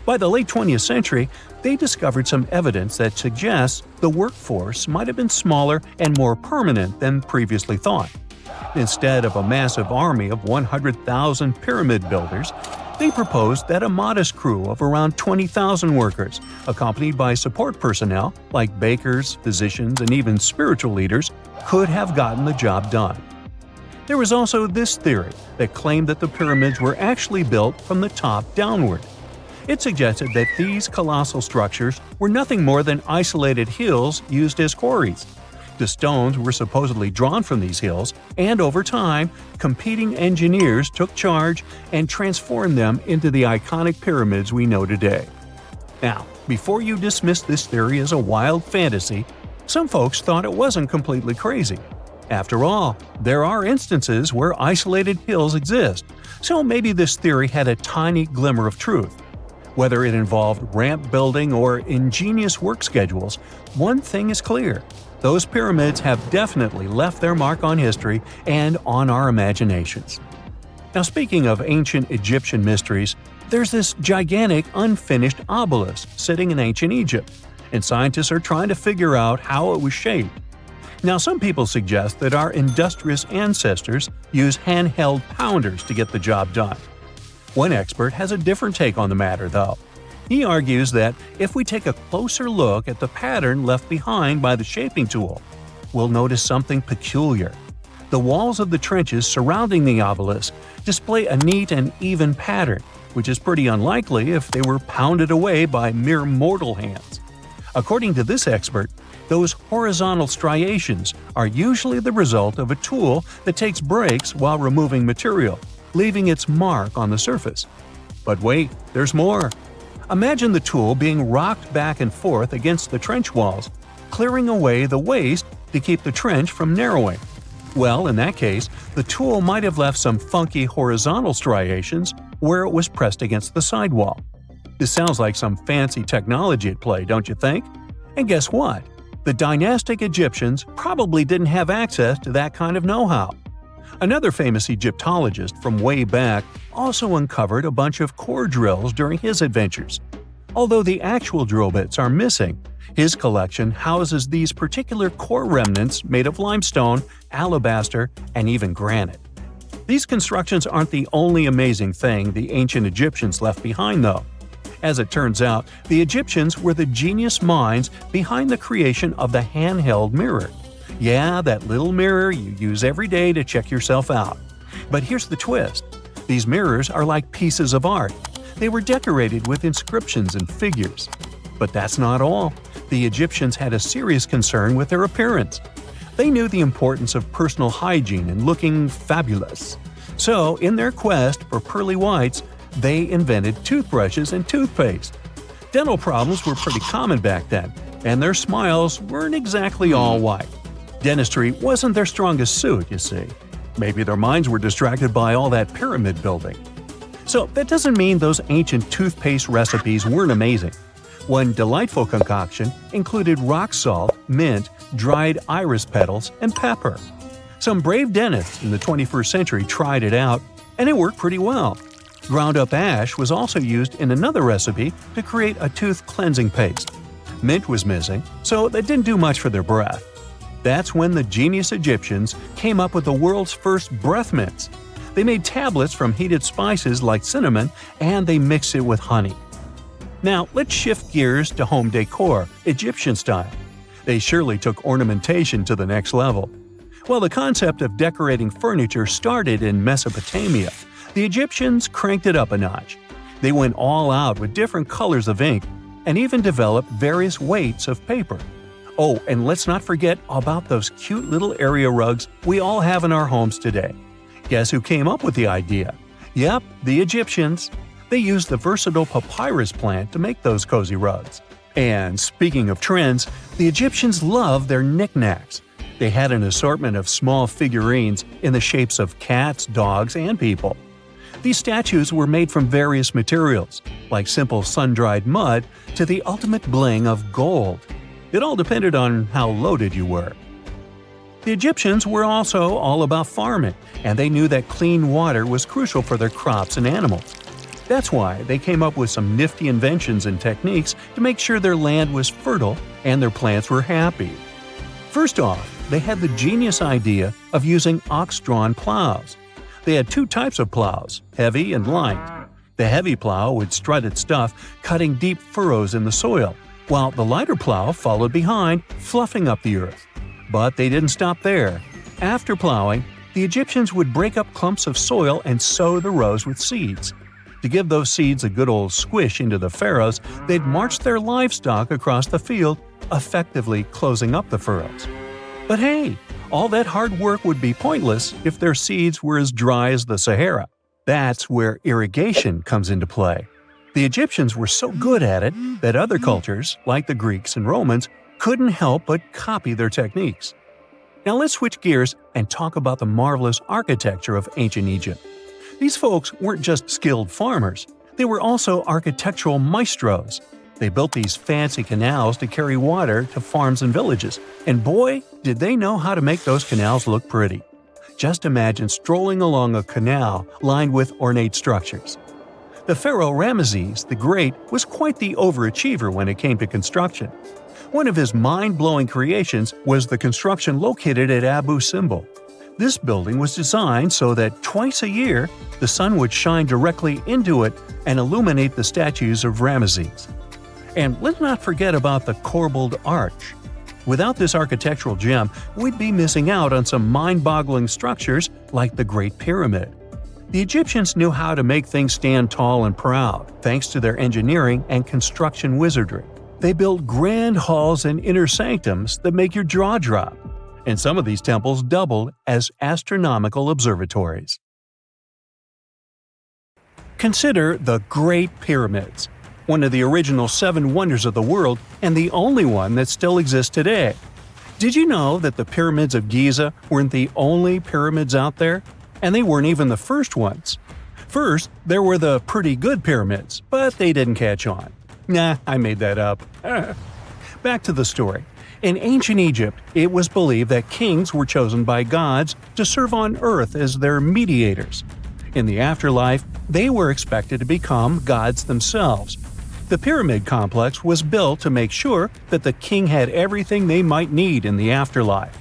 A: By the late 20th century, they discovered some evidence that suggests the workforce might have been smaller and more permanent than previously thought. Instead of a massive army of 100,000 pyramid builders, they proposed that a modest crew of around 20,000 workers, accompanied by support personnel like bakers, physicians, and even spiritual leaders, could have gotten the job done. There was also this theory that claimed that the pyramids were actually built from the top downward. It suggested that these colossal structures were nothing more than isolated hills used as quarries. The stones were supposedly drawn from these hills, and over time, competing engineers took charge and transformed them into the iconic pyramids we know today. Now, before you dismiss this theory as a wild fantasy, some folks thought it wasn't completely crazy. After all, there are instances where isolated hills exist, so maybe this theory had a tiny glimmer of truth. Whether it involved ramp building or ingenious work schedules, one thing is clear. Those pyramids have definitely left their mark on history and on our imaginations. Now, speaking of ancient Egyptian mysteries, there's this gigantic unfinished obelisk sitting in ancient Egypt, and scientists are trying to figure out how it was shaped. Now, some people suggest that our industrious ancestors used handheld pounders to get the job done. One expert has a different take on the matter, though. He argues that if we take a closer look at the pattern left behind by the shaping tool, we'll notice something peculiar. The walls of the trenches surrounding the obelisk display a neat and even pattern, which is pretty unlikely if they were pounded away by mere mortal hands. According to this expert, those horizontal striations are usually the result of a tool that takes breaks while removing material, leaving its mark on the surface. But wait, there's more. Imagine the tool being rocked back and forth against the trench walls, clearing away the waste to keep the trench from narrowing. Well, in that case, the tool might have left some funky horizontal striations where it was pressed against the sidewall. This sounds like some fancy technology at play, don't you think? And guess what? The dynastic Egyptians probably didn't have access to that kind of know-how. Another famous Egyptologist from way back also uncovered a bunch of core drills during his adventures. Although the actual drill bits are missing, his collection houses these particular core remnants made of limestone, alabaster, and even granite. These constructions aren't the only amazing thing the ancient Egyptians left behind, though. As it turns out, the Egyptians were the genius minds behind the creation of the handheld mirror. Yeah, that little mirror you use every day to check yourself out. But here's the twist. These mirrors are like pieces of art. They were decorated with inscriptions and figures. But that's not all. The Egyptians had a serious concern with their appearance. They knew the importance of personal hygiene and looking fabulous. So, in their quest for pearly whites, they invented toothbrushes and toothpaste. Dental problems were pretty common back then, and their smiles weren't exactly all white. Dentistry wasn't their strongest suit, you see. Maybe their minds were distracted by all that pyramid building. So that doesn't mean those ancient toothpaste recipes weren't amazing. One delightful concoction included rock salt, mint, dried iris petals, and pepper. Some brave dentists in the 21st century tried it out, and it worked pretty well. Ground-up ash was also used in another recipe to create a tooth cleansing paste. Mint was missing, so that didn't do much for their breath. That's when the genius Egyptians came up with the world's first breath mints. They made tablets from heated spices like cinnamon, and they mixed it with honey. Now, let's shift gears to home decor, Egyptian style. They surely took ornamentation to the next level. While the concept of decorating furniture started in Mesopotamia, the Egyptians cranked it up a notch. They went all out with different colors of ink and even developed various weights of paper. Oh, and let's not forget about those cute little area rugs we all have in our homes today. Guess who came up with the idea? Yep, the Egyptians. They used the versatile papyrus plant to make those cozy rugs. And speaking of trends, the Egyptians loved their knickknacks. They had an assortment of small figurines in the shapes of cats, dogs, and people. These statues were made from various materials, like simple sun-dried mud to the ultimate bling of gold. It all depended on how loaded you were. The Egyptians were also all about farming, and they knew that clean water was crucial for their crops and animals. That's why they came up with some nifty inventions and techniques to make sure their land was fertile and their plants were happy. First off, they had the genius idea of using ox-drawn plows. They had two types of plows, heavy and light. The heavy plow would strut its stuff, cutting deep furrows in the soil, while the lighter plow followed behind, fluffing up the earth. But they didn't stop there. After plowing, the Egyptians would break up clumps of soil and sow the rows with seeds. To give those seeds a good old squish into the furrows, they'd march their livestock across the field, effectively closing up the furrows. But hey, all that hard work would be pointless if their seeds were as dry as the Sahara. That's where irrigation comes into play. The Egyptians were so good at it that other cultures, like the Greeks and Romans, couldn't help but copy their techniques. Now let's switch gears and talk about the marvelous architecture of ancient Egypt. These folks weren't just skilled farmers, they were also architectural maestros. They built these fancy canals to carry water to farms and villages, and boy, did they know how to make those canals look pretty. Just imagine strolling along a canal lined with ornate structures. The pharaoh Ramesses the Great was quite the overachiever when it came to construction. One of his mind-blowing creations was the construction located at Abu Simbel. This building was designed so that twice a year, the sun would shine directly into it and illuminate the statues of Ramesses. And let's not forget about the corbelled arch. Without this architectural gem, we'd be missing out on some mind-boggling structures like the Great Pyramid. The Egyptians knew how to make things stand tall and proud, thanks to their engineering and construction wizardry. They built grand halls and inner sanctums that make your jaw drop. And some of these temples doubled as astronomical observatories. Consider the Great Pyramids, one of the original 7 wonders of the world and the only one that still exists today. Did you know that the pyramids of Giza weren't the only pyramids out there? And they weren't even the first ones. First, there were the pretty good pyramids, but they didn't catch on. Nah, I made that up. Back to the story. In ancient Egypt, it was believed that kings were chosen by gods to serve on earth as their mediators. In the afterlife, they were expected to become gods themselves. The pyramid complex was built to make sure that the king had everything they might need in the afterlife.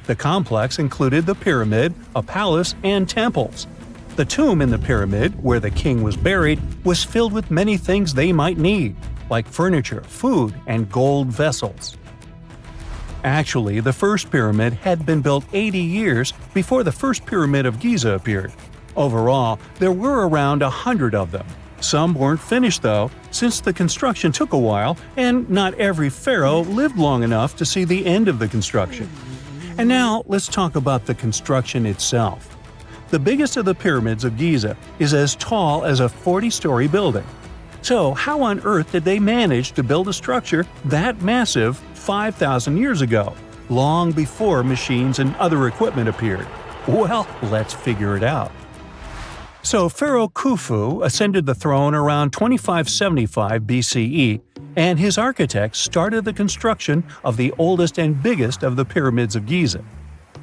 A: The complex included the pyramid, a palace, and temples. The tomb in the pyramid, where the king was buried, was filled with many things they might need, like furniture, food, and gold vessels. Actually, the first pyramid had been built 80 years before the first pyramid of Giza appeared. Overall, there were around 100 of them. Some weren't finished though, since the construction took a while and not every pharaoh lived long enough to see the end of the construction. And now let's talk about the construction itself. The biggest of the pyramids of Giza is as tall as a 40-story building. So how on earth did they manage to build a structure that massive 5,000 years ago, long before machines and other equipment appeared? Well, let's figure it out. So Pharaoh Khufu ascended the throne around 2575 BCE, and his architects started the construction of the oldest and biggest of the pyramids of Giza.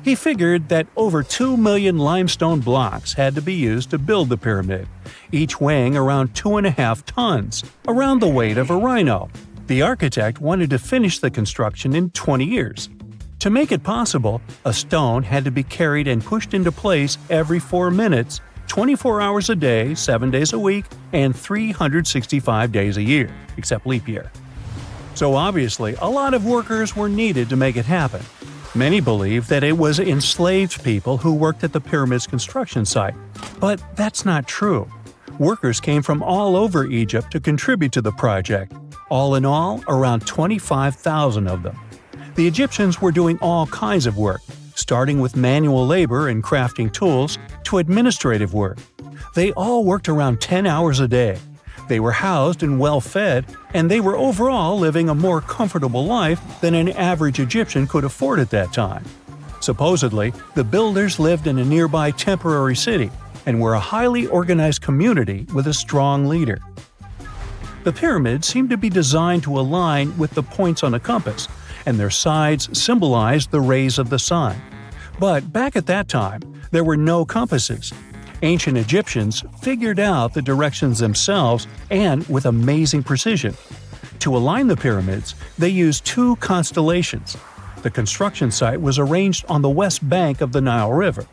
A: He figured that over 2 million limestone blocks had to be used to build the pyramid, each weighing around 2.5 tons, around the weight of a rhino. The architect wanted to finish the construction in 20 years. To make it possible, a stone had to be carried and pushed into place every 4 minutes, 24 hours a day, 7 days a week, and 365 days a year, except leap year. So obviously, a lot of workers were needed to make it happen. Many believe that it was enslaved people who worked at the pyramid's construction site, but that's not true. Workers came from all over Egypt to contribute to the project, all in all around 25,000 of them. The Egyptians were doing all kinds of work, starting with manual labor and crafting tools to administrative work. They all worked around 10 hours a day. They were housed and well-fed, and they were overall living a more comfortable life than an average Egyptian could afford at that time. Supposedly, the builders lived in a nearby temporary city and were a highly organized community with a strong leader. The pyramids seemed to be designed to align with the points on a compass, and their sides symbolized the rays of the sun. But back at that time, there were no compasses. Ancient Egyptians figured out the directions themselves and with amazing precision. To align the pyramids, they used 2 constellations. The construction site was arranged on the west bank of the Nile River.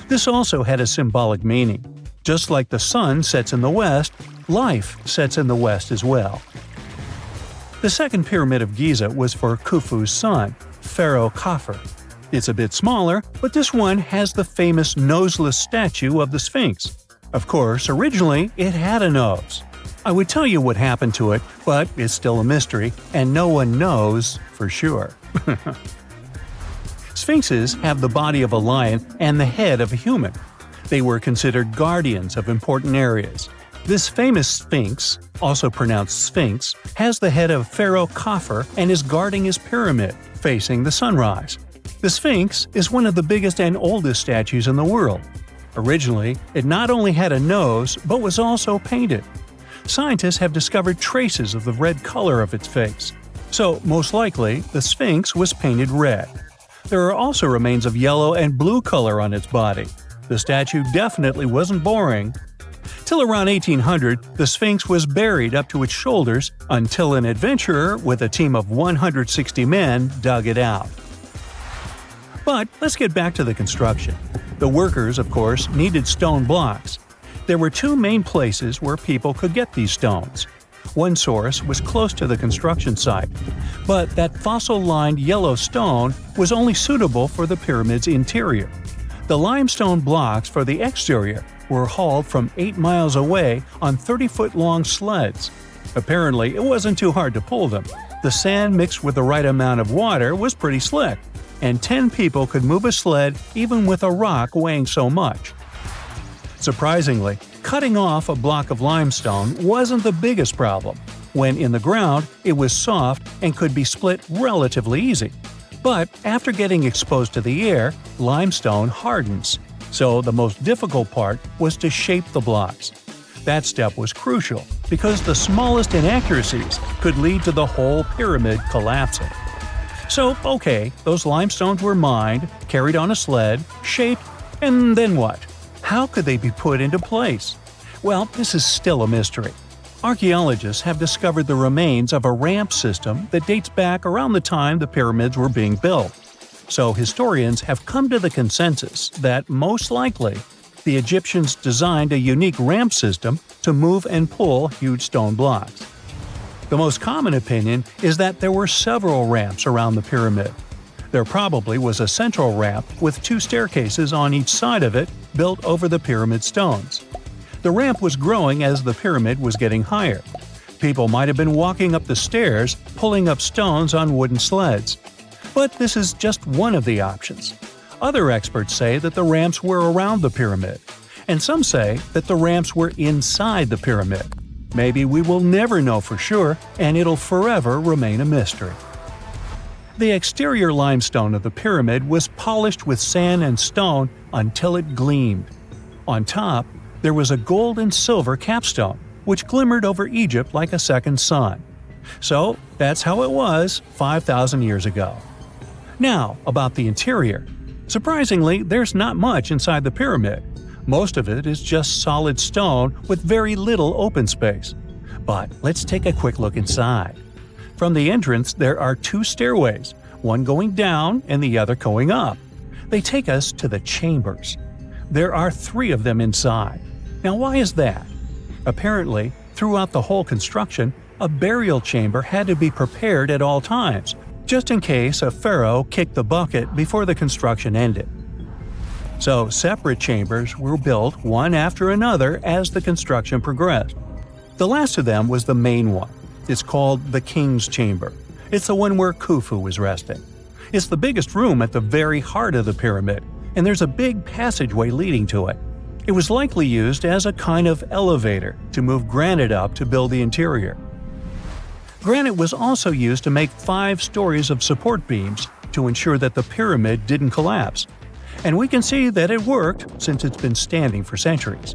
A: This also had a symbolic meaning. Just like the sun sets in the west, life sets in the west as well. The second pyramid of Giza was for Khufu's son, Pharaoh Khafre. It's a bit smaller, but this one has the famous noseless statue of the Sphinx. Of course, originally it had a nose. I would tell you what happened to it, but it's still a mystery, and no one knows for sure. Sphinxes have the body of a lion and the head of a human. They were considered guardians of important areas. This famous Sphinx, also pronounced Sphinx, has the head of Pharaoh Khafre and is guarding his pyramid, facing the sunrise. The Sphinx is one of the biggest and oldest statues in the world. Originally, it not only had a nose, but was also painted. Scientists have discovered traces of the red color of its face. So, most likely, the Sphinx was painted red. There are also remains of yellow and blue color on its body. The statue definitely wasn't boring. Till around 1800, the Sphinx was buried up to its shoulders until an adventurer with a team of 160 men dug it out. But let's get back to the construction. The workers, of course, needed stone blocks. There were 2 main places where people could get these stones. One source was close to the construction site, but that fossil-lined yellow stone was only suitable for the pyramid's interior. The limestone blocks for the exterior were hauled from 8 miles away on 30-foot-long sleds. Apparently, it wasn't too hard to pull them. The sand mixed with the right amount of water was pretty slick, and 10 people could move a sled even with a rock weighing so much. Surprisingly, cutting off a block of limestone wasn't the biggest problem. When in the ground, it was soft and could be split relatively easy. But after getting exposed to the air, limestone hardens. So the most difficult part was to shape the blocks. That step was crucial because the smallest inaccuracies could lead to the whole pyramid collapsing. So, okay, those limestones were mined, carried on a sled, shaped, and then what? How could they be put into place? Well, this is still a mystery. Archaeologists have discovered the remains of a ramp system that dates back around the time the pyramids were being built. So historians have come to the consensus that, most likely, the Egyptians designed a unique ramp system to move and pull huge stone blocks. The most common opinion is that there were several ramps around the pyramid. There probably was a central ramp with 2 staircases on each side of it built over the pyramid stones. The ramp was growing as the pyramid was getting higher. People might have been walking up the stairs, pulling up stones on wooden sleds. But this is just one of the options. Other experts say that the ramps were around the pyramid, and some say that the ramps were inside the pyramid. Maybe we will never know for sure, and it'll forever remain a mystery. The exterior limestone of the pyramid was polished with sand and stone until it gleamed. On top, there was a gold and silver capstone, which glimmered over Egypt like a second sun. So that's how it was 5,000 years ago. Now, about the interior. Surprisingly, there's not much inside the pyramid. Most of it is just solid stone with very little open space. But let's take a quick look inside. From the entrance, there are two stairways, one going down and the other going up. They take us to the chambers. There are 3 of them inside. Now, why is that? Apparently, throughout the whole construction, a burial chamber had to be prepared at all times, just in case a pharaoh kicked the bucket before the construction ended. So, separate chambers were built one after another as the construction progressed. The last of them was the main one. It's called the King's Chamber. It's the one where Khufu was resting. It's the biggest room at the very heart of the pyramid, and there's a big passageway leading to it. It was likely used as a kind of elevator to move granite up to build the interior. Granite was also used to make 5 stories of support beams to ensure that the pyramid didn't collapse. And we can see that it worked since it's been standing for centuries.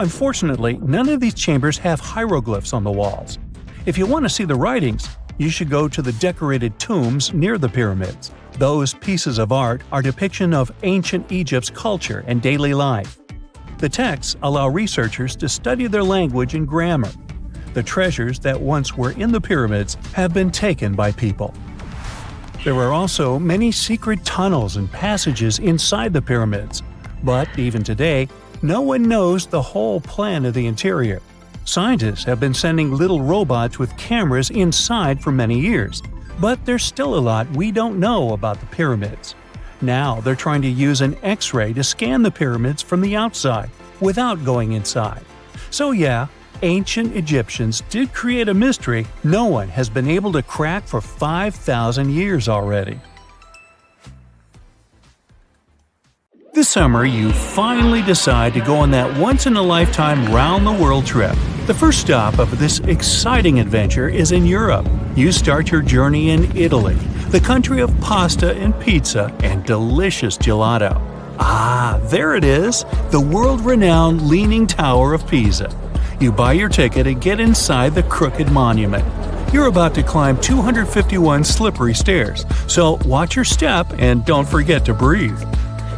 A: Unfortunately, none of these chambers have hieroglyphs on the walls. If you want to see the writings, you should go to the decorated tombs near the pyramids. Those pieces of art are depiction of ancient Egypt's culture and daily life. The texts allow researchers to study their language and grammar. The treasures that once were in the pyramids have been taken by people. There are also many secret tunnels and passages inside the pyramids, but even today, no one knows the whole plan of the interior. Scientists have been sending little robots with cameras inside for many years, but there's still a lot we don't know about the pyramids. Now they're trying to use an X-ray to scan the pyramids from the outside, without going inside. So yeah, ancient Egyptians did create a mystery no one has been able to crack for 5,000 years already. This summer, you finally decide to go on that once-in-a-lifetime round-the-world trip. The first stop of this exciting adventure is in Europe. You start your journey in Italy, the country of pasta and pizza and delicious gelato. Ah, there it is, the world-renowned Leaning Tower of Pisa. You buy your ticket and get inside the crooked monument. You're about to climb 251 slippery stairs, so watch your step and don't forget to breathe.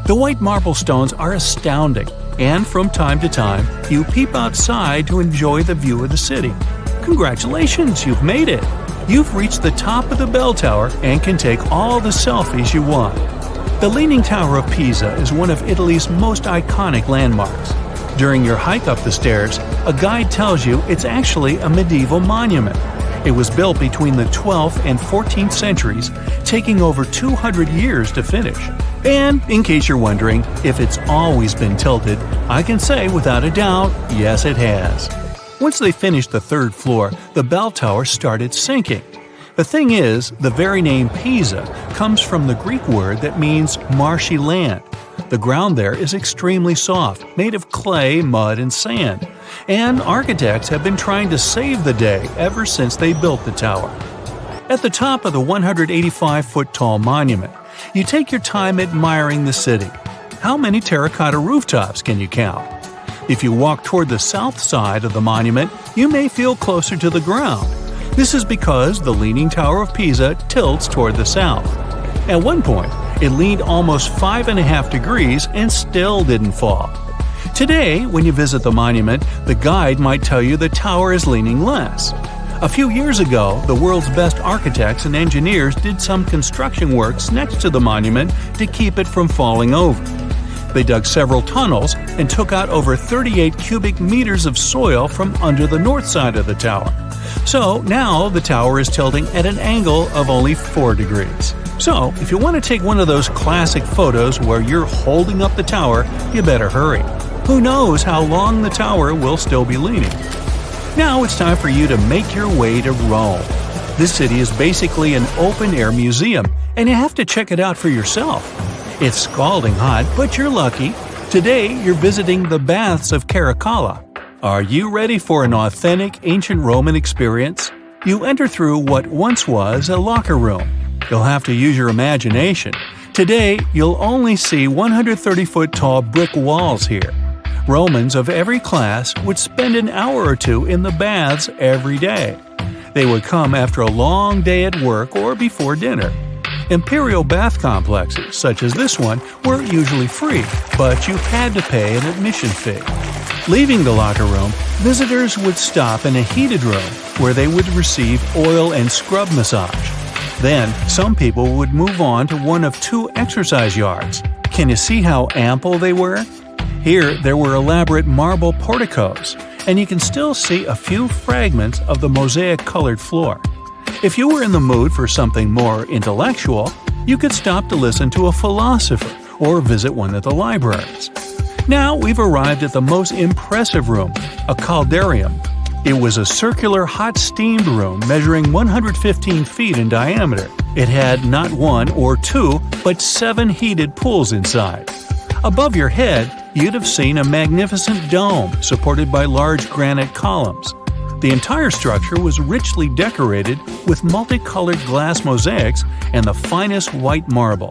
A: The white marble stones are astounding, and from time to time, you peep outside to enjoy the view of the city. Congratulations, you've made it! You've reached the top of the bell tower and can take all the selfies you want. The Leaning Tower of Pisa is one of Italy's most iconic landmarks. During your hike up the stairs, a guide tells you it's actually a medieval monument. It was built between the 12th and 14th centuries, taking over 200 years to finish. And in case you're wondering if it's always been tilted, I can say without a doubt, yes it has. Once they finished the 3rd floor, the bell tower started sinking. The thing is, the very name Pisa comes from the Greek word that means marshy land. The ground there is extremely soft, made of clay, mud, and sand. And architects have been trying to save the day ever since they built the tower. At the top of the 185-foot-tall monument, you take your time admiring the city. How many terracotta rooftops can you count? If you walk toward the south side of the monument, you may feel closer to the ground. This is because the Leaning Tower of Pisa tilts toward the south. At one point, it leaned almost 5.5 degrees and still didn't fall. Today, when you visit the monument, the guide might tell you the tower is leaning less. A few years ago, the world's best architects and engineers did some construction works next to the monument to keep it from falling over. They dug several tunnels and took out over 38 cubic meters of soil from under the north side of the tower. So now the tower is tilting at an angle of only 4 degrees. So if you want to take one of those classic photos where you're holding up the tower, you better hurry. Who knows how long the tower will still be leaning? Now it's time for you to make your way to Rome. This city is basically an open-air museum, and you have to check it out for yourself. It's scalding hot, but you're lucky. Today, you're visiting the baths of Caracalla. Are you ready for an authentic ancient Roman experience? You enter through what once was a locker room. You'll have to use your imagination. Today, you'll only see 130-foot-tall brick walls here. Romans of every class would spend an hour or two in the baths every day. They would come after a long day at work or before dinner. Imperial bath complexes, such as this one, were usually free, but you had to pay an admission fee. Leaving the locker room, visitors would stop in a heated room where they would receive oil and scrub massage. Then, some people would move on to one of two exercise yards. Can you see how ample they were? Here, there were elaborate marble porticos, and you can still see a few fragments of the mosaic-colored floor. If you were in the mood for something more intellectual, you could stop to listen to a philosopher or visit one of the libraries. Now we've arrived at the most impressive room, a caldarium. It was a circular hot-steamed room measuring 115 feet in diameter. It had not one or two, but 7 heated pools inside. Above your head, you'd have seen a magnificent dome supported by large granite columns. The entire structure was richly decorated with multicolored glass mosaics and the finest white marble.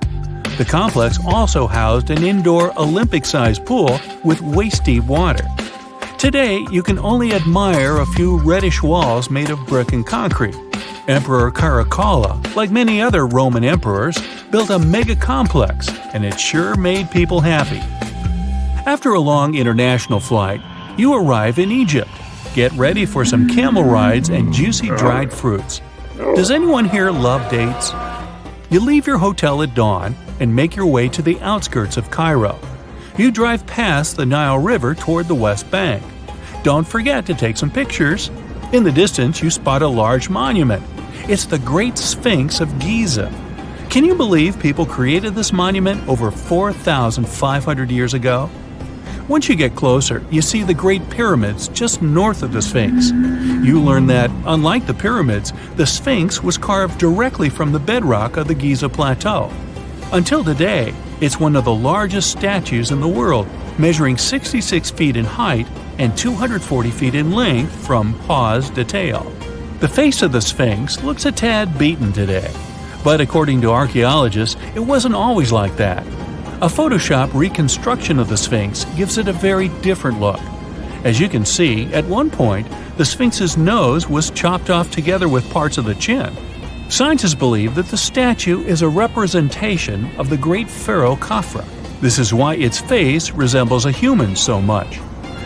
A: The complex also housed an indoor Olympic-sized pool with waist-deep water. Today, you can only admire a few reddish walls made of brick and concrete. Emperor Caracalla, like many other Roman emperors, built a mega-complex, and it sure made people happy. After a long international flight, you arrive in Egypt. Get ready for some camel rides and juicy dried fruits. Does anyone here love dates? You leave your hotel at dawn and make your way to the outskirts of Cairo. You drive past the Nile River toward the West Bank. Don't forget to take some pictures. In the distance, you spot a large monument. It's the Great Sphinx of Giza. Can you believe people created this monument over 4,500 years ago? Once you get closer, you see the Great Pyramids just north of the Sphinx. You learn that, unlike the pyramids, the Sphinx was carved directly from the bedrock of the Giza Plateau. Until today, it's one of the largest statues in the world, measuring 66 feet in height and 240 feet in length from pause to tail. The face of the Sphinx looks a tad beaten today, but according to archaeologists, it wasn't always like that. A Photoshop reconstruction of the Sphinx gives it a very different look. As you can see, at one point, the Sphinx's nose was chopped off together with parts of the chin. Scientists believe that the statue is a representation of the great pharaoh Khafra. This is why its face resembles a human so much.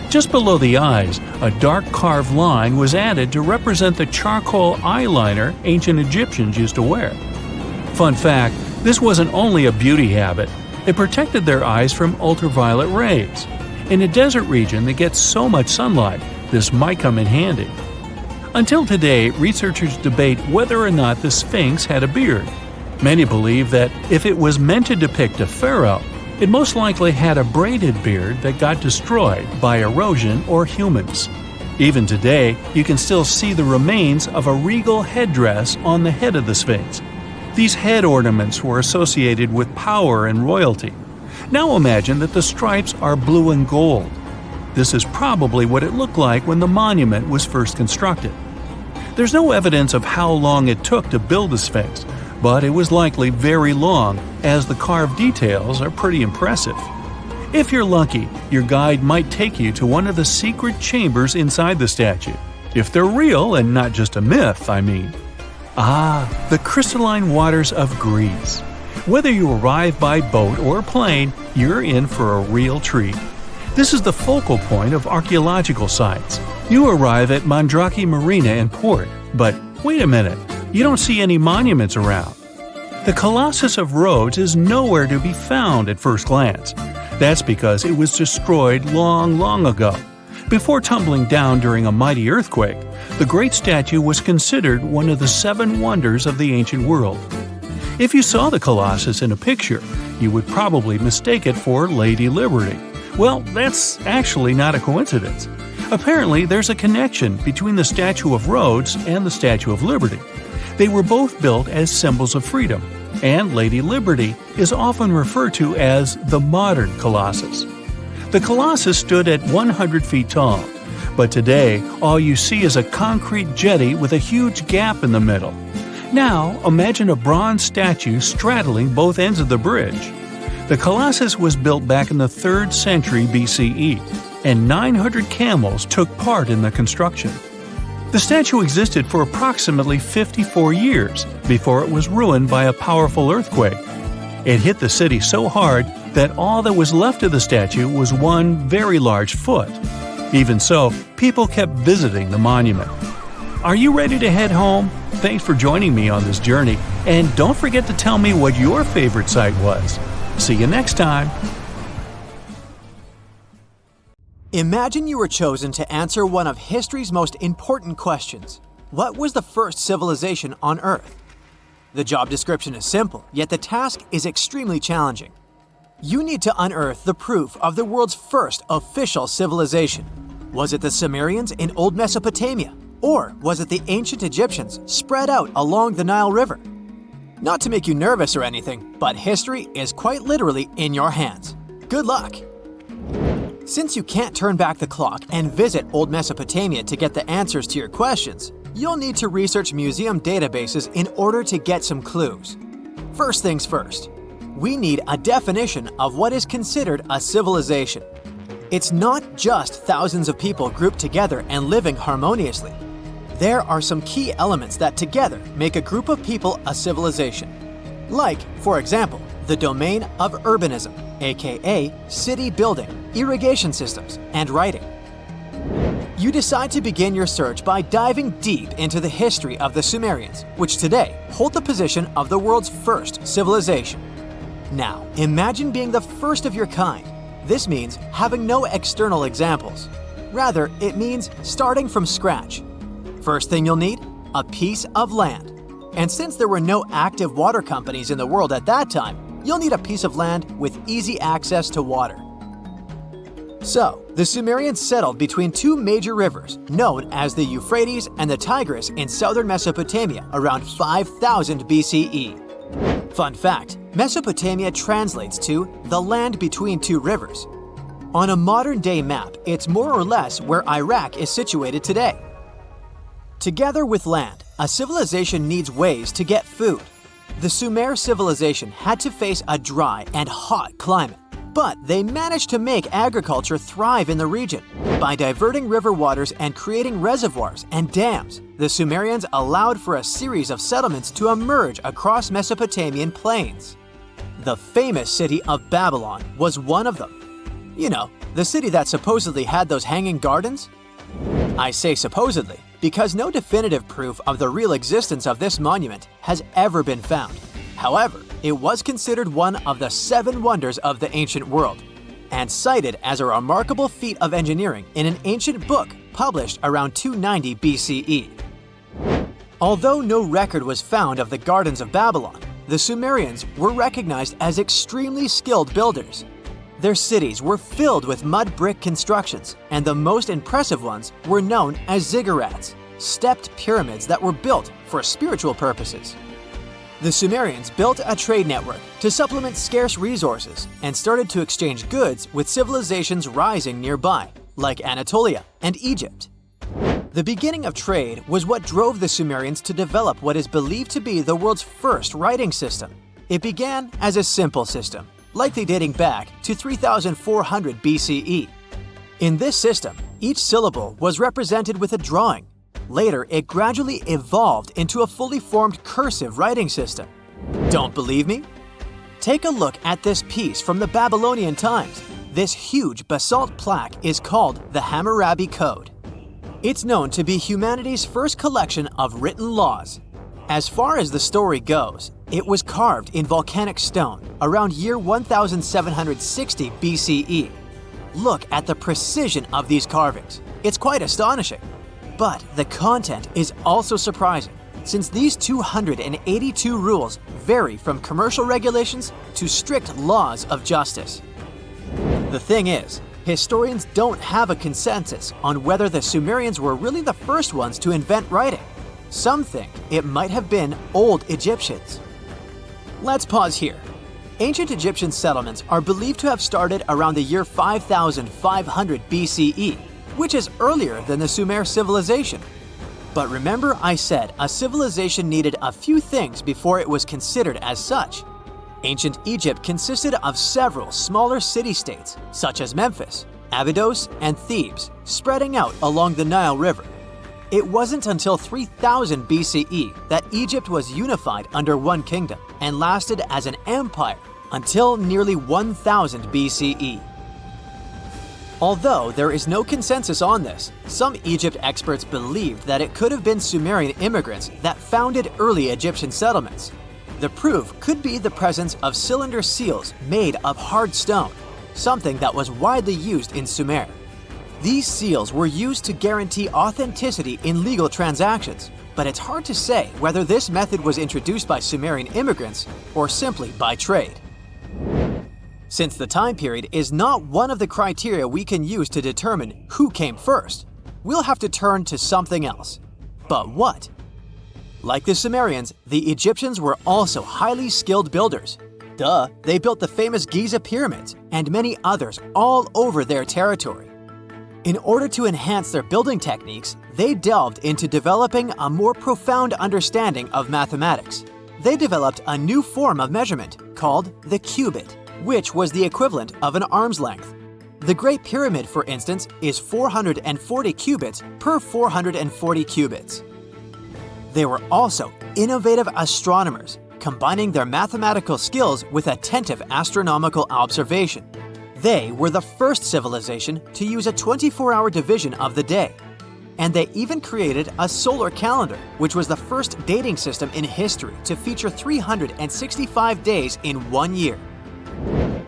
A: Just below the eyes, a dark carved line was added to represent the charcoal eyeliner ancient Egyptians used to wear. Fun fact, this wasn't only a beauty habit. It protected their eyes from ultraviolet rays. In a desert region that gets so much sunlight, this might come in handy. Until today, researchers debate whether or not the Sphinx had a beard. Many believe that if it was meant to depict a pharaoh, it most likely had a braided beard that got destroyed by erosion or humans. Even today, you can still see the remains of a regal headdress on the head of the Sphinx. These head ornaments were associated with power and royalty. Now imagine that the stripes are blue and gold. This is probably what it looked like when the monument was first constructed. There's no evidence of how long it took to build the Sphinx, but it was likely very long, as the carved details are pretty impressive. If you're lucky, your guide might take you to one of the secret chambers inside the statue. If they're real and not just a myth, I mean. The crystalline waters of Greece. Whether you arrive by boat or plane, you're in for a real treat. This is the focal point of archaeological sites. You arrive at Mandrake Marina and Port, but wait a minute, you don't see any monuments around. The Colossus of Rhodes is nowhere to be found at first glance. That's because it was destroyed long ago. Before tumbling down during a mighty earthquake, the great statue was considered one of the 7 wonders of the ancient world. If you saw the Colossus in a picture, you would probably mistake it for Lady Liberty. Well, that's actually not a coincidence. Apparently, there's a connection between the Statue of Rhodes and the Statue of Liberty. They were both built as symbols of freedom, and Lady Liberty is often referred to as the modern Colossus. The Colossus stood at 100 feet tall, but today all you see is a concrete jetty with a huge gap in the middle. Now imagine a bronze statue straddling both ends of the bridge. The Colossus was built back in the 3rd century BCE, and 900 camels took part in the construction. The statue existed for approximately 54 years before it was ruined by a powerful earthquake. It hit the city so hard that all that was left of the statue was one very large foot. Even so, people kept visiting the monument. Are you ready to head home? Thanks for joining me on this journey, and don't forget to tell me what your favorite site was. See you next time!
B: Imagine you were chosen to answer one of history's most important questions. What was the first civilization on Earth? The job description is simple, yet the task is extremely challenging. You need to unearth the proof of the world's first official civilization. Was it the Sumerians in Old Mesopotamia? Or was it the ancient Egyptians spread out along the Nile River? Not to make you nervous or anything, but history is quite literally in your hands. Good luck! Since you can't turn back the clock and visit Old Mesopotamia to get the answers to your questions, you'll need to research museum databases in order to get some clues. First things first, we need a definition of what is considered a civilization. It's not just thousands of people grouped together and living harmoniously. There are some key elements that together make a group of people a civilization. Like, for example, the domain of urbanism, aka city building, irrigation systems, and writing. You decide to begin your search by diving deep into the history of the Sumerians, which today hold the position of the world's first civilization. Now, imagine being the first of your kind. This means having no external examples. Rather, it means starting from scratch. First thing you'll need? A piece of land. And since there were no active water companies in the world at that time, you'll need a piece of land with easy access to water. So, the Sumerians settled between two major rivers known as the Euphrates and the Tigris in southern Mesopotamia around 5000 BCE. Fun fact, Mesopotamia translates to the land between two rivers. On a modern-day map, it's more or less where Iraq is situated today. Together with land, a civilization needs ways to get food. The Sumer civilization had to face a dry and hot climate, but they managed to make agriculture thrive in the region. By diverting river waters and creating reservoirs and dams, the Sumerians allowed for a series of settlements to emerge across Mesopotamian plains. The famous city of Babylon was one of them. You know, the city that supposedly had those hanging gardens? I say supposedly because no definitive proof of the real existence of this monument has ever been found. However, it was considered one of the 7 wonders of the ancient world, and cited as a remarkable feat of engineering in an ancient book published around 290 BCE. Although no record was found of the Gardens of Babylon, the Sumerians were recognized as extremely skilled builders. Their cities were filled with mud brick constructions, and the most impressive ones were known as ziggurats, stepped pyramids that were built for spiritual purposes. The Sumerians built a trade network to supplement scarce resources and started to exchange goods with civilizations rising nearby, like Anatolia and Egypt. The beginning of trade was what drove the Sumerians to develop what is believed to be the world's first writing system. It began as a simple system, likely dating back to 3400 BCE. In this system, each syllable was represented with a drawing. Later, it gradually evolved into a fully formed cursive writing system. Don't believe me? Take a look at this piece from the Babylonian times. This huge basalt plaque is called the Hammurabi Code. It's known to be humanity's first collection of written laws. As far as the story goes, it was carved in volcanic stone around year 1760 BCE. Look at the precision of these carvings. It's quite astonishing. But the content is also surprising, since these 282 rules vary from commercial regulations to strict laws of justice. The thing is, historians don't have a consensus on whether the Sumerians were really the first ones to invent writing. Some think it might have been old Egyptians. Let's pause here. Ancient Egyptian settlements are believed to have started around the year 5500 BCE, which is earlier than the Sumer civilization. But remember I said a civilization needed a few things before it was considered as such. Ancient Egypt consisted of several smaller city-states, such as Memphis, Abydos, and Thebes, spreading out along the Nile River. It wasn't until 3000 BCE that Egypt was unified under one kingdom and lasted as an empire until nearly 1000 BCE. Although there is no consensus on this, some Egypt experts believed that it could have been Sumerian immigrants that founded early Egyptian settlements. The proof could be the presence of cylinder seals made of hard stone, something that was widely used in Sumer. These seals were used to guarantee authenticity in legal transactions, but it's hard to say whether this method was introduced by Sumerian immigrants or simply by trade. Since the time period is not one of the criteria we can use to determine who came first, we'll have to turn to something else. But what? Like the Sumerians, the Egyptians were also highly skilled builders. Duh, they built the famous Giza pyramids and many others all over their territory. In order to enhance their building techniques, they delved into developing a more profound understanding of mathematics. They developed a new form of measurement called the cubit, which was the equivalent of an arm's length. The Great Pyramid, for instance, is 440 cubits per 440 cubits. They were also innovative astronomers, combining their mathematical skills with attentive astronomical observation. They were the first civilization to use a 24-hour division of the day. And they even created a solar calendar, which was the first dating system in history to feature 365 days in 1 year.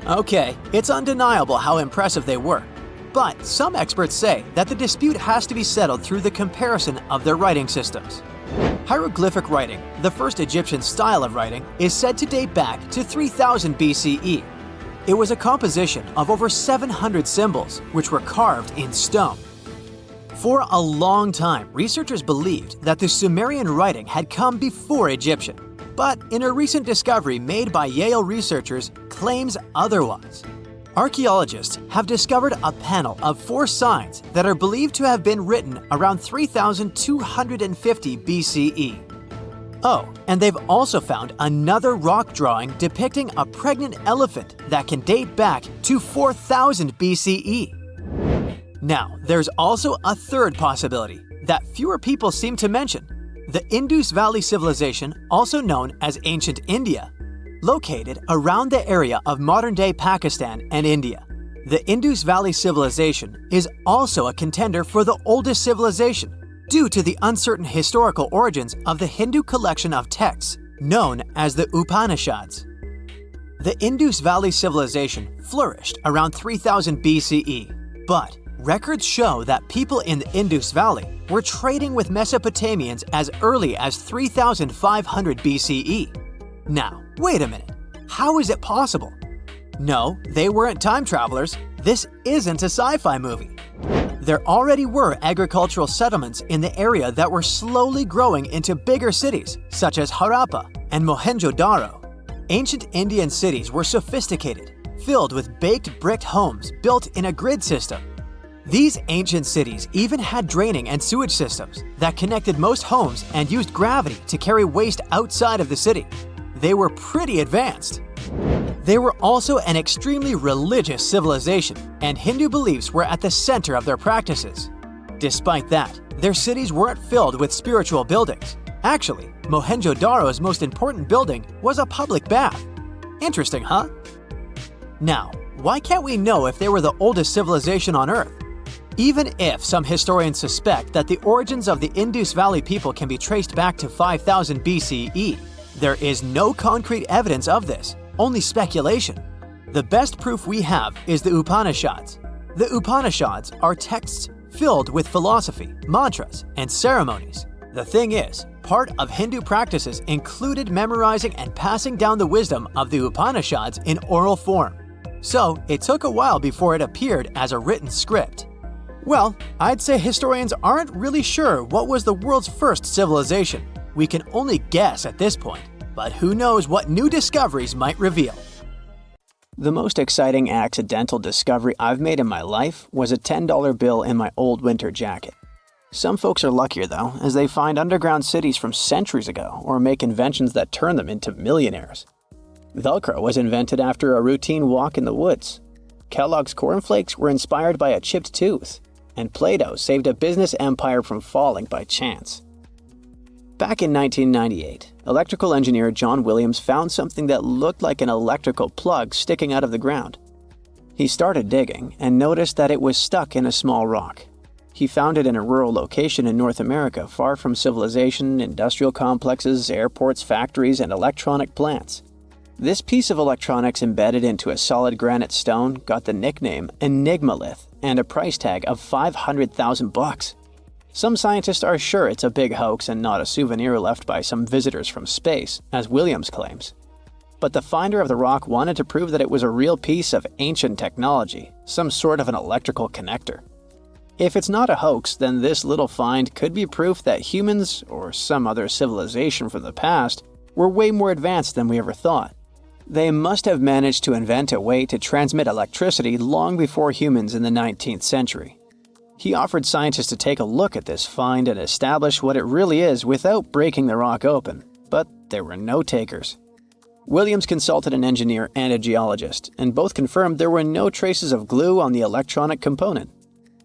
B: Okay, it's undeniable how impressive they were. But some experts say that the dispute has to be settled through the comparison of their writing systems. Hieroglyphic writing, the first Egyptian style of writing, is said to date back to 3000 BCE. It was a composition of over 700 symbols, which were carved in stone. For a long time, researchers believed that the Sumerian writing had come before Egyptian, but in a recent discovery made by Yale researchers claims otherwise. Archaeologists have discovered a panel of 4 signs that are believed to have been written around 3250 BCE. Oh, and they've also found another rock drawing depicting a pregnant elephant that can date back to 4000 BCE. Now, there's also a third possibility that fewer people seem to mention: the Indus Valley Civilization, also known as Ancient India, located around the area of modern-day Pakistan and India. The Indus Valley Civilization is also a contender for the oldest civilization, due to the uncertain historical origins of the Hindu collection of texts known as the Upanishads. The Indus Valley Civilization flourished around 3000 BCE, but records show that people in the Indus Valley were trading with Mesopotamians as early as 3500 BCE. Now, wait a minute. How is it possible? No, they weren't time travelers. This isn't a sci-fi movie. There already were agricultural settlements in the area that were slowly growing into bigger cities, such as Harappa and Mohenjo-Daro. Ancient Indian cities were sophisticated, filled with baked brick homes built in a grid system. These ancient cities even had draining and sewage systems that connected most homes and used gravity to carry waste outside of the city. They were pretty advanced. They were also an extremely religious civilization, and Hindu beliefs were at the center of their practices. Despite that, their cities weren't filled with spiritual buildings. Actually, Mohenjo-Daro's most important building was a public bath. Interesting, huh? Now, why can't we know if they were the oldest civilization on Earth? Even if some historians suspect that the origins of the Indus Valley people can be traced back to 5000 BCE, there is no concrete evidence of this, only speculation. The best proof we have is the Upanishads. The Upanishads are texts filled with philosophy, mantras, and ceremonies. The thing is, part of Hindu practices included memorizing and passing down the wisdom of the Upanishads in oral form. So, it took a while before it appeared as a written script. Well, I'd say historians aren't really sure what was the world's first civilization. We can only guess at this point, but who knows what new discoveries might reveal. The most exciting accidental discovery I've made in my life was a $10 bill in my old winter jacket. Some folks are luckier though, as they find underground cities from centuries ago or make inventions that turn them into millionaires. Velcro was invented after a routine walk in the woods. Kellogg's cornflakes were inspired by a chipped tooth, and Play-Doh saved a business empire from falling by chance. Back in 1998, electrical engineer John Williams found something that looked like an electrical plug sticking out of the ground. He started digging and noticed that it was stuck in a small rock. He found it in a rural location in North America, far from civilization, industrial complexes, airports, factories, and electronic plants. This piece of electronics embedded into a solid granite stone got the nickname Enigmalith and a price tag of $500,000. Some scientists are sure it's a big hoax and not a souvenir left by some visitors from space, as Williams claims. But the finder of the rock wanted to prove that it was a real piece of ancient technology, some sort of an electrical connector. If it's not a hoax, then this little find could be proof that humans, or some other civilization from the past, were way more advanced than we ever thought. They must have managed to invent a way to transmit electricity long before humans in the 19th century. He offered scientists to take a look at this find and establish what it really is without breaking the rock open, but there were no takers. Williams consulted an engineer and a geologist, and both confirmed there were no traces of glue on the electronic component.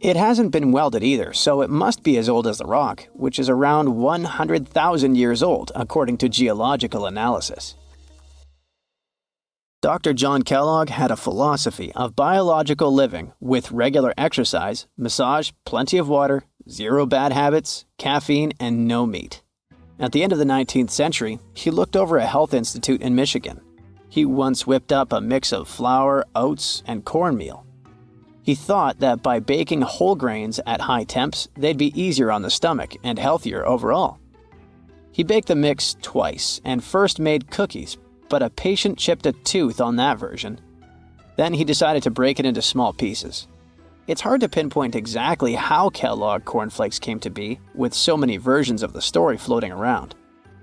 B: It hasn't been welded either, so it must be as old as the rock, which is around 100,000 years old, according to geological analysis. Dr. John Kellogg had a philosophy of biological living with regular exercise, massage, plenty of water, zero bad habits, caffeine, and no meat. At the end of the 19th century, he looked over a health institute in Michigan. He once whipped up a mix of flour, oats, and cornmeal. He thought that by baking whole grains at high temps, they'd be easier on the stomach and healthier overall. He baked the mix twice and first made cookies, but a patient chipped a tooth on that version. Then he decided to break it into small pieces. It's hard to pinpoint exactly how Kellogg cornflakes came to be, with so many versions of the story floating around.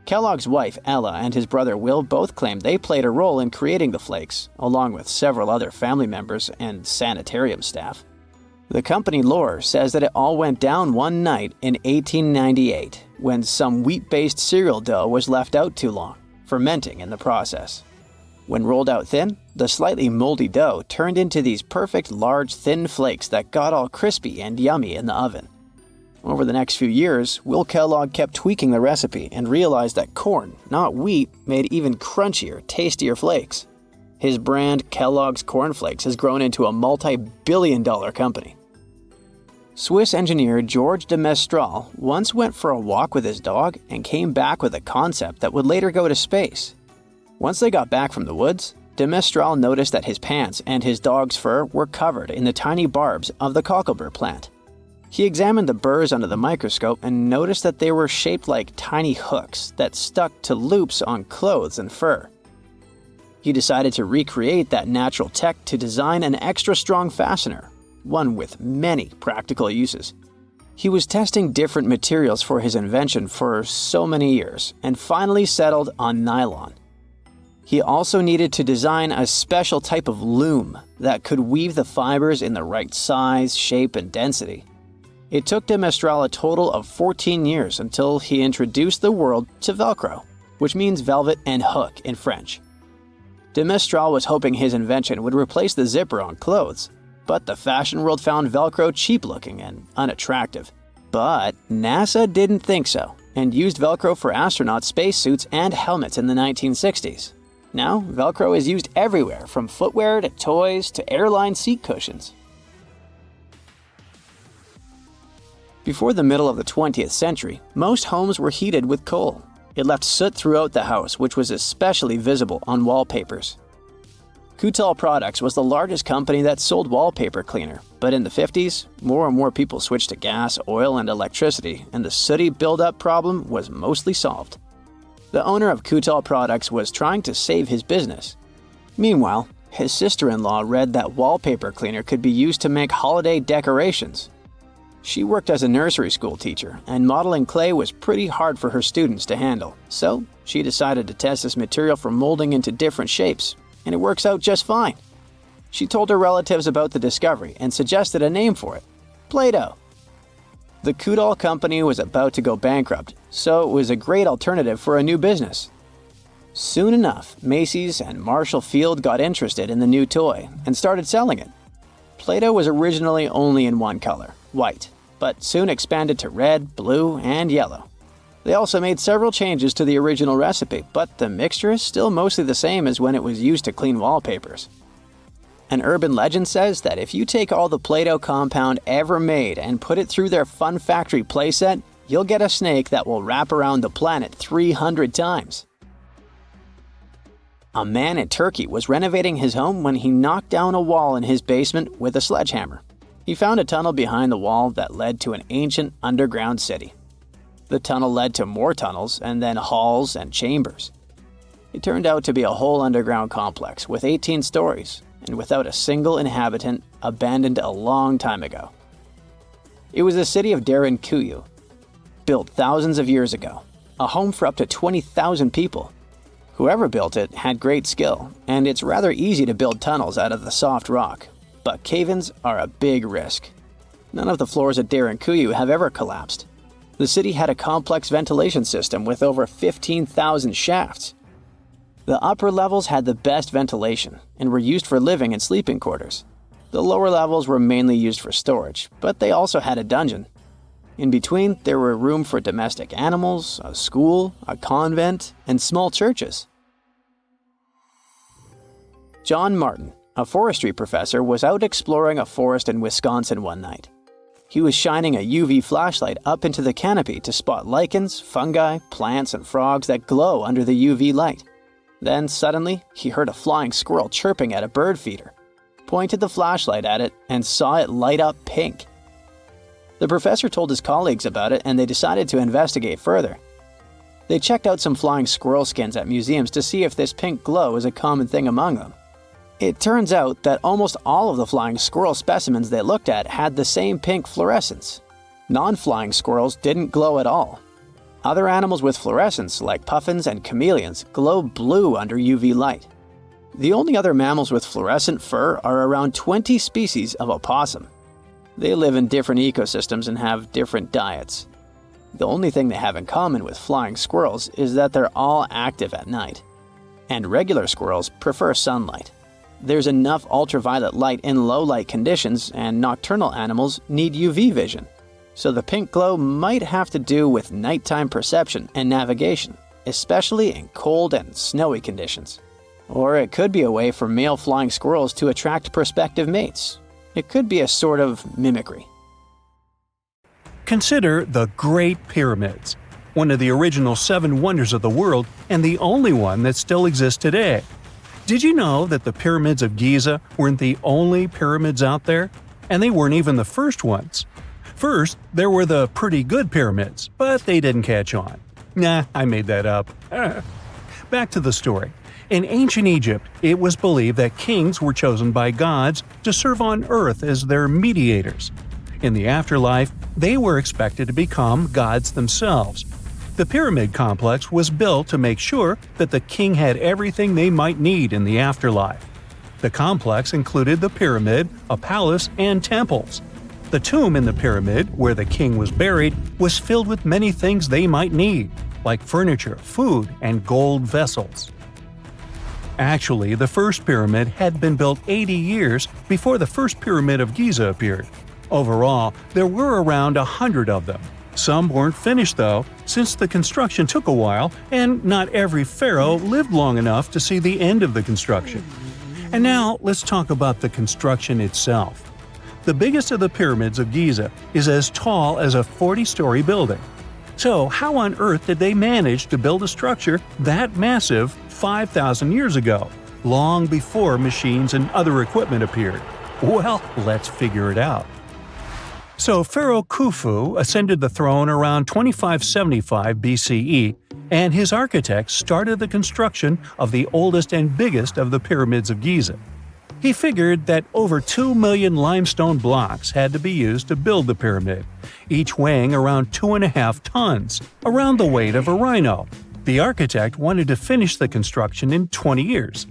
B: Kellogg's wife, Ella, and his brother Will both claim they played a role in creating the flakes, along with several other family members and sanitarium staff. The company lore says that it all went down one night in 1898, when some wheat-based cereal dough was left out too long, fermenting in the process. When rolled out thin, the slightly moldy dough turned into these perfect large thin flakes that got all crispy and yummy in the oven. Over the next few years, Will Kellogg kept tweaking the recipe and realized that corn, not wheat, made even crunchier, tastier flakes. His brand, Kellogg's Corn Flakes, has grown into a multi-billion-dollar company. Swiss engineer George de Mestral once went for a walk with his dog and came back with a concept that would later go to space. Once they got back from the woods, de Mestral noticed that his pants and his dog's fur were covered in the tiny barbs of the cocklebur plant. He examined the burrs under the microscope and noticed that they were shaped like tiny hooks that stuck to loops on clothes and fur. He decided to recreate that natural tech to design an extra strong fastener, one with many practical uses. He was testing different materials for his invention for so many years and finally settled on nylon. He also needed to design a special type of loom that could weave the fibers in the right size, shape, and density. It took de Mestral a total of 14 years until he introduced the world to Velcro, which means velvet and hook in French. De Mestral was hoping his invention would replace the zipper on clothes, but the fashion world found Velcro cheap-looking and unattractive. But NASA didn't think so, and used Velcro for astronaut spacesuits and helmets in the 1960s. Now, Velcro is used everywhere, from footwear to toys to airline seat cushions. Before the middle of the 20th century, most homes were heated with coal. It left soot throughout the house, which was especially visible on wallpapers. Kutal Products was the largest company that sold wallpaper cleaner, but in the 50s, more and more people switched to gas, oil, and electricity, and the sooty buildup problem was mostly solved. The owner of Kutal Products was trying to save his business. Meanwhile, his sister-in-law read that wallpaper cleaner could be used to make holiday decorations. She worked as a nursery school teacher, and modeling clay was pretty hard for her students to handle, so she decided to test this material for molding into different shapes, and it works out just fine. She told her relatives about the discovery and suggested a name for it: Play-Doh. The Kudal company was about to go bankrupt, so it was a great alternative for a new business. Soon enough, Macy's and Marshall Field got interested in the new toy and started selling it. Play-Doh was originally only in one color, white, but soon expanded to red, blue, and yellow. They also made several changes to the original recipe, but the mixture is still mostly the same as when it was used to clean wallpapers. An urban legend says that if you take all the Play-Doh compound ever made and put it through their Fun Factory playset, you'll get a snake that will wrap around the planet 300 times. A man in Turkey was renovating his home when he knocked down a wall in his basement with a sledgehammer. He found a tunnel behind the wall that led to an ancient underground city. The tunnel led to more tunnels and then halls and chambers. It turned out to be a whole underground complex with 18 stories and without a single inhabitant, abandoned a long time ago. It was the city of Derinkuyu, built thousands of years ago, a home for up to 20,000 people. Whoever built it had great skill, and it's rather easy to build tunnels out of the soft rock, but cave-ins are a big risk. None of the floors at Derinkuyu have ever collapsed. The city had a complex ventilation system with over 15,000 shafts. The upper levels had the best ventilation and were used for living and sleeping quarters. The lower levels were mainly used for storage, but they also had a dungeon. In between, there were room for domestic animals, a school, a convent, and small churches. John Martin, a forestry professor, was out exploring a forest in Wisconsin one night. He was shining a UV flashlight up into the canopy to spot lichens, fungi, plants, and frogs that glow under the UV light. Then suddenly, he heard a flying squirrel chirping at a bird feeder, pointed the flashlight at it, and saw it light up pink. The professor told his colleagues about it, and they decided to investigate further. They checked out some flying squirrel skins at museums to see if this pink glow is a common thing among them. It turns out that almost all of the flying squirrel specimens they looked at had the same pink fluorescence. Non-flying squirrels didn't glow at all. Other animals with fluorescence, like puffins and chameleons, glow blue under UV light. The only other mammals with fluorescent fur are around 20 species of opossum. They live in different ecosystems and have different diets. The only thing they have in common with flying squirrels is that they're all active at night. And regular squirrels prefer sunlight. There's enough ultraviolet light in low-light conditions, and nocturnal animals need UV vision. So the pink glow might have to do with nighttime perception and navigation, especially in cold and snowy conditions. Or it could be a way for male flying squirrels to attract prospective mates. It could be a sort of mimicry.
A: Consider the Great Pyramids, one of the original 7 wonders of the world and the only one that still exists today. Did you know that the pyramids of Giza weren't the only pyramids out there? And they weren't even the first ones. First, there were the pretty good pyramids, but they didn't catch on. Nah, I made that up. Back to the story. In ancient Egypt, it was believed that kings were chosen by gods to serve on earth as their mediators. In the afterlife, they were expected to become gods themselves. The pyramid complex was built to make sure that the king had everything they might need in the afterlife. The complex included the pyramid, a palace, and temples. The tomb in the pyramid, where the king was buried, was filled with many things they might need, like furniture, food, and gold vessels. Actually, the first pyramid had been built 80 years before the first pyramid of Giza appeared. Overall, there were around 100 of them. Some weren't finished though, since the construction took a while and not every pharaoh lived long enough to see the end of the construction. And now let's talk about the construction itself. The biggest of the pyramids of Giza is as tall as a 40-story building. So how on earth did they manage to build a structure that massive 5,000 years ago, long before machines and other equipment appeared? Well, let's figure it out. So Pharaoh Khufu ascended the throne around 2575 BCE, and his architects started the construction of the oldest and biggest of the pyramids of Giza. He figured that over 2 million limestone blocks had to be used to build the pyramid, each weighing around 2.5 tons, around the weight of a rhino. The architect wanted to finish the construction in 20 years.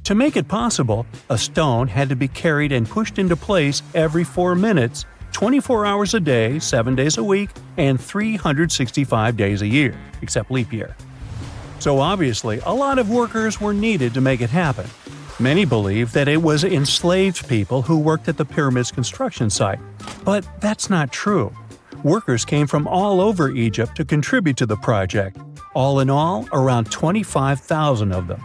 A: To make it possible, a stone had to be carried and pushed into place every 4 minutes, 24 hours a day, 7 days a week, and 365 days a year, except leap year. So obviously, a lot of workers were needed to make it happen. Many believe that it was enslaved people who worked at the pyramid's construction site, but that's not true. Workers came from all over Egypt to contribute to the project. All in all, around 25,000 of them.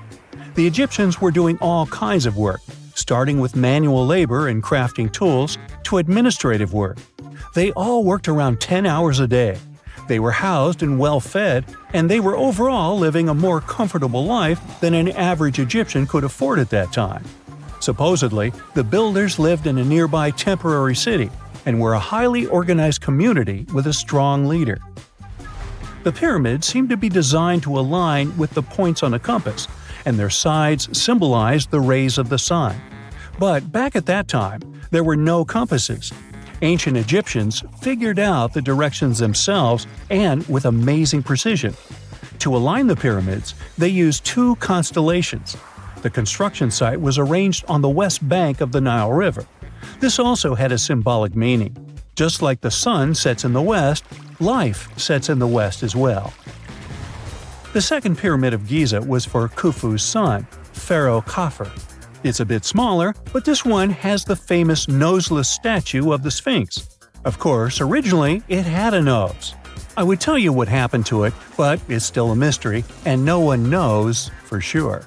A: The Egyptians were doing all kinds of work, starting with manual labor and crafting tools to administrative work. They all worked around 10 hours a day. They were housed and well fed, and they were overall living a more comfortable life than an average Egyptian could afford at that time. Supposedly, the builders lived in a nearby temporary city and were a highly organized community with a strong leader. The pyramids seemed to be designed to align with the points on a compass, and their sides symbolized the rays of the sun. But back at that time, there were no compasses. Ancient Egyptians figured out the directions themselves and with amazing precision. To align the pyramids, they used 2 constellations. The construction site was arranged on the west bank of the Nile River. This also had a symbolic meaning. Just like the sun sets in the west, life sets in the west as well. The second pyramid of Giza was for Khufu's son, Pharaoh Khafre. It's a bit smaller, but this one has the famous noseless statue of the Sphinx. Of course, originally it had a nose. I would tell you what happened to it, but it's still a mystery, and no one knows for sure.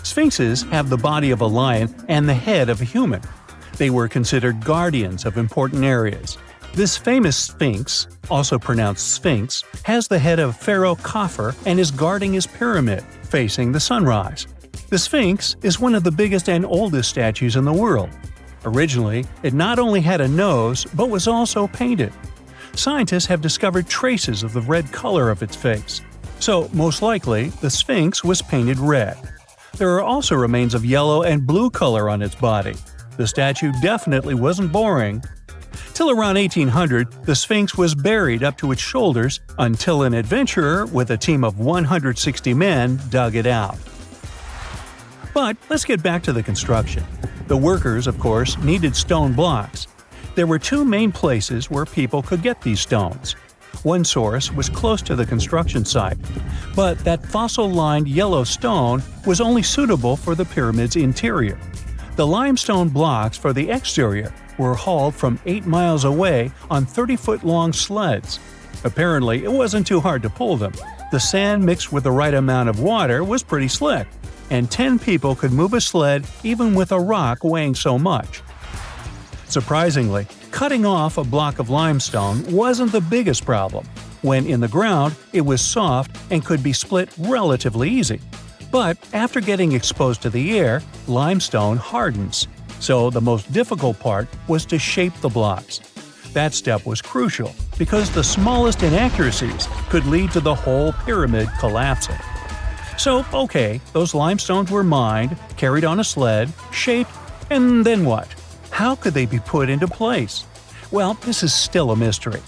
A: Sphinxes have the body of a lion and the head of a human. They were considered guardians of important areas. This famous Sphinx, also pronounced Sphinx, has the head of Pharaoh Khafre and is guarding his pyramid, facing the sunrise. The Sphinx is one of the biggest and oldest statues in the world. Originally, it not only had a nose, but was also painted. Scientists have discovered traces of the red color of its face. So, most likely, the Sphinx was painted red. There are also remains of yellow and blue color on its body. The statue definitely wasn't boring. Till around 1800, the Sphinx was buried up to its shoulders until an adventurer with a team of 160 men dug it out. But let's get back to the construction. The workers, of course, needed stone blocks. There were 2 main places where people could get these stones. One source was close to the construction site, but that fossil-lined yellow stone was only suitable for the pyramid's interior. The limestone blocks for the exterior were hauled from 8 miles away on 30-foot-long sleds. Apparently, it wasn't too hard to pull them. The sand mixed with the right amount of water was pretty slick, and 10 people could move a sled even with a rock weighing so much. Surprisingly, cutting off a block of limestone wasn't the biggest problem. When in the ground, it was soft and could be split relatively easy. But after getting exposed to the air, limestone hardens. So the most difficult part was to shape the blocks. That step was crucial because the smallest inaccuracies could lead to the whole pyramid collapsing. So, okay, those limestones were mined, carried on a sled, shaped, and then what? How could they be put into place? Well, this is still a mystery.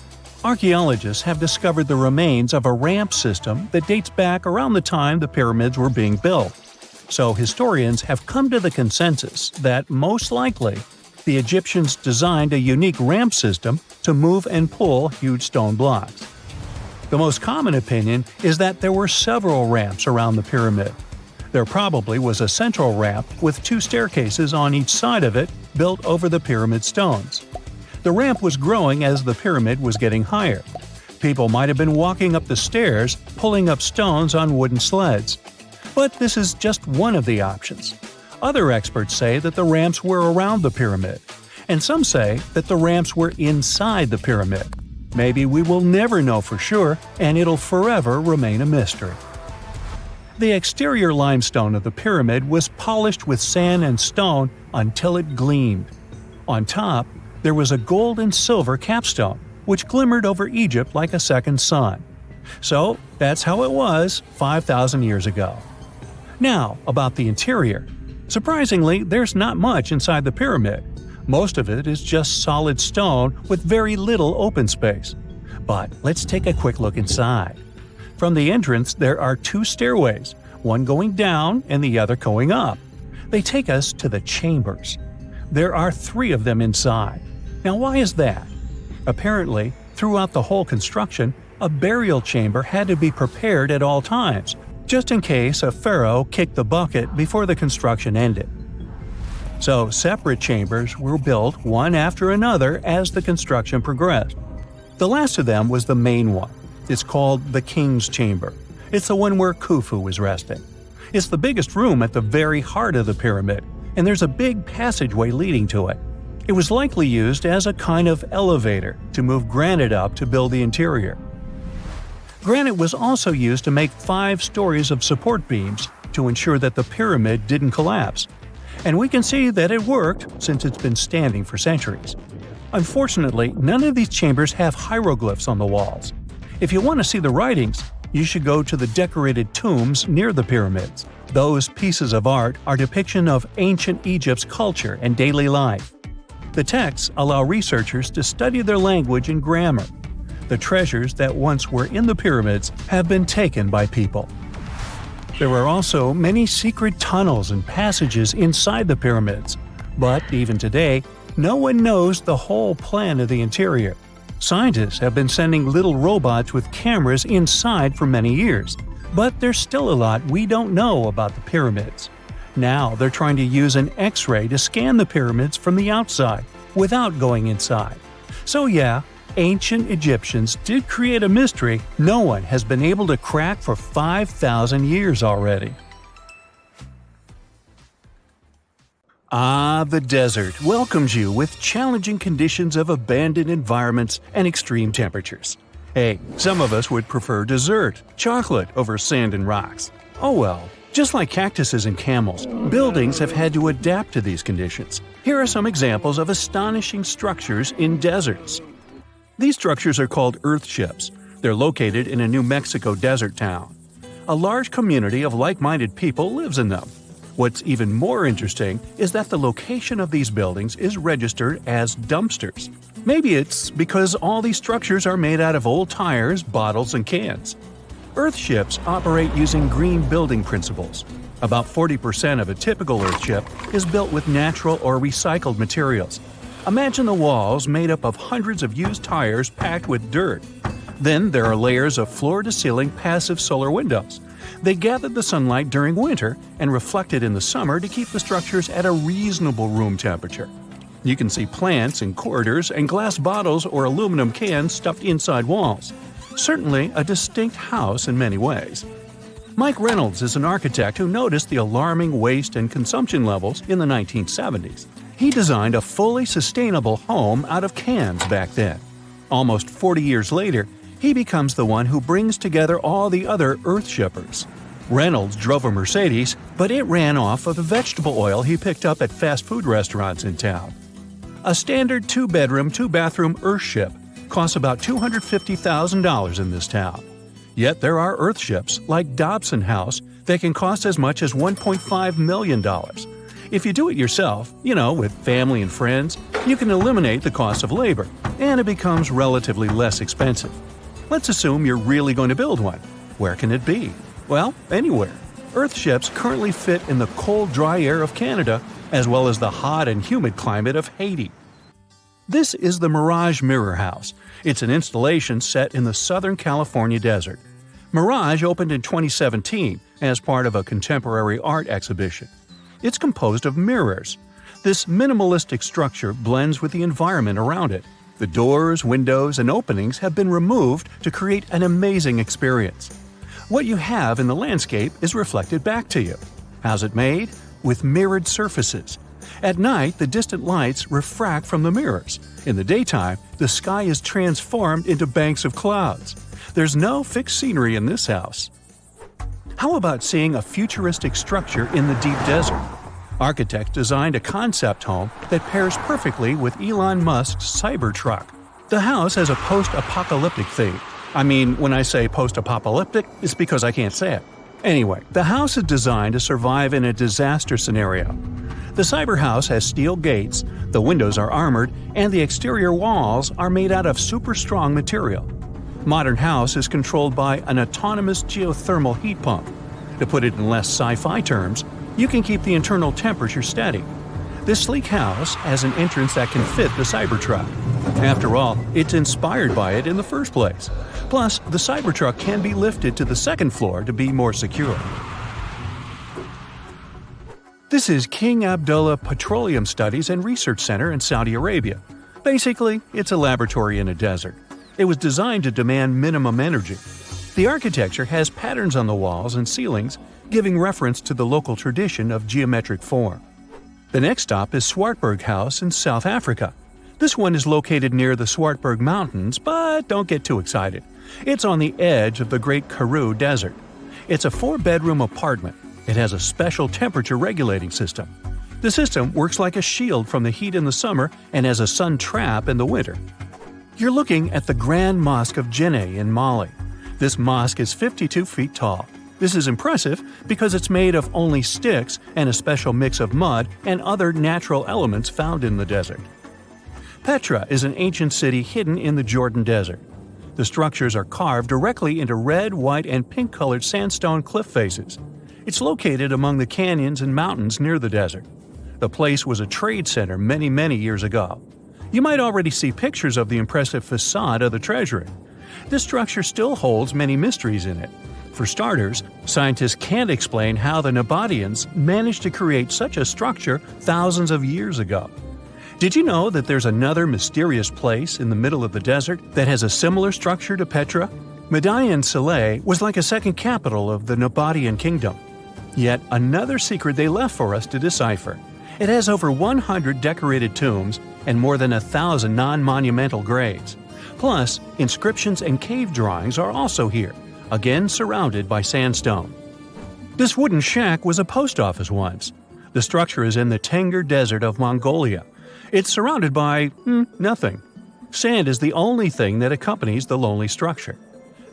A: Archaeologists have discovered the remains of a ramp system that dates back around the time the pyramids were being built. So historians have come to the consensus that, most likely, the Egyptians designed a unique ramp system to move and pull huge stone blocks. The most common opinion is that there were several ramps around the pyramid. There probably was a central ramp with 2 staircases on each side of it built over the pyramid stones. The ramp was growing as the pyramid was getting higher. People might have been walking up the stairs, pulling up stones on wooden sleds. But this is just one of the options. Other experts say that the ramps were around the pyramid, and some say that the ramps were inside the pyramid. Maybe we will never know for sure, and it'll forever remain a mystery. The exterior limestone of the pyramid was polished with sand and stone until it gleamed. On top, there was a gold and silver capstone, which glimmered over Egypt like a second sun. So, that's how it was 5,000 years ago. Now, about the interior. Surprisingly, there's not much inside the pyramid. Most of it is just solid stone with very little open space. But let's take a quick look inside. From the entrance, there are two stairways, one going down and the other going up. They take us to the chambers. There are 3 of them inside. Now, why is that? Apparently, throughout the whole construction, a burial chamber had to be prepared at all times, just in case a pharaoh kicked the bucket before the construction ended. So, separate chambers were built one after another as the construction progressed. The last of them was the main one. It's called the King's Chamber. It's the one where Khufu is resting. It's the biggest room at the very heart of the pyramid, and there's a big passageway leading to it. It was likely used as a kind of elevator to move granite up to build the interior. Granite was also used to make 5 stories of support beams to ensure that the pyramid didn't collapse. And we can see that it worked since it's been standing for centuries. Unfortunately, none of these chambers have hieroglyphs on the walls. If you want to see the writings, you should go to the decorated tombs near the pyramids. Those pieces of art are depiction of ancient Egypt's culture and daily life. The texts allow researchers to study their language and grammar. The treasures that once were in the pyramids have been taken by people. There are also many secret tunnels and passages inside the pyramids, but even today, no one knows the whole plan of the interior. Scientists have been sending little robots with cameras inside for many years, but there's still a lot we don't know about the pyramids. Now they're trying to use an X-ray to scan the pyramids from the outside without going inside. So yeah, ancient Egyptians did create a mystery no one has been able to crack for 5,000 years already. The desert welcomes you with challenging conditions of abandoned environments and extreme temperatures. Hey, some of us would prefer dessert, chocolate over sand and rocks. Oh well. Just like cactuses and camels, buildings have had to adapt to these conditions. Here are some examples of astonishing structures in deserts. These structures are called earthships. They're located in a New Mexico desert town. A large community of like-minded people lives in them. What's even more interesting is that the location of these buildings is registered as dumpsters. Maybe it's because all these structures are made out of old tires, bottles, and cans. Earthships operate using green building principles. About 40% of a typical earthship is built with natural or recycled materials. Imagine the walls made up of hundreds of used tires packed with dirt. Then there are layers of floor-to-ceiling passive solar windows. They gather the sunlight during winter and reflect it in the summer to keep the structures at a reasonable room temperature. You can see plants in corridors and glass bottles or aluminum cans stuffed inside walls. Certainly a distinct house in many ways. Mike Reynolds is an architect who noticed the alarming waste and consumption levels in the 1970s. He designed a fully sustainable home out of cans back then. Almost 40 years later, he becomes the one who brings together all the other earthshippers. Reynolds drove a Mercedes, but it ran off of the vegetable oil he picked up at fast food restaurants in town. A standard 2-bedroom, 2-bathroom earthship costs about $250,000 in this town. Yet there are earthships like Dobson House that can cost as much as $1.5 million. If you do it yourself, with family and friends, you can eliminate the cost of labor, and it becomes relatively less expensive. Let's assume you're really going to build one. Where can it be? Well, anywhere. Earthships currently fit in the cold, dry air of Canada, as well as the hot and humid climate of Haiti. This is the Mirage Mirror House. It's an installation set in the Southern California desert. Mirage opened in 2017 as part of a contemporary art exhibition. It's composed of mirrors. This minimalistic structure blends with the environment around it. The doors, windows, and openings have been removed to create an amazing experience. What you have in the landscape is reflected back to you. How's it made? With mirrored surfaces. At night, the distant lights refract from the mirrors. In the daytime, the sky is transformed into banks of clouds. There's no fixed scenery in this house. How about seeing a futuristic structure in the deep desert? Architects designed a concept home that pairs perfectly with Elon Musk's Cybertruck. The house has a post-apocalyptic theme. I mean, when I say post-apocalyptic, it's because I can't say it. Anyway, the house is designed to survive in a disaster scenario. The cyber house has steel gates, the windows are armored, and the exterior walls are made out of super strong material. Modern house is controlled by an autonomous geothermal heat pump. To put it in less sci-fi terms, you can keep the internal temperature steady. This sleek house has an entrance that can fit the Cybertruck. After all, it's inspired by it in the first place. Plus, the Cybertruck can be lifted to the second floor to be more secure. This is King Abdullah Petroleum Studies and Research Center in Saudi Arabia. Basically, it's a laboratory in a desert. It was designed to demand minimum energy. The architecture has patterns on the walls and ceilings, giving reference to the local tradition of geometric form. The next stop is Swartberg House in South Africa. This one is located near the Swartberg Mountains, but don't get too excited. It's on the edge of the Great Karoo Desert. It's a 4-bedroom apartment. It has a special temperature regulating system. The system works like a shield from the heat in the summer and as a sun trap in the winter. You're looking at the Grand Mosque of Jinneh in Mali. This mosque is 52 feet tall. This is impressive because it's made of only sticks and a special mix of mud and other natural elements found in the desert. Petra is an ancient city hidden in the Jordan Desert. The structures are carved directly into red, white, and pink-colored sandstone cliff faces. It's located among the canyons and mountains near the desert. The place was a trade center many years ago. You might already see pictures of the impressive facade of the treasury. This structure still holds many mysteries in it. For starters, scientists can't explain how the Nabataeans managed to create such a structure thousands of years ago. Did you know that there's another mysterious place in the middle of the desert that has a similar structure to Petra? Madain Saleh was like a second capital of the Nabataean kingdom. Yet another secret they left for us to decipher. It has over 100 decorated tombs and more than 1,000 non-monumental graves. Plus, inscriptions and cave drawings are also here, again surrounded by sandstone. This wooden shack was a post office once. The structure is in the Tengger Desert of Mongolia. It's surrounded by nothing. Sand is the only thing that accompanies the lonely structure.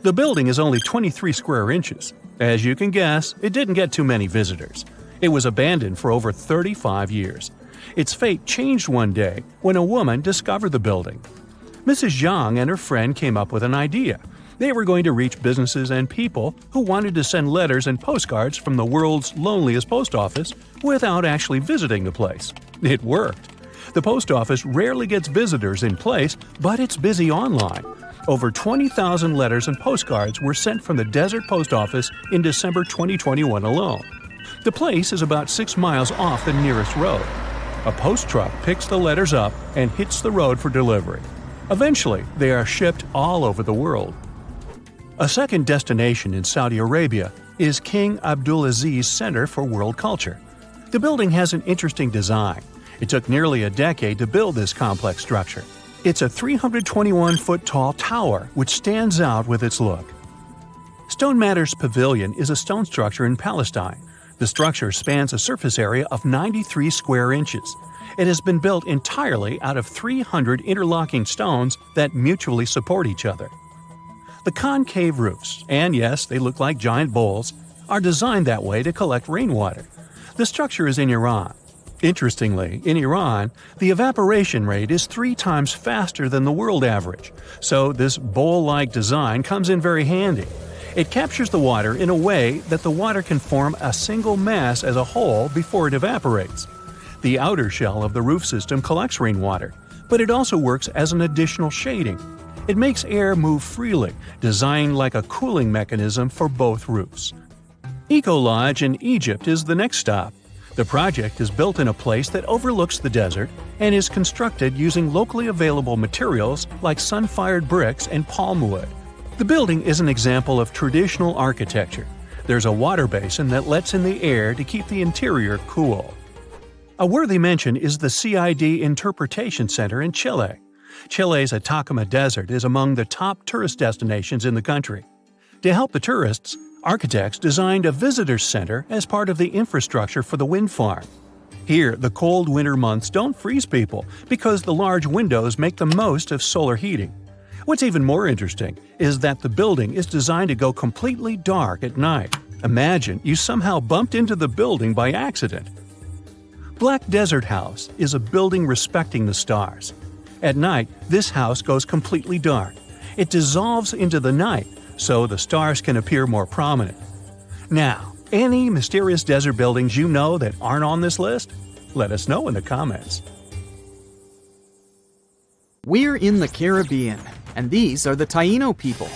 A: The building is only 23 square inches. As you can guess, it didn't get too many visitors. It was abandoned for over 35 years. Its fate changed one day when a woman discovered the building. Mrs. Zhang and her friend came up with an idea. They were going to reach businesses and people who wanted to send letters and postcards from the world's loneliest post office without actually visiting the place. It worked. The post office rarely gets visitors in place, but it's busy online. Over 20,000 letters and postcards were sent from the Desert Post Office in December 2021 alone. The place is about 6 miles off the nearest road. A post truck picks the letters up and hits the road for delivery. Eventually, they are shipped all over the world. A second destination in Saudi Arabia is King Abdulaziz Center for World Culture. The building has an interesting design. It took nearly a decade to build this complex structure. It's a 321-foot-tall tower which stands out with its look. Stone Matters Pavilion is a stone structure in Palestine. The structure spans a surface area of 93 square inches. It has been built entirely out of 300 interlocking stones that mutually support each other. The concave roofs, and yes, they look like giant bowls, are designed that way to collect rainwater. The structure is in Iran. Interestingly, in Iran, the evaporation rate is 3 times faster than the world average, so this bowl-like design comes in very handy. It captures the water in a way that the water can form a single mass as a whole before it evaporates. The outer shell of the roof system collects rainwater, but it also works as an additional shading. It makes air move freely, designed like a cooling mechanism for both roofs. Eco Lodge in Egypt is the next stop. The project is built in a place that overlooks the desert and is constructed using locally available materials like sun-fired bricks and palm wood. The building is an example of traditional architecture. There's a water basin that lets in the air to keep the interior cool. A worthy mention is the CID Interpretation Center in Chile. Chile's Atacama Desert is among the top tourist destinations in the country. To help the tourists, architects designed a visitor center as part of the infrastructure for the wind farm. Here, the cold winter months don't freeze people because the large windows make the most of solar heating. What's even more interesting is that the building is designed to go completely dark at night. Imagine you somehow bumped into the building by accident. Black Desert House is a building respecting the stars. At night, this house goes completely dark. It dissolves into the night, so the stars can appear more prominent. Now, any mysterious desert buildings you know that aren't on this list? Let us know in the comments.
E: We're in the Caribbean, and these are the Taino people.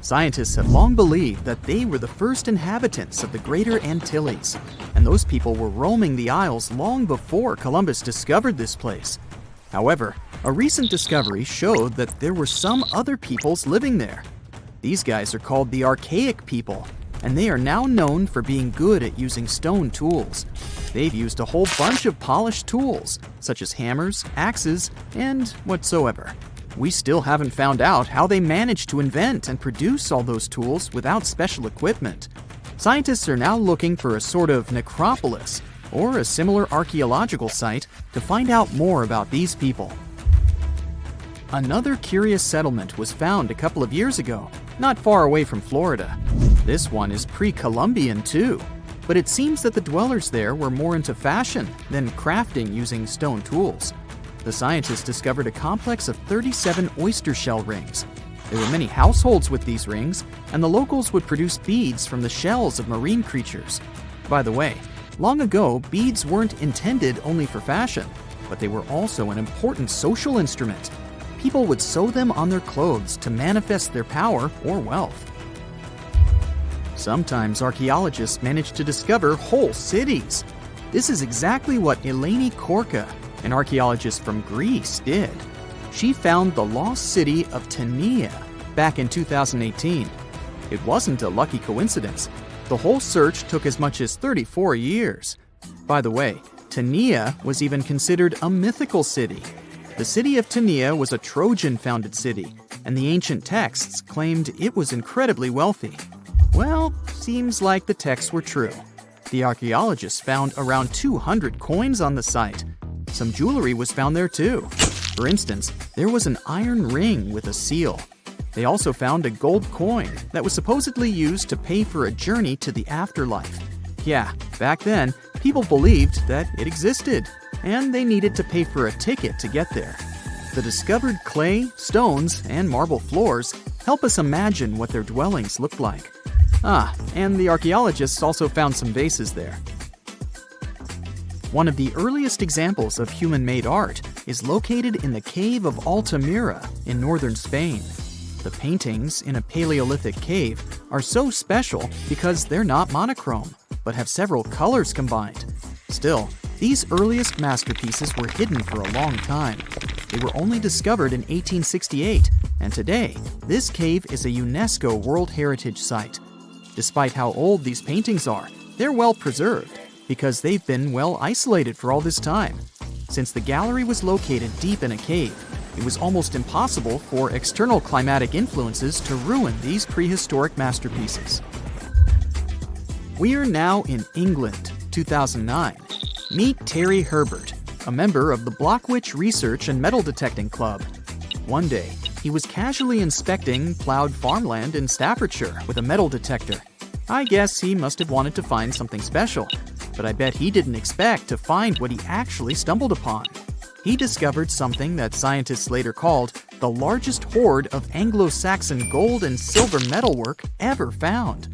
E: Scientists have long believed that they were the first inhabitants of the Greater Antilles, and those people were roaming the Isles long before Columbus discovered this place. However, a recent discovery showed that there were some other peoples living there. These guys are called the Archaic people, and they are now known for being good at using stone tools. They've used a whole bunch of polished tools, such as hammers, axes, and whatsoever. We still haven't found out how they managed to invent and produce all those tools without special equipment. Scientists are now looking for a sort of necropolis, or a similar archaeological site, to find out more about these people. Another curious settlement was found a couple of years ago, not far away from Florida. This one is pre-Columbian too, but it seems that the dwellers there were more into fashion than crafting using stone tools. The scientists discovered a complex of 37 oyster shell rings. There were many households with these rings, and the locals would produce beads from the shells of marine creatures. By the way, long ago, beads weren't intended only for fashion, but they were also an important social instrument. People would sew them on their clothes to manifest their power or wealth. Sometimes archaeologists manage to discover whole cities. This is exactly what Eleni Korka, an archaeologist from Greece, did. She found the lost city of Tenia back in 2018. It wasn't a lucky coincidence. The whole search took as much as 34 years. By the way, Tenia was even considered a mythical city. The city of Tenia was a Trojan-founded city, and the ancient texts claimed it was incredibly wealthy. Well, seems like the texts were true. The archaeologists found around 200 coins on the site. Some jewelry was found there too. For instance, there was an iron ring with a seal. They also found a gold coin that was supposedly used to pay for a journey to the afterlife. Yeah, back then, people believed that it existed, and they needed to pay for a ticket to get there. The discovered clay, stones, and marble floors help us imagine what their dwellings looked like. And the archaeologists also found some vases there. One of the earliest examples of human-made art is located in the cave of Altamira in northern Spain. The paintings in a Paleolithic cave are so special because they're not monochrome, but have several colors combined. Still, these earliest masterpieces were hidden for a long time. They were only discovered in 1868, and today, this cave is a UNESCO World Heritage Site. Despite how old these paintings are, they're well preserved because they've been well isolated for all this time. Since the gallery was located deep in a cave, it was almost impossible for external climatic influences to ruin these prehistoric masterpieces. We are now in England, 2009. Meet Terry Herbert, a member of the Blockwitch Research and Metal Detecting Club. One day, he was casually inspecting plowed farmland in Staffordshire with a metal detector. I guess he must have wanted to find something special, but I bet he didn't expect to find what he actually stumbled upon. He discovered something that scientists later called the largest hoard of Anglo-Saxon gold and silver metalwork ever found.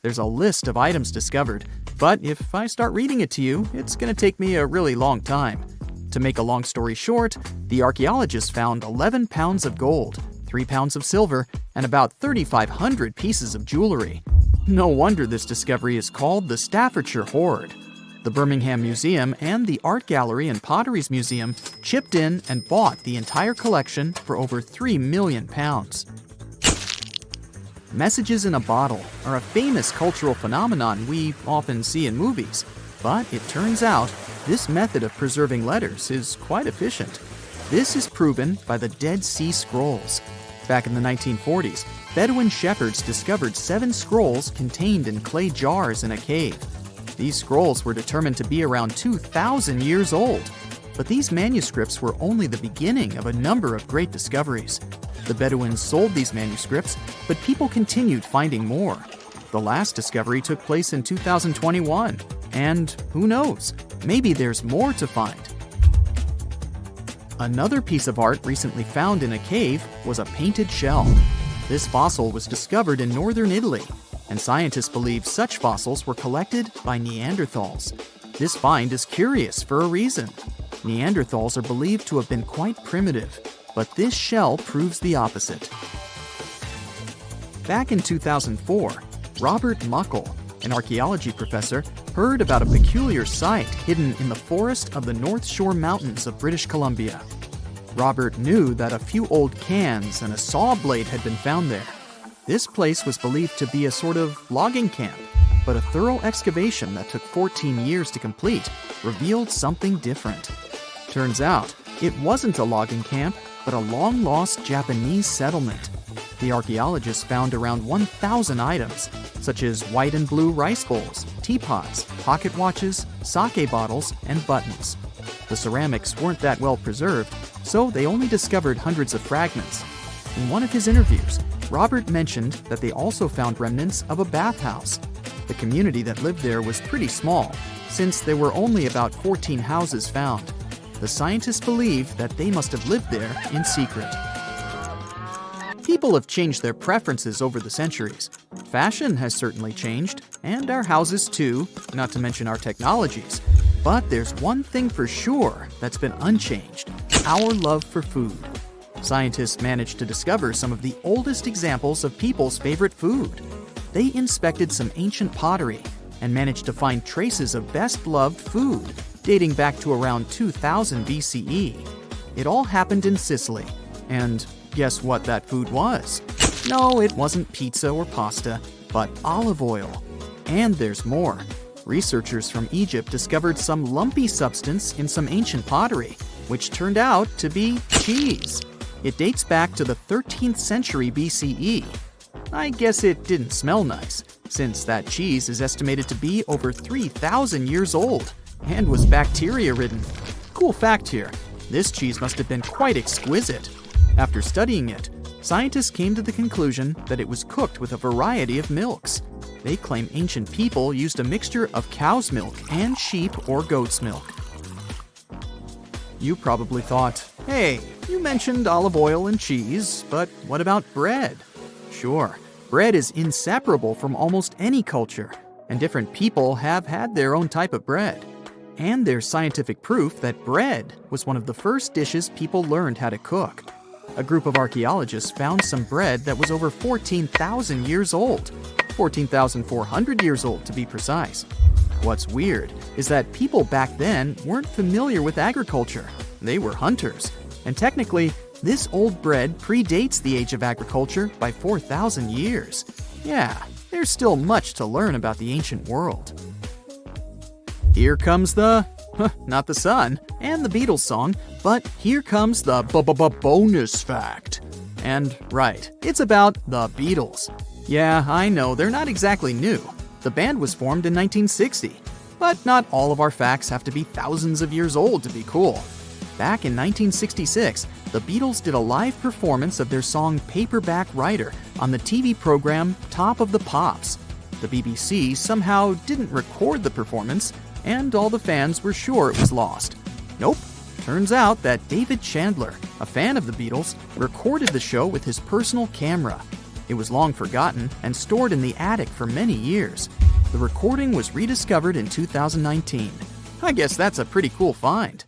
E: There's a list of items discovered, but if I start reading it to you, it's going to take me a really long time. To make a long story short, the archaeologists found 11 pounds of gold, 3 pounds of silver, and about 3,500 pieces of jewelry. No wonder this discovery is called the Staffordshire Hoard. The Birmingham Museum and the Art Gallery and Potteries Museum chipped in and bought the entire collection for over £3 million. Messages in a bottle are a famous cultural phenomenon we often see in movies, but it turns out this method of preserving letters is quite efficient. This is proven by the Dead Sea Scrolls. Back in the 1940s, Bedouin shepherds discovered 7 scrolls contained in clay jars in a cave. These scrolls were determined to be around 2,000 years old, but these manuscripts were only the beginning of a number of great discoveries. The Bedouins sold these manuscripts, but people continued finding more. The last discovery took place in 2021, and who knows, maybe there's more to find. Another piece of art recently found in a cave was a painted shell. This fossil was discovered in northern Italy, and scientists believe such fossils were collected by Neanderthals. This find is curious for a reason. Neanderthals are believed to have been quite primitive, but this shell proves the opposite. Back in 2004, Robert Muckle, an archaeology professor, heard about a peculiar site hidden in the forest of the North Shore Mountains of British Columbia. Robert knew that a few old cans and a saw blade had been found there. This place was believed to be a sort of logging camp, but a thorough excavation that took 14 years to complete revealed something different. Turns out, it wasn't a logging camp, but a long-lost Japanese settlement. The archaeologists found around 1,000 items, such as white and blue rice bowls, teapots, pocket watches, sake bottles, and buttons. The ceramics weren't that well preserved, so they only discovered hundreds of fragments. In one of his interviews, Robert mentioned that they also found remnants of a bathhouse. The community that lived there was pretty small, since there were only about 14 houses found. The scientists believe that they must have lived there in secret. People have changed their preferences over the centuries. Fashion has certainly changed, and our houses too, not to mention our technologies. But there's one thing for sure that's been unchanged: our love for food. Scientists managed to discover some of the oldest examples of people's favorite food. They inspected some ancient pottery and managed to find traces of best-loved food dating back to around 2000 BCE. It all happened in Sicily, and guess what that food was? No, it wasn't pizza or pasta, but olive oil. And there's more. Researchers from Egypt discovered some lumpy substance in some ancient pottery, which turned out to be cheese. It dates back to the 13th century BCE. I guess it didn't smell nice, since that cheese is estimated to be over 3,000 years old and was bacteria-ridden. Cool fact here, this cheese must have been quite exquisite. After studying it, scientists came to the conclusion that it was cooked with a variety of milks. They claim ancient people used a mixture of cow's milk and sheep or goat's milk. You probably thought, hey, you mentioned olive oil and cheese, but what about bread? Sure, bread is inseparable from almost any culture, and different people have had their own type of bread. And there's scientific proof that bread was one of the first dishes people learned how to cook. A group of archaeologists found some bread that was over 14,000 years old. 14,400 years old to be precise. What's weird is that people back then weren't familiar with agriculture. They were hunters. And technically, this old bread predates the age of agriculture by 4,000 years. Yeah, there's still much to learn about the ancient world. Here comes not the sun, and the Beatles song, but here comes the bonus fact. And right, it's about the Beatles. Yeah, I know, they're not exactly new. The band was formed in 1960. But not all of our facts have to be thousands of years old to be cool. Back in 1966, the Beatles did a live performance of their song Paperback Writer on the TV program Top of the Pops. The BBC somehow didn't record the performance, and all the fans were sure it was lost. Nope. Turns out that David Chandler, a fan of the Beatles, recorded the show with his personal camera. It was long forgotten and stored in the attic for many years. The recording was rediscovered in 2019. I guess that's a pretty cool find.